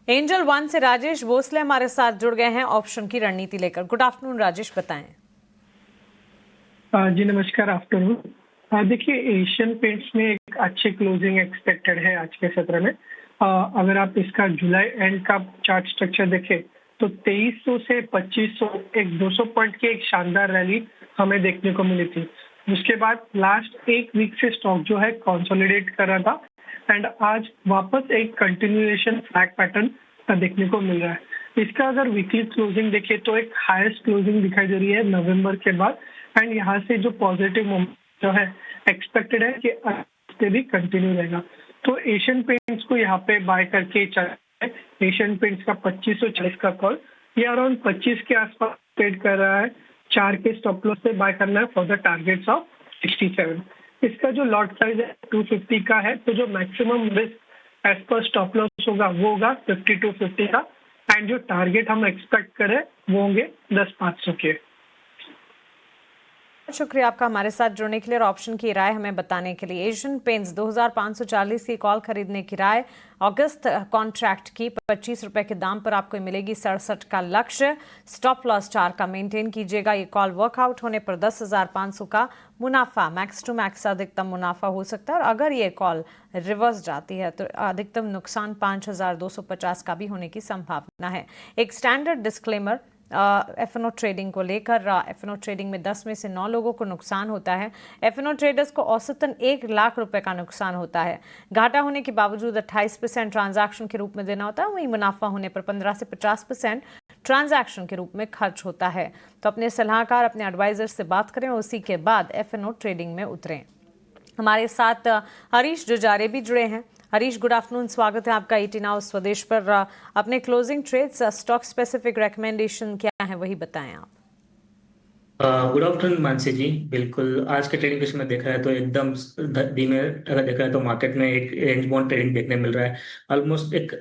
एंजल वन से राजेश भोसले हमारे साथ जुड़ गए हैं ऑप्शन की रणनीति लेकर। गुड आफ्टरनून राजेश, बताएं। जी नमस्कार, आफ्टरनून। देखिए, एशियन पेंट्स में एक अच्छी क्लोजिंग एक्सपेक्टेड है आज के सत्र में। अगर आप इसका जुलाई एंड का चार्ट स्ट्रक्चर देखें तो 2300 से 2500 एक 200 पॉइंट की एक शानदार रैली हमें देखने को मिली थी। उसके बाद लास्ट एक वीक से स्टॉक जो है कंसोलिडेट कर रहा था एंड आज वापस एक कंटिन्यूएशन फ्लैग पैटर्न देखने को मिल रहा है। इसका अगर वीकली क्लोजिंग देखें तो एक हाईएस्ट क्लोजिंग दिखाई दे रही है नवंबर के बाद एंड यहाँ से जो पॉजिटिव मोमेंट जो है एक्सपेक्टेड है कि भी कंटिन्यू रहेगा। तो एशियन पेंट्स को यहाँ पे बाय करके चल एशियन पेंट्स का 2540 का कॉल ये अराउंड 25 के आसपास ट्रेड कर रहा है। 4 के स्टॉप लॉस से बाय करना है फॉर द टारगेट्स ऑफ 67। इसका जो लॉट साइज है 250 का है, तो जो मैक्सिमम रिस्क एज पर स्टॉप लॉस होगा वो होगा 5250 का एंड जो टारगेट हम एक्सपेक्ट करें वो होंगे 10,500 के। शुक्रिया आपका हमारे साथ जुड़ने के लिए और ऑप्शन की राय हमें बताने के लिए। एशियन पेंट्स 2540 की कॉल खरीदने की राय, अगस्त कॉन्ट्रैक्ट की 25 रुपए के दाम पर आपको मिलेगी 67 का लक्ष्य। स्टॉप लॉस 4 का मेंटेन कीजिएगा। ये कॉल वर्कआउट होने पर 10,500 का मुनाफा मैक्स टू मैक्स अधिकतम मुनाफा हो सकता है और अगर ये कॉल रिवर्स जाती है तो अधिकतम नुकसान 5,250 का भी होने की संभावना है। एक स्टैंडर्ड डिस्क्लेमर एफएनओ ट्रेडिंग को लेकर, एफएनओ ट्रेडिंग में 10 में से 9 लोगों को नुकसान होता है। एफएनओ ट्रेडर्स को औसतन 1 लाख रुपए का नुकसान होता है। घाटा होने के बावजूद 28% ट्रांजैक्शन के रूप में देना होता है, वहीं मुनाफा होने पर 15 से 50% ट्रांजैक्शन के रूप में खर्च होता है। तो अपने सलाहकार, अपने एडवाइजर से बात करें और उसी के बाद एफएनओ ट्रेडिंग में उतरें। हमारे साथ हरीश जुजारे भी जुड़े हैं। हरीश, गुड आफ्टरनून, स्वागत है आपका ईटी नाउ स्वदेश पर। अपने closing trades, stock specific recommendation क्या है वही बताएं आप। Good afternoon Mansi ji. बिल्कुल, आज के ट्रेडिंग सेशन में देखा है तो एकदम धीमे अगर देखा है तो मार्केट में एक रेंज बाउंड ट्रेडिंग देखने मिल रहा है। ऑलमोस्ट एक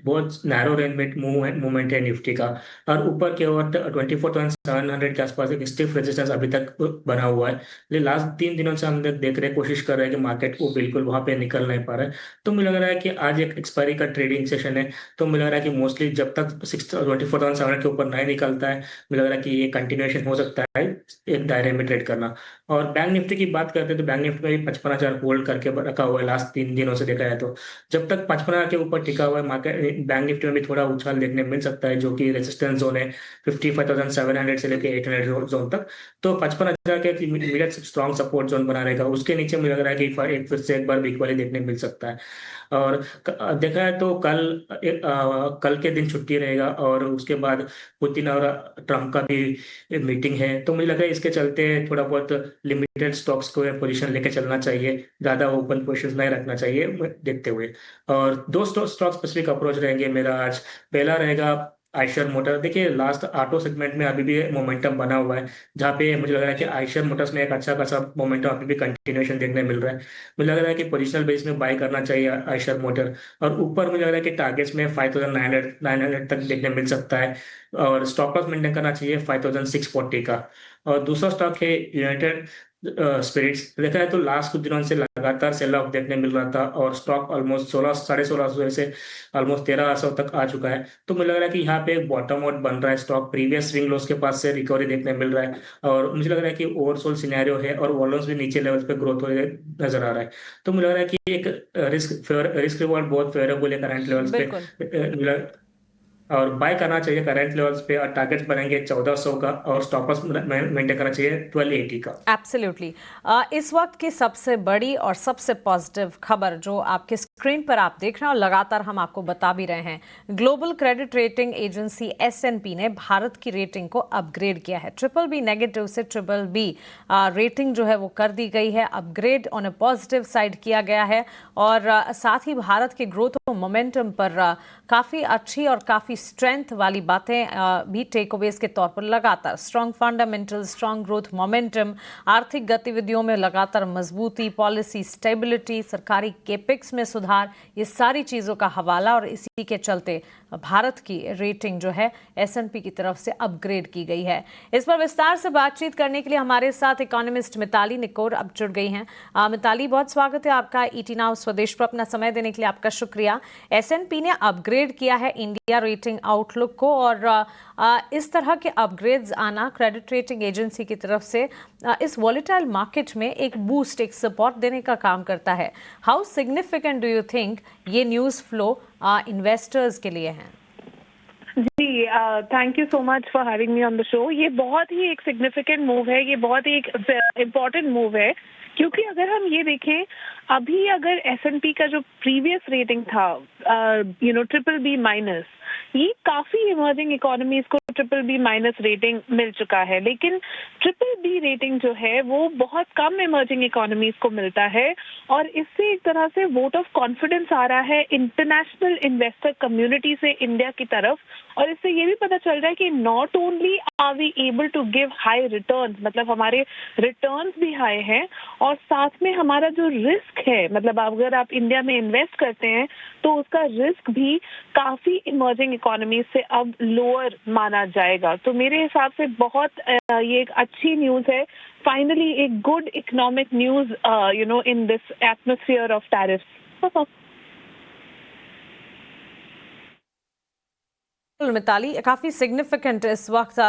बहुत नैरो रेंज में मूवमेंट है निफ्टी का और ऊपर की ओर 24,700 के आसपास एक स्टिफ रेजिस्टेंस अभी तक बना हुआ है। लेकिन लास्ट 3 दिनों से हम देख रहे कोशिश कर रहे हैं कि मार्केट को बिल्कुल वहां पे निकल नहीं पा रहा है। तो मुझे लग रहा है कि आज एक एक्सपायरी का ट्रेडिंग सेशन है, तो मुझे लग रहा है कि मोस्टली जब तक 24,700 के ऊपर नहीं निकलता है मुझे लग रहा है कि ये कंटिन्यूएशन हो सकता है एक दायरे में ट्रेड करना। और बैंक निफ्टी की बात करते हैं तो बैंक निफ्टी में भी 55,000 होल्ड करके रखा हुआ है लास्ट 3 दिनों से देखा है। तो जब तक 55,000 के ऊपर टिका हुआ है मार्केट, बैंक निफ्टी में भी थोड़ा उछाल देखने मिल सकता है, जो कि रेजिस्टेंस जोन है 55,700 से लेकर 800 जोन तक। तो 55,000 के इमीडिएट स्ट्रॉन्ग सपोर्ट जोन बना रहेगा। उसके नीचे मुझे लग रहा है कि फिर से एक बार वीक वाली देखने मिल सकता है। और देखा है तो कल के दिन छुट्टी रहेगा और उसके बाद पुतिन और ट्रम्प का भी मीटिंग है। तो मुझे लगा इसके चलते थोड़ा बहुत लिमिटेड स्टॉक्स को पोजीशन लेके चलना चाहिए, ज़्यादा ओपन पोजीशन नहीं रखना चाहिए देखते हुए। और 2 स्टॉक स्पेसिफिक अप्रोच रहेंगे मेरा आज। पहला रहेगा आयशर मोटर। देखिए लास्ट ऑटो सेगमेंट में अभी भी मोमेंटम बना हुआ है, जहाँ पे मुझे लग रहा है कि आयशर मोटर्स में एक अच्छा खासा मोमेंटम अभी भी कंटिन्यूएशन देखने मिल रहा है। मुझे लग रहा है कि पोजिशनल बेस में बाय करना चाहिए आयशर मोटर। और ऊपर मुझे लग रहा है कि टारगेट्स में 5,900 तक देखने मिल सकता है और स्टॉप लॉस मेंटेन करना चाहिए 5,640 का। और दूसरा स्टॉक है यूनाइटेड स्पिरिट्स। देखा है तो लास्ट कुछ दिनों से लगातार सेल ऑफ देखने मिल रहा था और स्टॉक ऑलमोस्ट 16,500 से ऑलमोस्ट 1,300 तक आ चुका है। तो मुझे लग रहा है कि यहाँ पे एक बॉटम आउट बन रहा है। स्टॉक प्रीवियस स्विंग लॉस के पास से रिकवरी देखने मिल रहा है और मुझे लग रहा है कि ओवरसोल्ड सिनेरियो है और वॉल्यूम्स भी नीचे लेवल पे ग्रोथ हो नजर आ रहा है। तो मुझे लग रहा है कि एक रिस्क रिवॉर्ड बहुत फेवरेबल है करंट लेवल्स पे और बाय करना चाहिए करंट लेवल्स पे। और टारगेट्स बनेंगे 1,400 का और स्टॉप लॉस मेंटेन करना चाहिए 1,280 का। एब्सोल्युटली। इस वक्त की सबसे बड़ी और सबसे पॉजिटिव खबर जो आपके स्क्रीन पर आप देख रहे हैं और लगातार हम आपको बता भी रहे हैं, global credit rating agency S&P ने भारत की रेटिंग को अपग्रेड किया है। BBB नेगेटिव से BBB रेटिंग जो है वो कर दी गई है, upgrade on a positive side किया गया है। और साथ ही भारत के ग्रोथ और मोमेंटम पर काफ़ी अच्छी और काफ़ी स्ट्रेंथ वाली बातें भी टेक अवेज के तौर पर लगातार strong fundamental, strong growth momentum, आर्थिक गतिविधियों में लगातार मजबूती, पॉलिसी स्टेबिलिटी, सरकारी केपेक्स में सुधार, ये सारी चीज़ों का हवाला। और इसी के चलते भारत की रेटिंग जो है S&P की तरफ से अपग्रेड की गई है। इस पर विस्तार से बातचीत करने के लिए हमारे साथ इकोनॉमिस्ट मिताली निकोर अब जुड़ गई हैं। मिताली, बहुत स्वागत है आपका ईटी नाउ स्वदेश पर। अपना समय देने के लिए आपका शुक्रिया। S&P ने अपग्रेड किया है इंडिया रेटिंग रेटिंग आउटलुक को, और इस तरह के अपग्रेड्स आना क्रेडिट रेटिंग एजेंसी की तरफ से इस वॉलेटाइल मार्केट में एक बूस्ट, एक सपोर्ट देने का काम करता है। How significant do you think ये न्यूज़ फ्लो इन्वेस्टर्स के लिए है? जी, thank you so much for having me on the show. ये बहुत ही एक सिग्निफिकेंट मूव है, ये बहुत ही एक इम्पॉर्टेंट मूव है, क्योंकि अगर हम ये देखें, अभी अगर S&P का जो प्रीवियस रेटिंग था BBB-, ये काफी इमर्जिंग इकोनॉमीज को BBB- रेटिंग मिल चुका है, लेकिन BBB रेटिंग जो है वो बहुत कम इमर्जिंग इकोनॉमीज को मिलता है, और इससे एक तरह से वोट ऑफ कॉन्फिडेंस आ रहा है इंटरनेशनल इन्वेस्टर कम्युनिटी से इंडिया की तरफ। और इससे ये भी पता चल रहा है कि not only are we able to give high returns, मतलब हमारे रिटर्न्स भी हाई हैं, और साथ में हमारा जो रिस्क है, मतलब अगर आप इंडिया में इन्वेस्ट करते हैं तो उसका रिस्क भी काफी इमर्जिंग इकोनॉमी से अब लोअर माना जाएगा। तो मेरे हिसाब से बहुत ये एक अच्छी न्यूज़ है, फाइनली एक good economic news in this atmosphere of tariffs. Mitali, काफ़ी सिग्निफिकेंट इस वक्त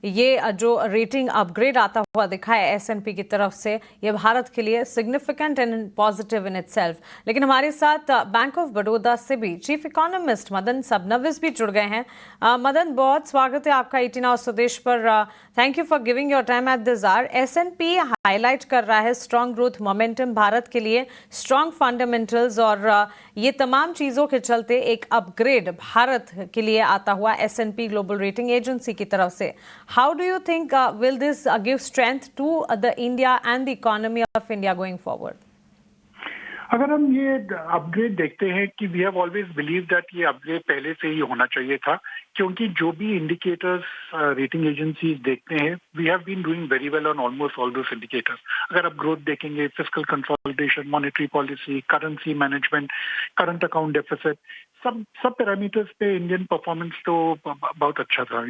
ये जो रेटिंग अपग्रेड आता हुआ दिखा है S&P की तरफ से, ये भारत के लिए significant and positive in itself. लेकिन हमारे साथ बैंक ऑफ बड़ौदा से भी चीफ इकोनॉमिस्ट मदन सबनविस भी जुड़ गए हैं। मदन, बहुत स्वागत है आपका 18 आवर्स स्वदेश पर। Thank you for giving your time at this hour. S&P highlight कर रहा है स्ट्रॉन्ग ग्रोथ मोमेंटम भारत के लिए, स्ट्रॉन्ग फंडामेंटल्स, और ये तमाम चीज़ों के चलते एक अपग्रेड भारत के लिए आता हुआ S&P ग्लोबल रेटिंग एजेंसी की तरफ से। How do you think will this give strength to the India and the economy of India going forward? अगर हम ये अपग्रेड देखते हैं कि we have always believe that ये अपग्रेड पहले से ही होना चाहिए था, क्योंकि जो भी इंडिकेटर्स रेटिंग एजेंसीज देखते हैं, we have been doing very well on almost all those indicators. अगर आप ग्रोथ देखेंगे, fiscal consolidation, monetary policy, currency management, current account deficit, सब पैरामीटर्स पे इंडियन परफॉर्मेंस तो बहुत अच्छा था।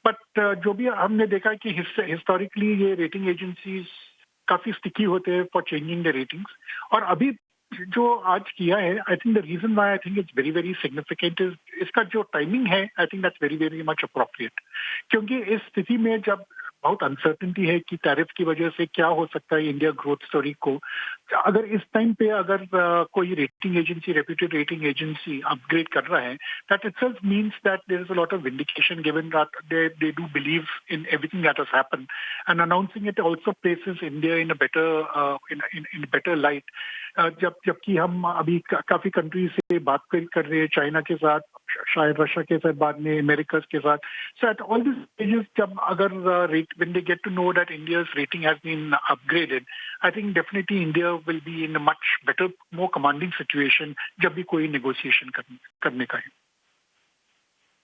बट जो भी हमने देखा कि हिस्टोरिकली ये रेटिंग एजेंसीज काफी स्टिकी होते हैं फॉर चेंजिंग द रेटिंग्स, और अभी जो आज किया है, I think the reason why I think it's very very significant is इसका जो टाइमिंग है, I think that's very very much appropriate, क्योंकि इस स्थिति में जब बहुत अनसर्टेनिटी है कि टैरिफ की वजह से क्या हो सकता है इंडिया ग्रोथ स्टोरी को, अगर इस टाइम पे अगर कोई rating agency, reputed rating agency upgrade कर रहा है, that itself means that there is a lot of indication given that they do believe in everything that has happened, and announcing it also places India in a better light. जबकि हम अभी काफी कंट्रीज से बात कर रहे हैं, चाइना के साथ, शायद रशिया के साथ, बाद में अमेरिका के साथ। सो एट ऑल दिस स्टेजेस जब अगर when they get to know that India's rating has been upgraded, I think definitely India will be in a much better, more commanding situation जब भी कोई negotiation करने का है।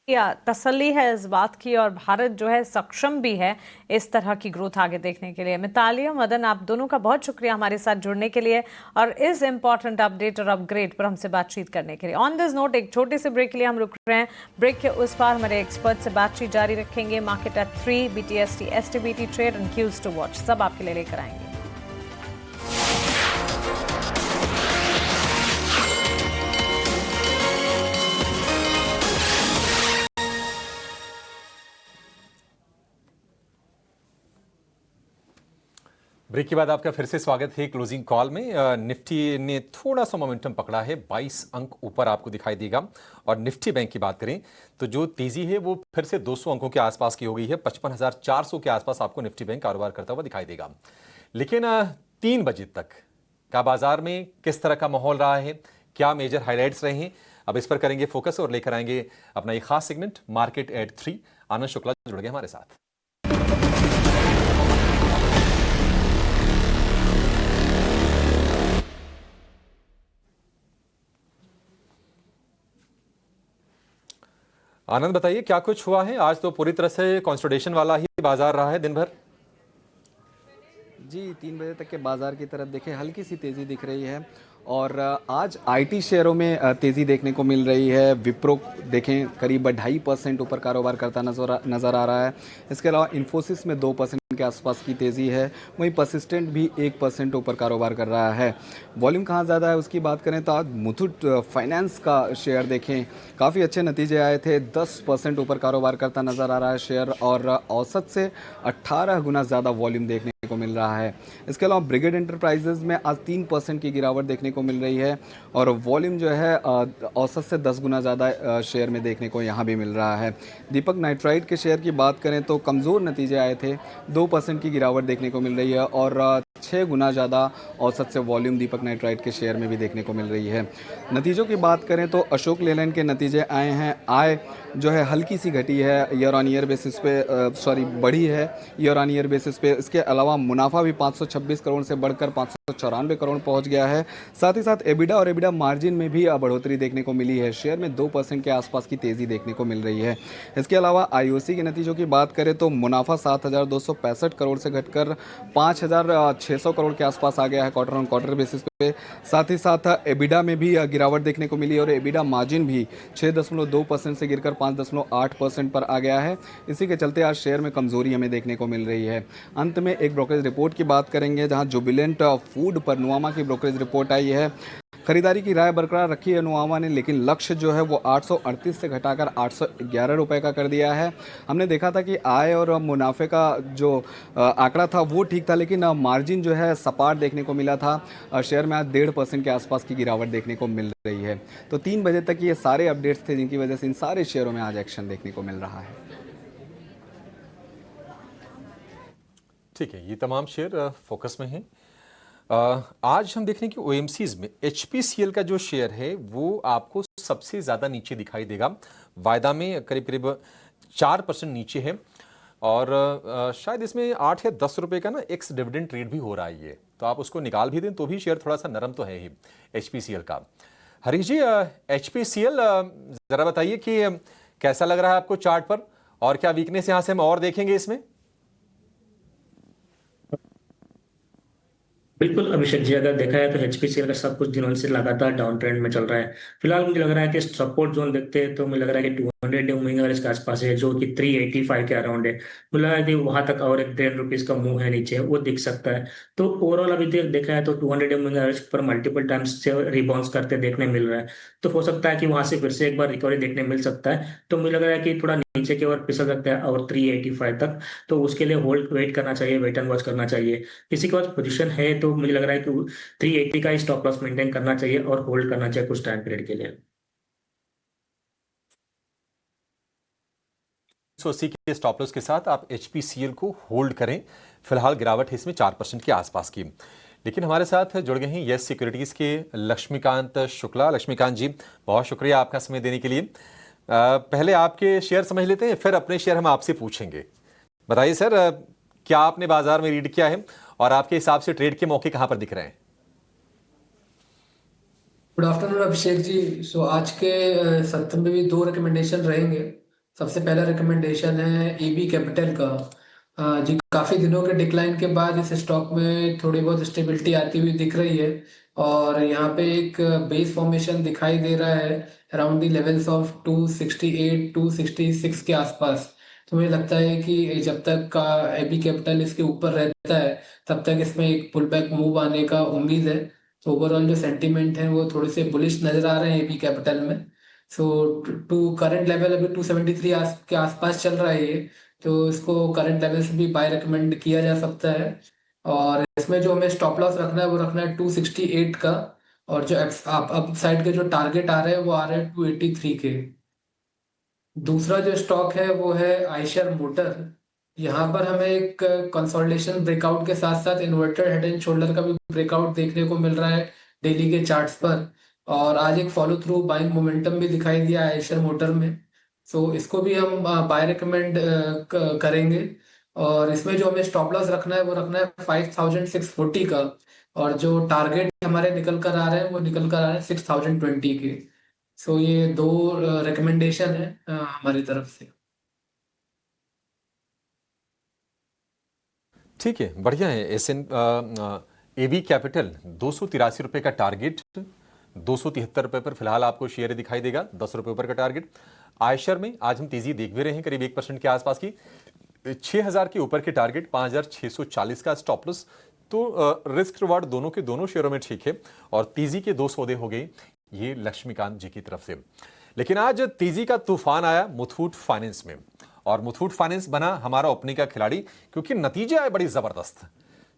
या तसल्ली है इस बात की, और भारत जो है सक्षम भी है इस तरह की ग्रोथ आगे देखने के लिए। मिताली, मदन, आप दोनों का बहुत शुक्रिया हमारे साथ जुड़ने के लिए और इस इंपॉर्टेंट अपडेट और अपग्रेड पर हमसे बातचीत करने के लिए। ऑन दिस नोट एक छोटे से ब्रेक के लिए हम रुक रहे हैं। ब्रेक के उस पार हमारे एक्सपर्ट से बातचीत जारी रखेंगे। Market at 3, BTST, STBT trade and cues to watch सब आपके लिए लेकर आएंगे। ब्रेक के बाद आपका फिर से स्वागत है क्लोजिंग कॉल में। निफ्टी ने थोड़ा सा मोमेंटम पकड़ा है, 22 अंक ऊपर आपको दिखाई देगा। और निफ्टी बैंक की बात करें तो जो तेजी है वो फिर से 200 अंकों के आसपास की हो गई है। 55,400 के आसपास आपको निफ्टी बैंक कारोबार करता हुआ दिखाई देगा। लेकिन 3 बजे तक का बाजार में किस तरह का माहौल रहा है, क्या मेजर हाईलाइट्स रहे हैं, अब इस पर करेंगे फोकस और लेकर आएंगे अपना एक खास segment market at 3। Anand Shukla जुड़ गए हमारे साथ। आनंद, बताइए क्या कुछ हुआ है? आज तो पूरी तरह से कंसोलिडेशन वाला ही बाजार रहा है दिन भर। जी, 3 बजे तक के बाजार की तरफ देखें, हल्की सी तेज़ी दिख रही है और आज आईटी शेयरों में तेज़ी देखने को मिल रही है। विप्रो देखें करीब 2.5% ऊपर कारोबार करता नज़र आ रहा है। इसके अलावा इन्फोसिस में 2% के आसपास की तेज़ी है। वहीं परसिस्टेंट भी 1% ऊपर कारोबार कर रहा है। वॉल्यूम कहाँ ज़्यादा है उसकी बात करें तो आज मुथूट फाइनेंस का शेयर देखें, काफ़ी अच्छे नतीजे आए थे। 10% ऊपर कारोबार करता नज़र आ रहा है शेयर और औसत से 18 गुना ज़्यादा वॉल्यूम देखने को मिल रहा है। इसके अलावा ब्रिगेड एंटरप्राइजेज में आज 3% की गिरावट देखने को मिल रही है और वॉल्यूम जो है औसत से 10 गुना ज़्यादा शेयर में देखने को यहाँ भी मिल रहा है। दीपक नाइट्राइट के शेयर की बात करें तो कमज़ोर नतीजे आए थे, 2% की गिरावट देखने को मिल रही है और 6 गुना ज़्यादा औसत से वॉल्यूम दीपक नाइट्राइट के शेयर में भी देखने को मिल रही है। नतीजों की बात करें तो अशोक लेलैंड के नतीजे आए हैं। आय जो है हल्की सी घटी है ईयर ऑन ईयर बेसिस पे, बढ़ी है ईयर ऑन ईयर बेसिस पे। इसके अलावा मुनाफा भी 526 करोड़ से बढ़कर 594 करोड़ पहुंच गया है। साथ ही साथ एबिडा और एबिडा मार्जिन में भी बढ़ोतरी देखने को मिली है। शेयर में 2% के आसपास की तेज़ी देखने को मिल रही है। इसके अलावा आईओसी के नतीजों की बात करें तो मुनाफा 7,265 करोड़ से घटकर 5,600 करोड़ के आसपास आ गया है क्वार्टर ऑन क्वार्टर बेसिस पे। साथ ही साथ एबिडा में भी गिरावट देखने को मिली और एबिडा मार्जिन भी 6.2% से गिरकर 5.8% पर आ गया है। इसी के चलते आज शेयर में कमजोरी हमें देखने को मिल रही है। अंत में एक ब्रोकरेज रिपोर्ट की बात करेंगे जहां जुबिलेंट फूड पर नुआमा की ब्रोकरेज रिपोर्ट आई है। खरीदारी की राय बरकरार रखी है नुआमा ने, लेकिन लक्ष्य जो है वो 838 से घटाकर 811 रुपए का कर दिया है। हमने देखा था कि आय और मुनाफे का जो आंकड़ा था वो ठीक था, लेकिन मार्जिन जो है सपाट देखने को मिला था। शेयर में आज 1.5% के आसपास की गिरावट देखने को मिल रही है। तो 3 बजे तक ये सारे अपडेट्स थे जिनकी वजह से इन सारे शेयरों में आज एक्शन देखने को मिल रहा है। ठीक है, ये तमाम शेयर फोकस में हैं। आज हम देख रहे हैं कि ओएमसीज में एचपीसीएल का जो शेयर है वो आपको सबसे ज़्यादा नीचे दिखाई देगा। वायदा में करीब करीब 4% नीचे है और शायद इसमें 8 या 10 रुपए का ना एक्स डिविडेंड ट्रेड भी हो रहा है ये, तो आप उसको निकाल भी दें तो भी शेयर थोड़ा सा नरम तो है ही एचपीसीएल का। हरीश जी, एचपीसीएल ज़रा बताइए कि कैसा लग रहा है आपको चार्ट पर और क्या वीकनेस यहाँ से हम और देखेंगे इसमें? बिल्कुल अभिषेक जी, अगर देखा है तो एचपीसीएल का सब कुछ दिनों से लगातार डाउन ट्रेंड में चल रहा है। फिलहाल मुझे लग रहा है कि सपोर्ट जोन देखते हैं तो मुझे लग रहा है कि 200 डे मूविंग एवरेज के आसपास है, जो कि 385 के अराउंड है। मुझे लग रहा है कि वहां तक और एक 10 रुपीज का मूव है नीचे, वो दिख सकता है। तो ओवरऑल अभी देखा है तो 200 डे मूविंग एवरेज पर मल्टीपल टाइम्स से रिबाउंस करते देखने मिल रहा है। तो हो सकता है कि वहां से फिर से एक बार रिकवरी देखने मिल सकता है। तो मुझे लग रहा है कि थोड़ा नीचे की ओर फिसल सकता है और 385 तक, तो उसके लिए होल्ड वेट करना चाहिए, वेट एंड वॉच करना चाहिए। किसी के पास पोजीशन है तो मुझे लग रहा है कि 380 का स्टॉप लॉस मेंटेन करना चाहिए और होल्ड करना चाहिए कुछ टाइम पीरियड के लिए। 180 के स्टॉप लॉस के साथ आप एचपीसीएल को होल्ड करें। फिलहाल गिरावट है इसमें 4% के आसपास की। लेकिन हमारे साथ जुड़ गए हैं यस सिक्योरिटीज के लक्ष्मीकांत शुक्ला। लक्ष्मीकांत जी, बहुत शुक्रिया आपका समय देने के लिए। पहले आपके शेयर समझ लेते हैं, फिर अपने शेयर हम आपसे पूछेंगे। बताइए सर, क्या आपने बाजार में रीड किया है और आपके हिसाब से ट्रेड के मौके कहां पर दिख रहे हैं? Good afternoon Abhishek ji. सो आज के सत्र में भी 2 रिकमेंडेशन रहेंगे। सबसे पहला रिकमेंडेशन है एबी कैपिटल का। जी, काफ़ी दिनों के डिक्लाइन के बाद इस स्टॉक में थोड़ी बहुत स्टेबिलिटी आती हुई दिख रही है और यहाँ पे एक बेस फॉर्मेशन दिखाई दे रहा है अराउंड द लेवल्स ऑफ 268 266 के आसपास। तो मुझे लगता है कि जब तक का एबी कैपिटल इसके ऊपर रहता है तब तक इसमें एक पुल बैक मूव आने का उम्मीद है। तो ओवरऑल जो सेंटीमेंट है वो थोड़े से बुलिश नजर आ रहे हैं एबी कैपिटल में। सो टू करंट लेवल अभी 273 के आसपास चल रहा है ये, तो इसको करंट लेवल से भी बाय रिकमेंड किया जा सकता है। और इसमें जो हमें स्टॉप लॉस रखना है वो रखना है 268 का, और जो अप साइड के जो टारगेट आ रहे हैं वो आ रहे हैं 283 के। दूसरा जो स्टॉक है वो है आयशर मोटर। यहाँ पर हमें एक कंसोलिडेशन ब्रेकआउट के साथ साथ इन्वर्टेड हेड एंड शोल्डर का भी ब्रेकआउट देखने को मिल रहा है डेली के चार्ट्स पर, और आज एक फॉलो थ्रू बाइंग मोमेंटम भी दिखाई दिया आयशर मोटर में। सो इसको भी हम बाय रिकमेंड करेंगे। और इसमें जो हमें स्टॉप लॉस रखना है वो रखना है 5640 का, और जो टारगेट हमारे निकल कर आ रहे हैं वो निकल कर आ रहे हैं 6020 के। सो ये 2 रिकमेंडेशन है हमारी तरफ से। ठीक है, बढ़िया है। एबी कैपिटल 283 रुपए का टारगेट, 273 रुपए पर फिलहाल आपको शेयर दिखाई देगा, 10 रुपए ऊपर का टारगेट। आयशर में आज हम तेजी देख भी रहे हैं करीब 1% के आसपास की। 6000 के ऊपर के टारगेट, 5640 का स्टॉप लॉस, तो रिस्क रिवार्ड दोनों के दोनों शेयरों में ठीक है और तेजी के 2 सौदे हो गए ये लक्ष्मीकांत जी की तरफ से। लेकिन आज तेजी का तूफान आया मुथूट फाइनेंस में और मुथूट फाइनेंस बना हमारा ओपनिंग का खिलाड़ी क्योंकि नतीजे आए बड़ी जबरदस्त।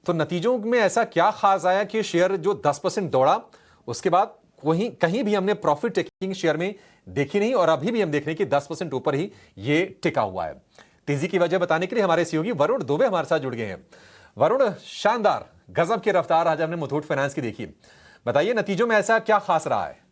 तो नतीजों में ऐसा क्या खास आया कि शेयर जो 10% दौड़ा उसके बाद कहीं भी हमने प्रॉफिट टेकिंग शेयर में देखी नहीं और अभी भी हम देख रहे हैं कि 10% ऊपर ही ये टिका हुआ है। तेजी की वजह बताने के लिए हमारे सहयोगी वरुण दुबे हमारे साथ जुड़ गए हैं। वरुण, शानदार गजब की रफ्तार आज हमने मुथूट फाइनेंस की देखी, बताइए नतीजों में ऐसा क्या खास रहा है?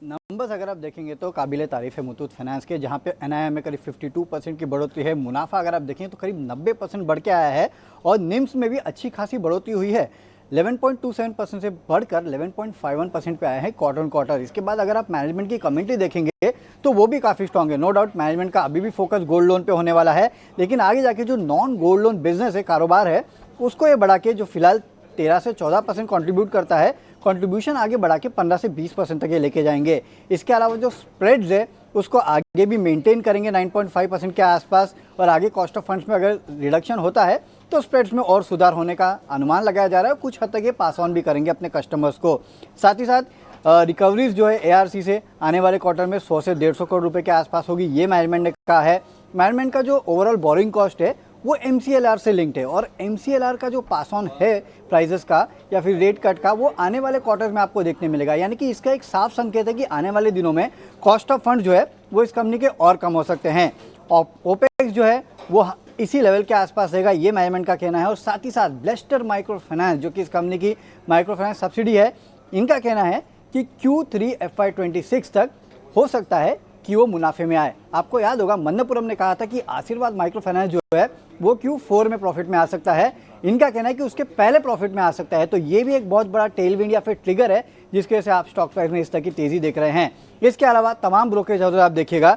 नंबर्स अगर आप देखेंगे तो काबिले तारीफ है मुथूट फाइनेंस के, जहां पे एनआईआई में करीब 52% की बढ़ोतरी है। मुनाफा अगर आप देखें तो करीब 90% बढ़ के आया है और निम्स में भी अच्छी खासी बढ़ोतरी हुई है। 11.27% से बढ़कर 11.51% पे आया है क्वार्टर ऑन क्वार्टर। इसके बाद अगर आप मैनेजमेंट की कमेंट्री देखेंगे तो वो भी काफ़ी स्ट्रांग है। नो डाउट मैनेजमेंट का अभी भी फोकस गोल्ड लोन पे होने वाला है, लेकिन आगे जाके जो नॉन गोल्ड लोन बिजनेस है, कारोबार है, उसको ये बढ़ा के जो फिलहाल 13 से 14% कंट्रीब्यूट करता है, कंट्रीब्यूशन आगे बढ़ा के 15 से 20% तक ये लेके जाएंगे। इसके अलावा जो स्प्रेड्स है उसको आगे भी मेंटेन करेंगे 9.5% के आसपास और आगे कॉस्ट ऑफ फंड्स में अगर रिडक्शन होता है तो स्प्रेड्स में और सुधार होने का अनुमान लगाया जा रहा है। कुछ हद तक ये पास ऑन भी करेंगे अपने कस्टमर्स को। साथ ही साथ रिकवरीज जो है एआरसी से आने वाले क्वार्टर में 100 से 150 करोड़ रुपए के आसपास होगी, ये मैनेजमेंट ने कहा है। मैनेजमेंट का जो ओवरऑल बोरिंग कॉस्ट है वो MCLR से लिंक्ड है और MCLR का जो पास ऑन है प्राइजेस का या फिर रेट कट का, वो आने वाले क्वार्टर्स में आपको देखने मिलेगा। यानी कि इसका एक साफ संकेत है कि आने वाले दिनों में कॉस्ट ऑफ फंड जो है वो इस कंपनी के और कम हो सकते हैं। और ओपेक्स जो है वो इसी लेवल के आसपास रहेगा, ये मैनेजमेंट का कहना है। और साथ ही साथ ब्लेस्टर माइक्रो फाइनेंस जो कि इस कंपनी की माइक्रो फाइनेंस सब्सिडी है, इनका कहना है कि Q3 FY26 तक हो सकता है कि वो मुनाफे में आए। आपको याद होगा मन्नपुरम ने कहा था कि आशीर्वाद माइक्रो फाइनेंस जो है वो Q4 में प्रॉफिट में आ सकता है। इनका कहना है कि उसके पहले प्रॉफिट में आ सकता है। तो ये भी एक बहुत बड़ा टेलविंड या फिर ट्रिगर है जिसकी वजह से आप स्टॉक प्राइस में इस तरह की तेजी देख रहे हैं। इसके अलावा तमाम ब्रोकरेज हाउस आप देखिएगा,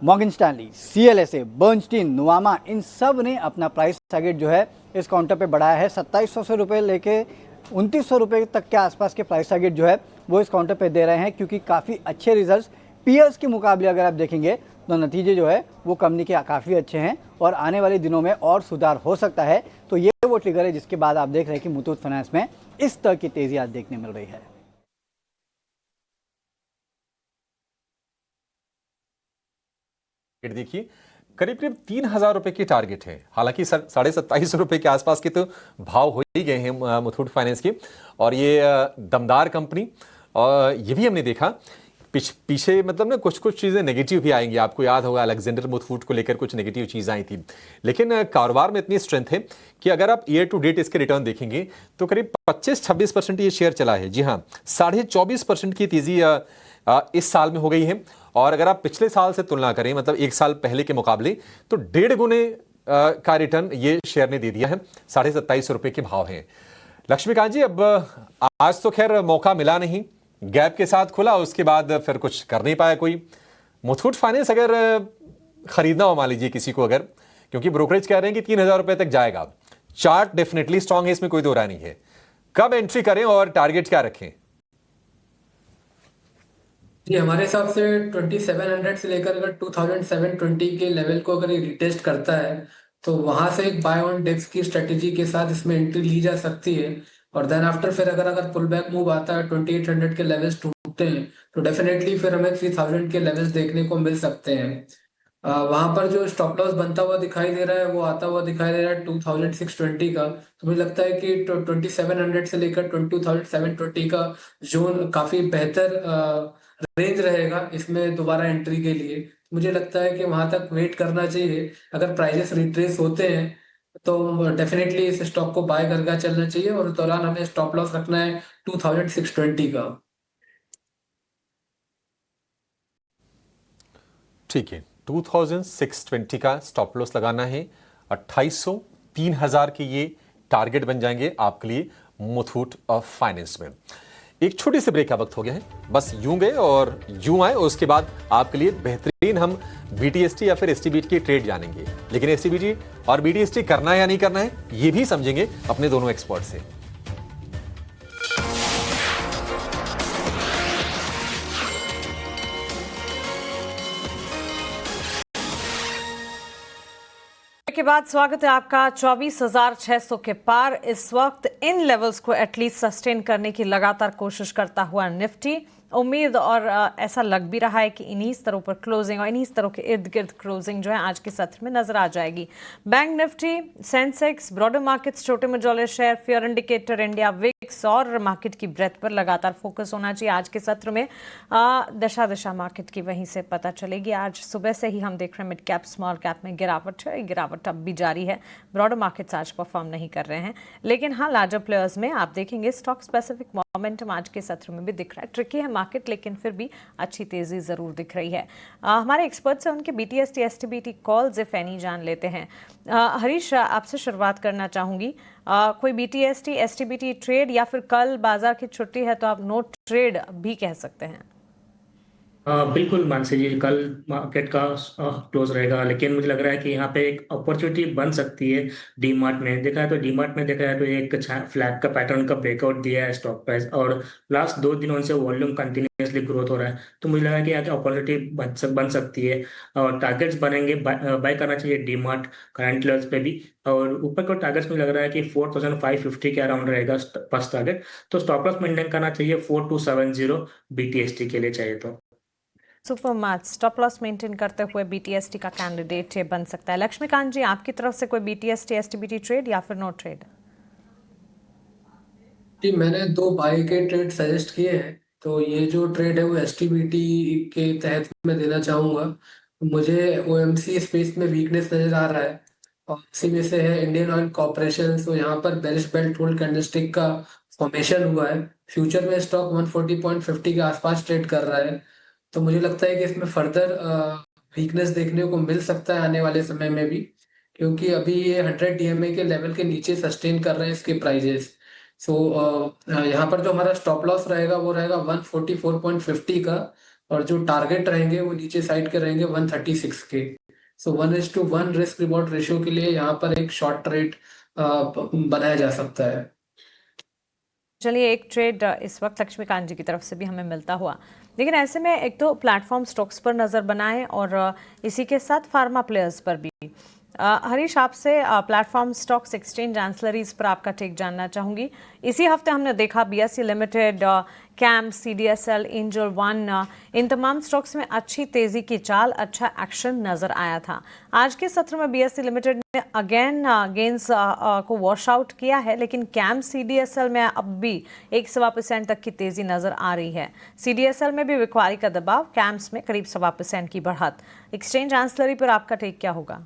Morgan Stanley, CLSA, Bernstein, Nuvama, इन सब ने अपना प्राइस टारगेट जो है इस काउंटर पे बढ़ाया है। 2700 से रुपये लेके 2900 रुपये तक के आसपास के प्राइस टारगेट जो है वो इस काउंटर पे दे रहे हैं, क्योंकि काफ़ी अच्छे रिजल्ट्स पीयर्स के मुकाबले अगर आप देखेंगे तो नतीजे जो है वो कंपनी के काफ़ी अच्छे हैं और आने वाले दिनों में और सुधार हो सकता है। तो ये वो ट्रिगर है जिसके बाद आप देख रहे हैं कि मुथूट फाइनेंस में इस तरह की तेजी आज देखने मिल रही है। देखिए करीब करीब 3000 रुपए की टारगेट है, हालांकि 27.5 रुपए के आसपास के तो भाव हो ही गए हैं मुथूट फाइनेंस के। और ये दमदार कंपनी, और ये भी हमने देखा पीछे मतलब ना कुछ चीज़ें नेगेटिव भी आएंगी। आपको याद होगा अलेक्जेंडर मुथूट को लेकर कुछ नेगेटिव चीज़ आई थी, लेकिन कारोबार में इतनी स्ट्रेंथ है कि अगर आप ईयर टू डेट इसके रिटर्न देखेंगे तो करीब 25-26% ये शेयर चला है। जी हाँ, 24.5% की तेजी इस साल में हो गई है। और अगर आप पिछले साल से तुलना करें, मतलब एक साल पहले के मुकाबले, तो 1.5 गुने का रिटर्न ये शेयर ने दे दिया है। 27.5 रुपए के भाव हैं। लक्ष्मीकांत जी, अब आज तो खैर मौका मिला नहीं, गैप के साथ खुला, उसके बाद फिर कुछ कर नहीं पाया कोई। मुथूट फाइनेंस अगर खरीदना हो मान लीजिए किसी को, अगर, क्योंकि ब्रोकरेज कह रहे हैं कि 3000 रुपए तक जाएगा, चार्ट डेफिनेटली स्ट्रांग है, इसमें कोई दो राय नहीं है, कब एंट्री करें और टारगेट क्या रखें? जी, हमारे हिसाब से 2700 से लेकर अगर 2720 के लेवल को अगर ये रिटेस्ट करता है तो वहां से एक बाय ऑन डिप्स की स्ट्रेटेजी के साथ इसमें एंट्री ली जा सकती है। और देन आफ्टर फिर अगर पुल बैक मूव आता है, 2800 के लेवल्स टूटते हैं, तो डेफिनेटली फिर हमें 3000 के लेवल्स देखने को मिल सकते हैं। वहां पर जो स्टॉप लॉस बनता हुआ दिखाई दे रहा है वो आता हुआ दिखाई दे रहा है 2620 का। तो मुझे लगता है कि 2700 से लेकर 22720 का जोन काफी बेहतर रेंज रहेगा इसमें दोबारा एंट्री के लिए। मुझे लगता है कि वहां तक वेट करना चाहिए। अगर प्राइजेस रिट्रेस होते हैं तो डेफिनेटली इस स्टॉक को बाय करके चलना चाहिए और उस दौरान हमें स्टॉप लॉस रखना है 2620 का। ठीक है, 2620 का स्टॉप लॉस लगाना है। 2800, 3000 के ये टारगेट बन जाएंगे आपके लिए मुथूट फाइनेंस में। एक छोटी सी ब्रेक का वक्त हो गया है, बस यूं गए और यूं आए, और उसके बाद आपके लिए बेहतरीन हम BTST या फिर STBT की ट्रेड जानेंगे। लेकिन STBT और BTST करना है या नहीं करना है ये भी समझेंगे अपने दोनों एक्सपर्ट से। के बाद स्वागत है आपका। 24,600 के पार इस वक्त इन लेवल्स को एटलीस्ट सस्टेन करने की लगातार कोशिश करता हुआ निफ्टी, उम्मीद और ऐसा लग भी रहा है कि इन्हीं स्तरों पर क्लोजिंग और इन्हीं स्तरों के इर्द गिर्द क्लोजिंग जो है आज के सत्र में नजर आ जाएगी। Bank Nifty, Sensex, broader markets, छोटे मझोले शेयर, फेयर इंडिकेटर इंडिया, विक्स और मार्केट की ब्रेथ पर लगातार फोकस होना चाहिए आज के सत्र में। दशा मार्केट की वहीं से पता चलेगी। आज सुबह से ही हम देख रहे हैं मिड कैप स्मॉल कैप में गिरावट है, गिरावट अब भी जारी है। ब्रॉडर मार्केट्स आज परफॉर्म नहीं कर रहे हैं, लेकिन हाँ लार्जर प्लेयर्स में आप देखेंगे स्टॉक स्पेसिफिक मोमेंटम आज के सत्र में भी दिख रहा है। ट्रिकी है मार्केट, लेकिन फिर भी अच्छी तेजी जरूर दिख रही है। हमारे एक्सपर्ट्स हैं, उनके BTST STBT calls if any जान लेते हैं। हरीश, आपसे शुरुआत करना चाहूंगी। कोई BTST STBT ट्रेड या फिर कल बाजार की छुट्टी है तो आप नो ट्रेड भी कह सकते हैं? बिल्कुल मानसी जी, कल मार्केट का क्लोज रहेगा, लेकिन मुझे लग रहा है कि यहाँ पे एक अपॉर्चुनिटी बन सकती है। डीमार्ट में देखा है तो एक फ्लैग का पैटर्न का ब्रेकआउट दिया है स्टॉक प्राइस, और लास्ट 2 दिनों से वॉल्यूम कंटिन्यूसली ग्रोथ हो रहा है। तो मुझे लग रहा है कि यहाँ की अपॉर्चुनिटी बन सकती है और टारगेट्स बनेंगे। बाय करना चाहिए डीमार्ट करंट लेवल्स पे भी, और ऊपर को टारगेट्स में लग रहा है कि 4,550 के अराउंड रहेगा फर्स्ट टारगेट। तो स्टॉप लॉस मेंटेन करना चाहिए 4270 BTST के लिए चाहिए तो। Super match stop loss maintain करते हुए BTST का कैंडिडेट ये बन सकता है। लक्ष्मीकांत जी, आपकी तरफ से कोई BTST STBT ट्रेड या फिर नो ट्रेड? जी, मैंने 2 बाय के ट्रेड सजेस्ट किए हैं, तो ये जो ट्रेड है वो STBT के तहत मैं देना चाहूँगा। मुझे OMC स्पेस में वीकनेस नजर आ रहा है, और इसी में से है इंडियन ऑयल कॉर्पोरेशन। तो यहाँ पर बेरिश बेल्ट होल्ड कैंडलस्टिक का फॉर्मेशन हुआ है। फ्यूचर में स्टॉक 140.50 के आसपास ट्रेड कर रहा है, तो मुझे लगता है कि इसमें फर्दर वीकनेस देखने को मिल सकता है आने वाले समय में भी, क्योंकि अभी ये 100 DMA के लेवल के नीचे सस्टेन कर रहे हैं इसके प्राइजेस। सो यहाँ पर जो हमारा स्टॉप लॉस रहेगा वो रहेगा 144.50 का, और जो टारगेट रहेंगे वो नीचे साइड के रहेंगे 136 के। सो 1:1 रिस्क रिवॉर्ड रेशियो के लिए यहाँ पर एक शॉर्ट ट्रेड बनाया जा सकता है। चलिए, एक ट्रेड इस वक्त लक्ष्मीकांत जी की तरफ से भी हमें मिलता हुआ, लेकिन ऐसे में एक तो प्लेटफॉर्म स्टॉक्स पर नज़र बनाएं और इसी के साथ फार्मा प्लेयर्स पर भी। हरीश, आपसे प्लेटफॉर्म स्टॉक्स, एक्सचेंज एंसिलरीज पर आपका टेक जानना चाहूँगी। इसी हफ्ते हमने देखा BSE लिमिटेड, कैम, CDSL, एंजल वन, इन तमाम स्टॉक्स में अच्छी तेजी की चाल, अच्छा एक्शन नजर आया था। आज के सत्र में BSE लिमिटेड ने अगेन गेन्स को वॉश आउट किया है, लेकिन कैम, CDSL में अब भी 1.25% तक की तेजी नजर आ रही है। CDSL में भी बिकवारी का दबाव, कैम्स में करीब 1.25% की बढ़त। एक्सचेंज एंसिलरी पर आपका टेक क्या होगा?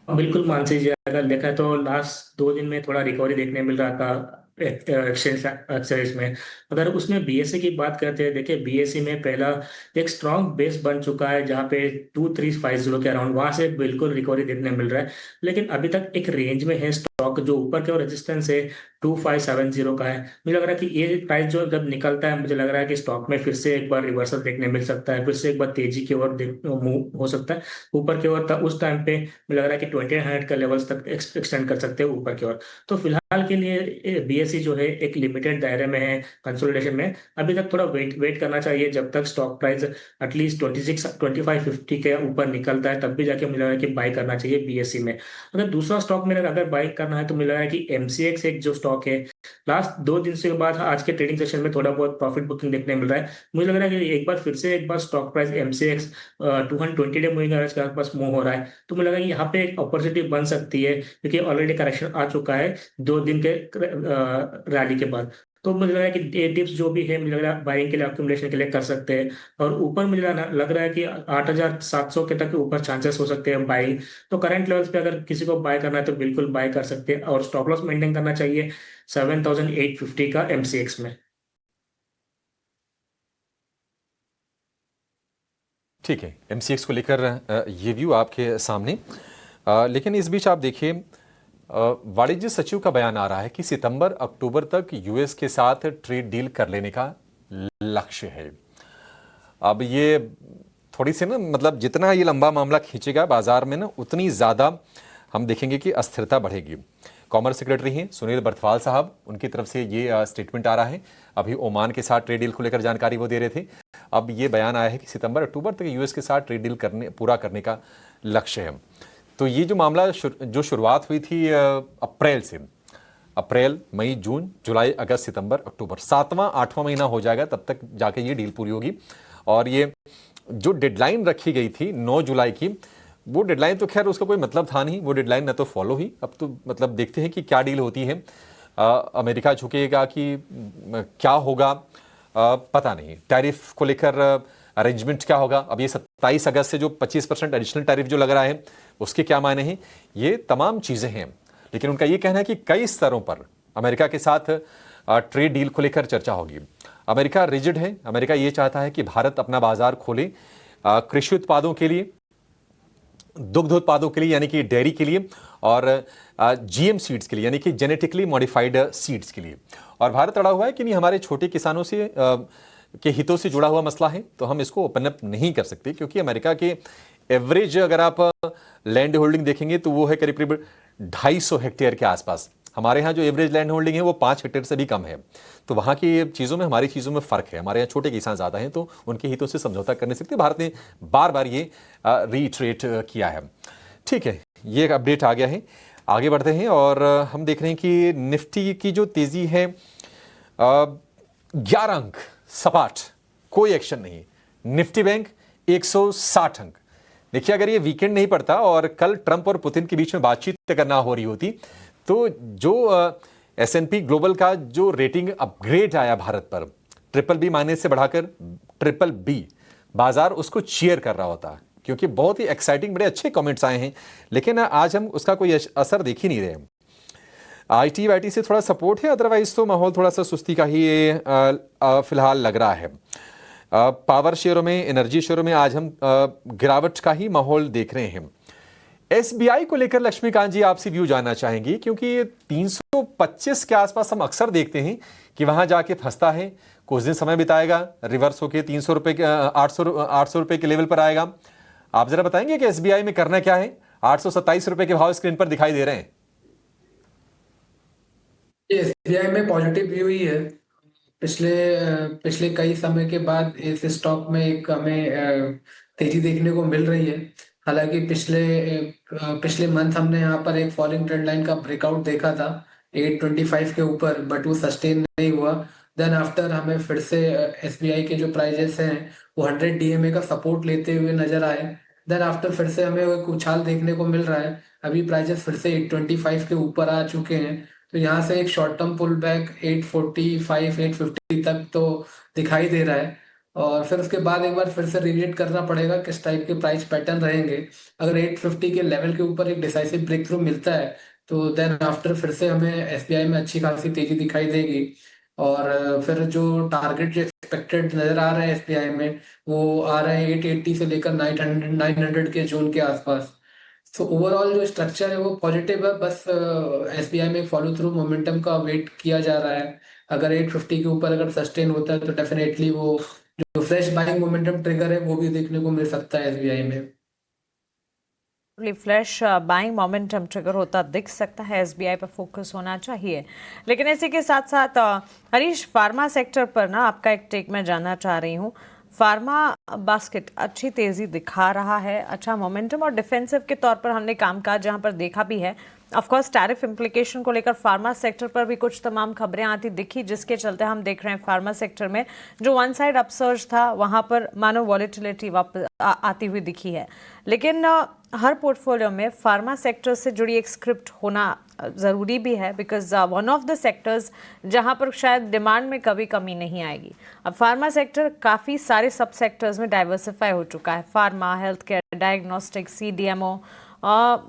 बिल्कुल मानसी जी, अगर देखा तो लास्ट 2 दिन में थोड़ा रिकवरी देखने मिल रहा था एक्सचेंज में। अगर उसमें BSE की बात करते हैं, देखिए BSE में पहला एक स्ट्रॉन्ग बेस बन चुका है जहाँ पे 2350 के अराउंड, वहां से बिल्कुल रिकवरी देखने मिल रहा है। लेकिन अभी तक एक रेंज में है स्टॉक, जो ऊपर के और रेजिस्टेंस है 2570 का है। मुझे लग रहा है कि ये प्राइस जो जब निकलता है, मुझे लग रहा है कि स्टॉक में फिर से एक बार रिवर्सल देखने मिल सकता है, फिर से एक बार तेजी की ओर मूव हो सकता है ऊपर की ओर। उस टाइम पे मुझे लग रहा है कि 2100 का लेवल्स तक एक्सटेंड कर सकते हैं ऊपर की ओर। तो फिलहाल के लिए BSE जो है एक लिमिटेड दायरे में है, कंसोलिडेशन में। अभी तक थोड़ा वेट करना चाहिए जब तक स्टॉक प्राइस एटलीस्ट 2550 के ऊपर निकलता है, तब भी जाके मुझे लग रहा है कि बाय करना चाहिए BSE में। अगर दूसरा स्टॉक में अगर बाय करना है तो मुझे लग रहा है कि MCX एक जो स्टॉक है, लास्ट 2 दिन से बाद आज के ट्रेडिंग सेशन में थोड़ा बहुत प्रॉफिट बुकिंग देखने मिल रहा है। मुझे लग रहा है कि एक बार stock price MCX 220 day moving average के आसपास मूव हो रहा है, तो मुझे लग रहा है कि यहाँ पे एक अपॉर्चुनिटी बन सकती है, क्योंकि ऑलरेडी करेक्शन आ चुका है 2 दिन के रैली के बाद। तो मुझे लग रहा है कि डिप्स जो भी है, मुझे लग रहा है बाइंग के लिए, अक्यूमुलेशन के लिए कर सकते हैं। और ऊपर मुझे लग रहा है कि 8700 के तक ऊपर चांसेस हो सकते हैं बाइंग। तो करंट लेवल्स पे अगर किसी को बाय करना है तो बिल्कुल बाय कर सकते हैं, और स्टॉप लॉस मेंटेन करना चाहिए 7850 का MCX में। ठीक है, MCX को लेकर ये व्यू आपके सामने। लेकिन इस बीच आप देखिए, वाणिज्य सचिव का बयान आ रहा है कि सितंबर अक्टूबर तक US के साथ ट्रेड डील कर लेने का लक्ष्य है। अब ये थोड़ी सी ना, मतलब जितना ये लंबा मामला खींचेगा बाजार में ना, उतनी ज़्यादा हम देखेंगे कि अस्थिरता बढ़ेगी। कॉमर्स सेक्रेटरी हैं सुनील बर्थवाल साहब, उनकी तरफ से ये स्टेटमेंट आ रहा है। अभी ओमान के साथ ट्रेड डील को लेकर जानकारी वो दे रहे थे। अब ये बयान आया है कि सितंबर अक्टूबर तक US के साथ ट्रेड डील पूरा करने का लक्ष्य है। तो ये जो मामला जो शुरुआत हुई थी अप्रैल से, अप्रैल, मई, जून, जुलाई, अगस्त, सितंबर, अक्टूबर, 7वां 8वां महीना हो जाएगा तब तक जाके ये डील पूरी होगी। और ये जो डेडलाइन रखी गई थी 9 जुलाई की, वो डेडलाइन तो खैर उसका कोई मतलब था नहीं, वो डेडलाइन न तो फॉलो हुई। अब तो मतलब देखते हैं कि क्या डील होती है, अमेरिका झुकेगा कि क्या होगा, पता नहीं। टैरिफ को लेकर अरेंजमेंट क्या होगा, अब ये 27 अगस्त से जो 25% एडिशनल टैरिफ जो लग रहा है उसके क्या मायने हैं, ये तमाम चीज़ें हैं। लेकिन उनका ये कहना है कि कई स्तरों पर अमेरिका के साथ ट्रेड डील को लेकर चर्चा होगी। अमेरिका रिजिड है, अमेरिका ये चाहता है कि भारत अपना बाजार खोले कृषि उत्पादों के लिए, दुग्ध उत्पादों के लिए यानी कि डेयरी के लिए, और जीएम सीड्स के लिए यानी कि जेनेटिकली मॉडिफाइड सीड्स के लिए। और भारत अड़ा हुआ है कि नहीं, हमारे छोटे किसानों से के हितों से जुड़ा हुआ मसला है, तो हम इसको ओपन अप नहीं कर सकते, क्योंकि अमेरिका के एवरेज अगर आप लैंड होल्डिंग देखेंगे तो वो है करीब करीब 250 हेक्टेयर के आसपास। हमारे यहाँ जो एवरेज लैंड होल्डिंग है वो 5 हेक्टेयर से भी कम है। तो वहाँ की चीज़ों में हमारी चीज़ों में फ़र्क है। हमारे यहाँ छोटे किसान ज़्यादा हैं, तो उनके हितों से समझौता कर नहीं सकते। भारत ने बार बार ये रीट्रेट किया है। ठीक है, ये एक अपडेट आ गया है। आगे बढ़ते हैं और हम देख रहे हैं कि निफ्टी की जो तेज़ी है 11 अंक सपाट, कोई एक्शन नहीं। निफ्टी बैंक 160 अंक। देखिए, अगर ये वीकेंड नहीं पड़ता और कल ट्रंप और पुतिन के बीच में बातचीत करना हो रही होती, तो जो S&P ग्लोबल का जो रेटिंग अपग्रेड आया भारत पर, BBB- से बढ़ाकर BBB, बाजार उसको चीयर कर रहा होता, क्योंकि बहुत ही एक्साइटिंग, बड़े अच्छे कमेंट्स आए हैं। लेकिन आज हम उसका कोई असर देख ही नहीं रहे। IT वाईटी से थोड़ा सपोर्ट है, अदरवाइज तो माहौल थोड़ा सा सुस्ती का ही फिलहाल लग रहा है। पावर शेयरों में, एनर्जी शेयरों में आज हम गिरावट का ही माहौल देख रहे हैं। SBI को लेकर लक्ष्मीकांत जी आपसे व्यू जानना चाहेंगी, क्योंकि 325 के आसपास हम अक्सर देखते हैं कि वहां जाके फंसता है, कुछ दिन समय बिताएगा, रिवर्स होके 300 रुपए के 800 रुपए के लेवल पर आएगा। आप जरा बताएंगे कि SBI में करना क्या है? 827 रुपए के भाव स्क्रीन पर दिखाई दे रहे हैं। SBI में पॉजिटिव व्यू ही है। पिछले कई समय के बाद इस स्टॉक में एक हमें तेजी देखने को मिल रही है। हालांकि पिछले मंथ हमने यहाँ पर एक फॉलिंग ट्रेंड लाइन का ब्रेकआउट देखा था 825 के ऊपर, बट वो सस्टेन नहीं हुआ। देन आफ्टर हमें फिर से SBI के जो प्राइजेस हैं वो 100 DMA का सपोर्ट लेते हुए नजर आए। देन आफ्टर फिर से हमें एक उछाल देखने को मिल रहा है। अभी प्राइजेस फिर से 825 के ऊपर आ चुके हैं, तो यहाँ से एक शॉर्ट टर्म पुल बैक 845 850 तक तो दिखाई दे रहा है। और फिर उसके बाद एक बार फिर से रिविजिट करना पड़ेगा किस टाइप के प्राइस पैटर्न रहेंगे। अगर 850 के लेवल के ऊपर एक डिसाइसिव ब्रेक थ्रू मिलता है तो देन आफ्टर फिर से हमें SBI में अच्छी खासी तेजी दिखाई देगी। और फिर जो टारगेट जो एक्सपेक्टेड नजर आ रहा है SBI में, वो आ रहा है 880 से लेकर 900 के जोन के आसपास। तो ओवरऑल जो स्ट्रक्चर है वो पॉजिटिव है, बस SBI में फॉलो थ्रू मोमेंटम का वेट किया जा रहा है। अगर 850 के ऊपर अगर सस्टेन होता है तो डेफिनेटली वो जो फ्रेश बाइंग मोमेंटम ट्रिगर है वो भी देखने को मिल सकता है SBI में। फ्लैश बाइंग मोमेंटम ट्रिगर होता दिख सकता है, SBI पर फोकस होना चाहिए। लेकिन इसी के साथ साथ हरीश, फार्मा सेक्टर पर ना आपका एक टेक मैं जानना चाह रही हूँ। फार्मा बास्केट अच्छी तेज़ी दिखा रहा है, अच्छा मोमेंटम, और डिफेंसिव के तौर पर हमने कामकाज जहाँ पर देखा भी है। ऑफ कोर्स टैरिफ इम्प्लीकेशन को लेकर फार्मा सेक्टर पर भी कुछ तमाम खबरें आती दिखी, जिसके चलते हम देख रहे हैं फार्मा सेक्टर में जो वन साइड अपसर्ज था वहाँ पर मानो वॉलेटिलिटी वापस आती हुई दिखी है। लेकिन हर पोर्टफोलियो में फार्मा सेक्टर से जुड़ी एक स्क्रिप्ट होना ज़रूरी भी है, because one of the sectors जहाँ पर शायद डिमांड में कभी कमी नहीं आएगी। अब फार्मा सेक्टर काफ़ी सारे सब सेक्टर्स में डाइवर्सिफाई हो चुका है, pharma, health care, diagnostic, CDMO,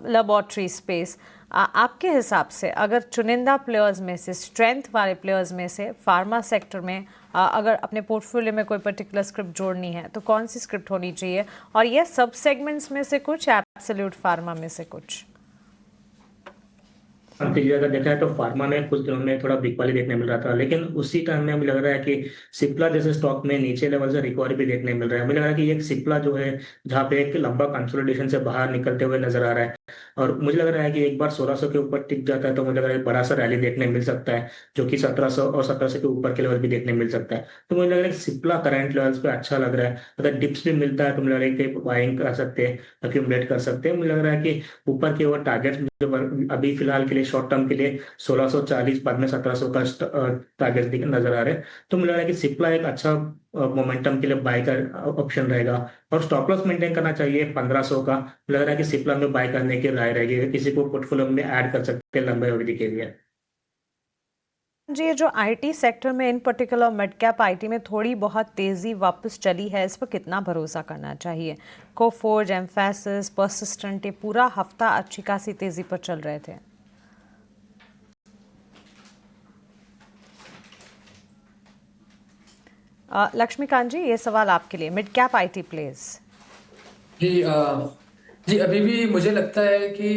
laboratory space. आपके हिसाब से अगर चुनिंदा प्लेयर्स में से, स्ट्रेंथ वाले प्लेयर्स में से फार्मा सेक्टर में अगर अपने पोर्टफोलियो में कोई पर्टिकुलर स्क्रिप्ट जोड़नी है तो कौन सी स्क्रिप्ट होनी चाहिए? और ये सब सेगमेंट्स में से कुछ, एब्सोल्यूट फार्मा में से कुछ? अगर देखा है तो फार्मा में कुछ दिनों में थोड़ा बिग वाली देखने मिल रहा था, लेकिन उसी टाइम में हमें लग रहा है कि सिप्ला जैसे स्टॉक में नीचे लेवल से रिकवरी भी देखने मिल रहा है। हमें लग रहा है कि एक सिप्ला जो है जहाँ पे एक लंबा कंसोलिडेशन से बाहर निकलते हुए नजर आ रहा है। और मुझे लग रहा है कि एक बार 1600 के ऊपर टिक जाता है तो मुझे लग रहा है एक बड़ा सा रैली देखने मिल सकता है, जो कि 1700 और 1700 के ऊपर के लेवल भी देखने मिल सकता है। तो मुझे लग रहा है कि सिप्ला करंट लेवल्स पे अच्छा लग रहा है। अगर डिप्स भी मिलता है तो मुझे लग रहा है कि बाइंग कर सकते हैं, अक्यूमुलेट कर सकते हैं। मुझे लग रहा है कि ऊपर के ओवर टारगेट अभी फिलहाल के लिए शॉर्ट टर्म के लिए 1640 बाद में 1700 का टारगेट नजर आ रहे हैं। तो मुझे लग रहा है कि सिप्ला एक अच्छा मोमेंटम के लिए बाय का ऑप्शन रहेगा और स्टॉप लॉस मेंटेन करना चाहिए 1500 का। लग रहा है कि सिप्ला में बाय करने की राय रहेगी, किसी को पोर्टफोलियो में ऐड कर सकते हैं लंबे अवधि के लिए। जी, ये जो आईटी सेक्टर में इन पर्टिकुलर मिड कैप आईटी में थोड़ी बहुत तेजी वापस चली है, इस पर कितना भरोसा करना चाहिए? कोफोर्ज, एम्फैसिस, पर्सिस्टेंट, ये पूरा हफ्ता अच्छी खासी तेजी पर चल रहे थे। लक्ष्मीकांत जी, ये सवाल आपके लिए, मिड कैप आईटी प्लेस। जी अभी भी मुझे लगता है कि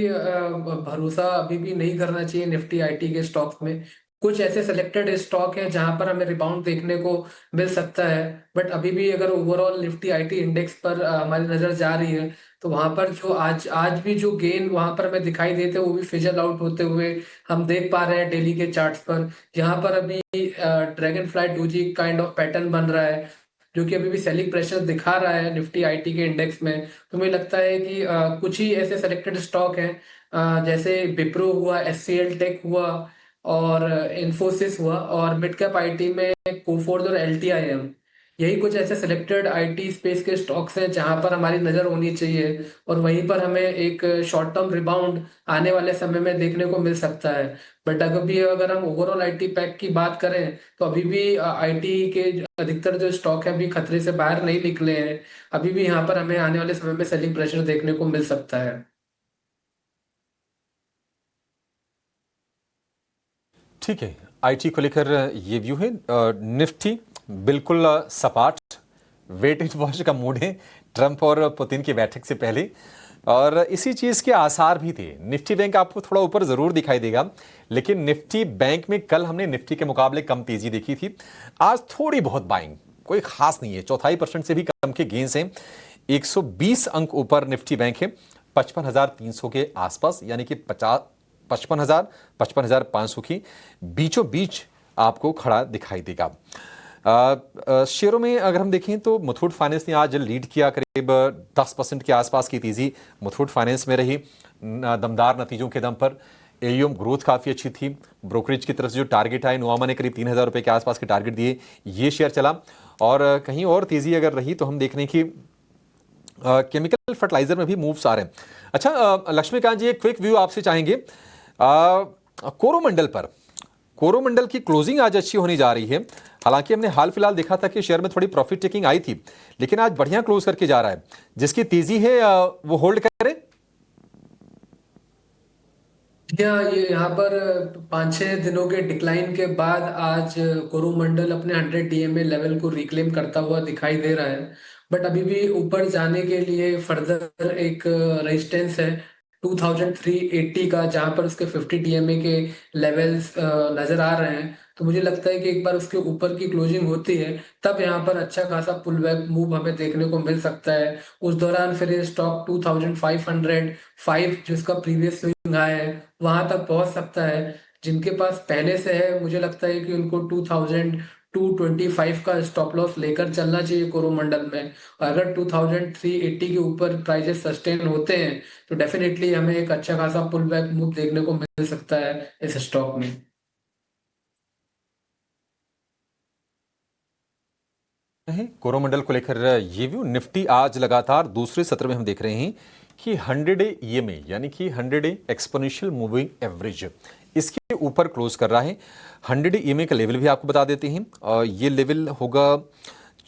भरोसा अभी भी नहीं करना चाहिए निफ्टी आईटी के स्टॉक्स में। कुछ ऐसे सिलेक्टेड स्टॉक हैं जहां पर हमें रिबाउंड देखने को मिल सकता है, बट अभी भी अगर ओवरऑल निफ्टी आईटी इंडेक्स पर हमारी नजर जा रही है तो वहां पर जो आज भी जो गेन वहां पर हमें दिखाई देते हैं वो भी फिजल आउट होते हुए हम देख पा रहे हैं डेली के चार्ट्स पर। यहाँ पर अभी dragon fly doji kind of pattern बन रहा है जो कि अभी भी सेलिंग प्रेशर दिखा रहा है निफ्टी आईटी के इंडेक्स में। तो मुझे लगता है कि कुछ ही ऐसे सेलेक्टेड स्टॉक हैं जैसे विप्रो हुआ, एचसीएल टेक हुआ और इन्फोसिस हुआ, और मिड कैप आईटी में कोफोर्ज और एलटीआईएम, यही कुछ ऐसे सिलेक्टेड आईटी स्पेस के स्टॉक्स हैं जहां पर हमारी नजर होनी चाहिए और वहीं पर हमें एक शॉर्ट टर्म रिबाउंड आने वाले समय में देखने को मिल सकता है। बट अगर हम ओवरऑल आईटी पैक की बात करें तो अभी भी आईटी के अधिकतर जो स्टॉक है अभी खतरे से बाहर नहीं निकले हैं। अभी भी यहाँ पर हमें आने वाले समय में सेलिंग प्रेशर देखने को मिल सकता है। ठीक है, आईटी को लेकर ये व्यू है। निफ्टी बिल्कुल सपाट, वेट एंड वॉच का मूड है ट्रंप और पुतिन की बैठक से पहले, और इसी चीज के आसार भी थे। निफ्टी बैंक आपको थोड़ा ऊपर जरूर दिखाई देगा, लेकिन निफ्टी बैंक में कल हमने निफ्टी के मुकाबले कम तेजी देखी थी। आज थोड़ी बहुत बाइंग, कोई खास नहीं है, 0.25% से भी कम के गेंस हैं। 120 अंक ऊपर निफ्टी बैंक है 55,300 के आसपास, यानी कि 55,000 55,500 की बीचों बीच आपको खड़ा दिखाई देगा। शेयरों में अगर हम देखें तो मुथूट फाइनेंस ने आज लीड किया, करीब 10% के आसपास की तेजी मुथूट फाइनेंस में रही। दमदार नतीजों के दम पर एयूएम ग्रोथ काफ़ी अच्छी थी। ब्रोकरेज की तरफ से जो टारगेट आए, नुआमा ने करीब 3,000 रुपये के आसपास के टारगेट दिए, ये शेयर चला। और कहीं और तेजी अगर रही तो हम देख रहे हैं कि केमिकल फर्टिलाइजर में भी मूव्स आ रहे हैं। अच्छा लक्ष्मीकांत जी, एक क्विक व्यू आपसे चाहेंगे कोरोमंडल पर। कोरोमंडल की क्लोजिंग आज अच्छी होने जा रही है। हालांकि हमने हाल फिलहाल देखा था कि शेयर में थोड़ी प्रॉफिट टेकिंग आई थी, लेकिन आज बढ़िया क्लोज करके जा रहा है। जिसकी तेजी है वो होल्ड करे। ये यहाँ पर 5-6 दिनों के डिक्लाइन के बाद आज कोरोमंडल अपने 100 डीएमए लेवल को रिक्लेम करता हुआ दिखाई दे रहा है, बट अभी भी ऊपर जाने के लिए फर्दर एक रेजिस्टेंस है 2380 का, जहां पर उसके 50 डीएमए के लेवल्स नजर आ रहे हैं। तो मुझे लगता है कि एक बार उसके ऊपर की क्लोजिंग होती है तब यहाँ पर अच्छा खासा पुल बैक मूव हमें देखने को मिल सकता है। उस दौरान फिर ये स्टॉक 2505 जिसका प्रीवियस स्विंग हाई है वहां तक पहुंच सकता है। जिनके पास पहले से है मुझे लगता है कि उनको 2225 का स्टॉप लॉस लेकर चलना चाहिए कोरोमंडल में। अगर 2380 के ऊपर प्राइजेस सस्टेन होते हैं तो डेफिनेटली हमें एक अच्छा खासा पुल बैक मूव देखने को मिल सकता है इस स्टॉक में। कोरोमंडल को लेकर ये व्यू। निफ्टी आज लगातार दूसरे सत्र में हम देख रहे हैं कि 100 ईएमए यानी कि 100 एक्सपोनेंशियल मूविंग एवरेज, इसके ऊपर क्लोज कर रहा है। 100 ईएमए का लेवल भी आपको बता देते हैं, ये लेवल होगा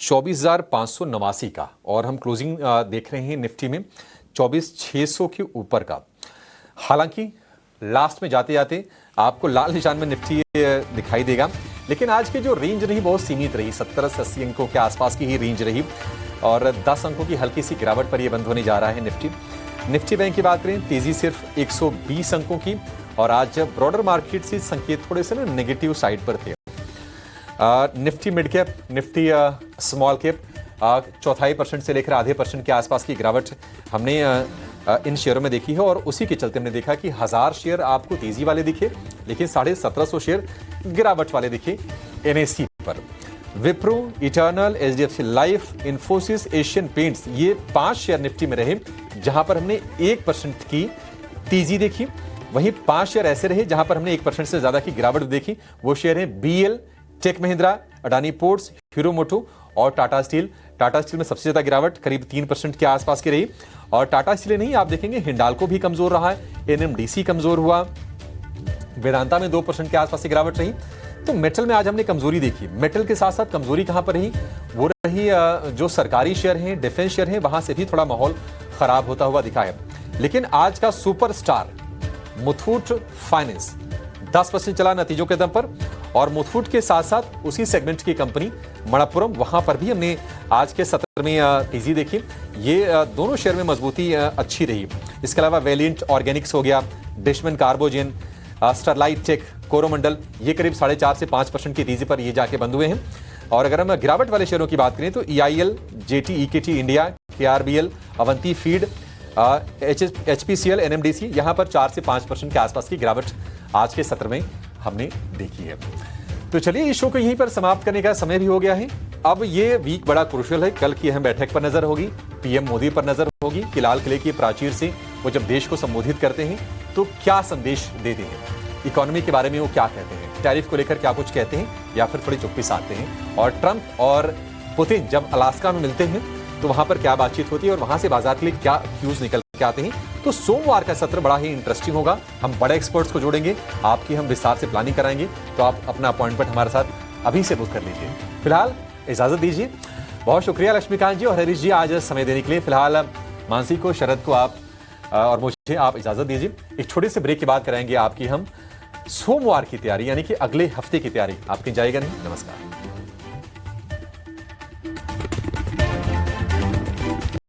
24,589 का, और हम क्लोजिंग देख रहे हैं निफ्टी में 24,600 के ऊपर का। हालांकि लास्ट में जाते जाते आपको लाल निशान में निफ्टी दिखाई देगा, लेकिन आज की जो रेंज रही बहुत सीमित रही, 70 से 80 अंकों के आसपास की ही रेंज रही, और 10 अंकों की हल्की सी गिरावट पर यह बंद होने जा रहा है निफ्टी। निफ्टी बैंक की बात करें, तेजी सिर्फ 120 अंकों की, और आज ब्रॉडर मार्केट से संकेत थोड़े से ना नेगेटिव साइड पर थे। Nifty mid cap, Nifty small cap 0.25% से लेकर आधे % के आसपास की गिरावट हमने इन शेयरों में देखी है और उसी के चलते हमने देखा कि 1000 शेयर आपको तेजी वाले दिखे, लेकिन 1750 शेयर गिरावट वाले दिखे एनएससी पर। Wipro, eternal, HDFC life, Infosys, Asian paints, ये 5 शेयर निफ्टी में रहे जहां पर हमने 1% की तेजी देखी। वहीं 5 शेयर ऐसे रहे जहां पर हमने 1% से ज्यादा की गिरावट देखी। वो शेयर हैं BL, tech Mahindra, Adani ports, hero moto और टाटा स्टील। टाटा स्टील में सबसे ज्यादा गिरावट करीब 3% के आसपास की रही। और टाटा स्टील नहीं, आप देखेंगे हिंडाल्को भी कमजोर रहा है, एनएमडीसी कमजोर हुआ, वेदांता में 2% के आसपास की गिरावट रही। तो मेटल में आज हमने कमजोरी देखी। मेटल के साथ साथ कमजोरी कहां पर रही? वो रही जो सरकारी शेयर हैं, डिफेंस शेयर हैं, वहां से भी थोड़ा माहौल खराब होता हुआ दिखा है। लेकिन आज का सुपरस्टार मुथूट फाइनेंस 10% चला नतीजों के दम पर, और मुथूट के साथ साथ उसी सेगमेंट की कंपनी मणप्पुरम, वहां पर भी हमने आज के सत्र में तेजी देखी। ये दोनों शेयर में मजबूती अच्छी रही। इसके अलावा वेलिएंट ऑर्गेनिक्स हो गया, Dishman carbogen, Sterlite take, Coromandel, ये करीब 4.5 से 5% की तेजी पर ये जाके बंद हुए हैं। और अगर हम गिरावट वाले शेयरों की बात करें तो EIL, jetty equity India, KRBL, Avanti feed, HPCL, NMDC, यहां पर 4 से 5% के आसपास की गिरावट आज के सत्र में हमने देखी है। तो चलिए इस शो को यहीं पर समाप्त करने का समय भी हो गया है। अब ये वीक बड़ा क्रूशियल है। कल की अहम बैठक पर नजर होगी, पीएम मोदी पर नजर होगी कि लाल किले की प्राचीर से वो जब देश को संबोधित करते हैं तो क्या संदेश देते हैं, इकोनॉमी के बारे में वो क्या कहते हैं, टैरिफ को लेकर क्या कुछ कहते हैं, या फिर थोड़ी चुप्पी साधते हैं। और ट्रंप और पुतिन जब अलास्का में मिलते हैं तो वहां पर क्या बातचीत होती है और वहां से बाजार के लिए क्या क्यूज निकल के आते हैं। तो सोमवार का सत्र बड़ा ही इंटरेस्टिंग होगा। हम बड़े एक्सपर्ट्स को जोड़ेंगे, आपकी हम विस्तार से प्लानिंग कराएंगे। तो आप अपना अपॉइंटमेंट हमारे साथ अभी से बुक कर लीजिए। फिलहाल इजाजत दीजिए। बहुत शुक्रिया लक्ष्मीकांत जी और हरीश जी आज समय देने के लिए। फिलहाल मानसी को, शरद को आप और मुझे आप इजाजत दीजिए। एक छोटे से ब्रेक के बाद कराएंगे आपकी हम सोमवार की तैयारी, यानी कि अगले हफ्ते की तैयारी। आपकी जाएगा नहीं। नमस्कार।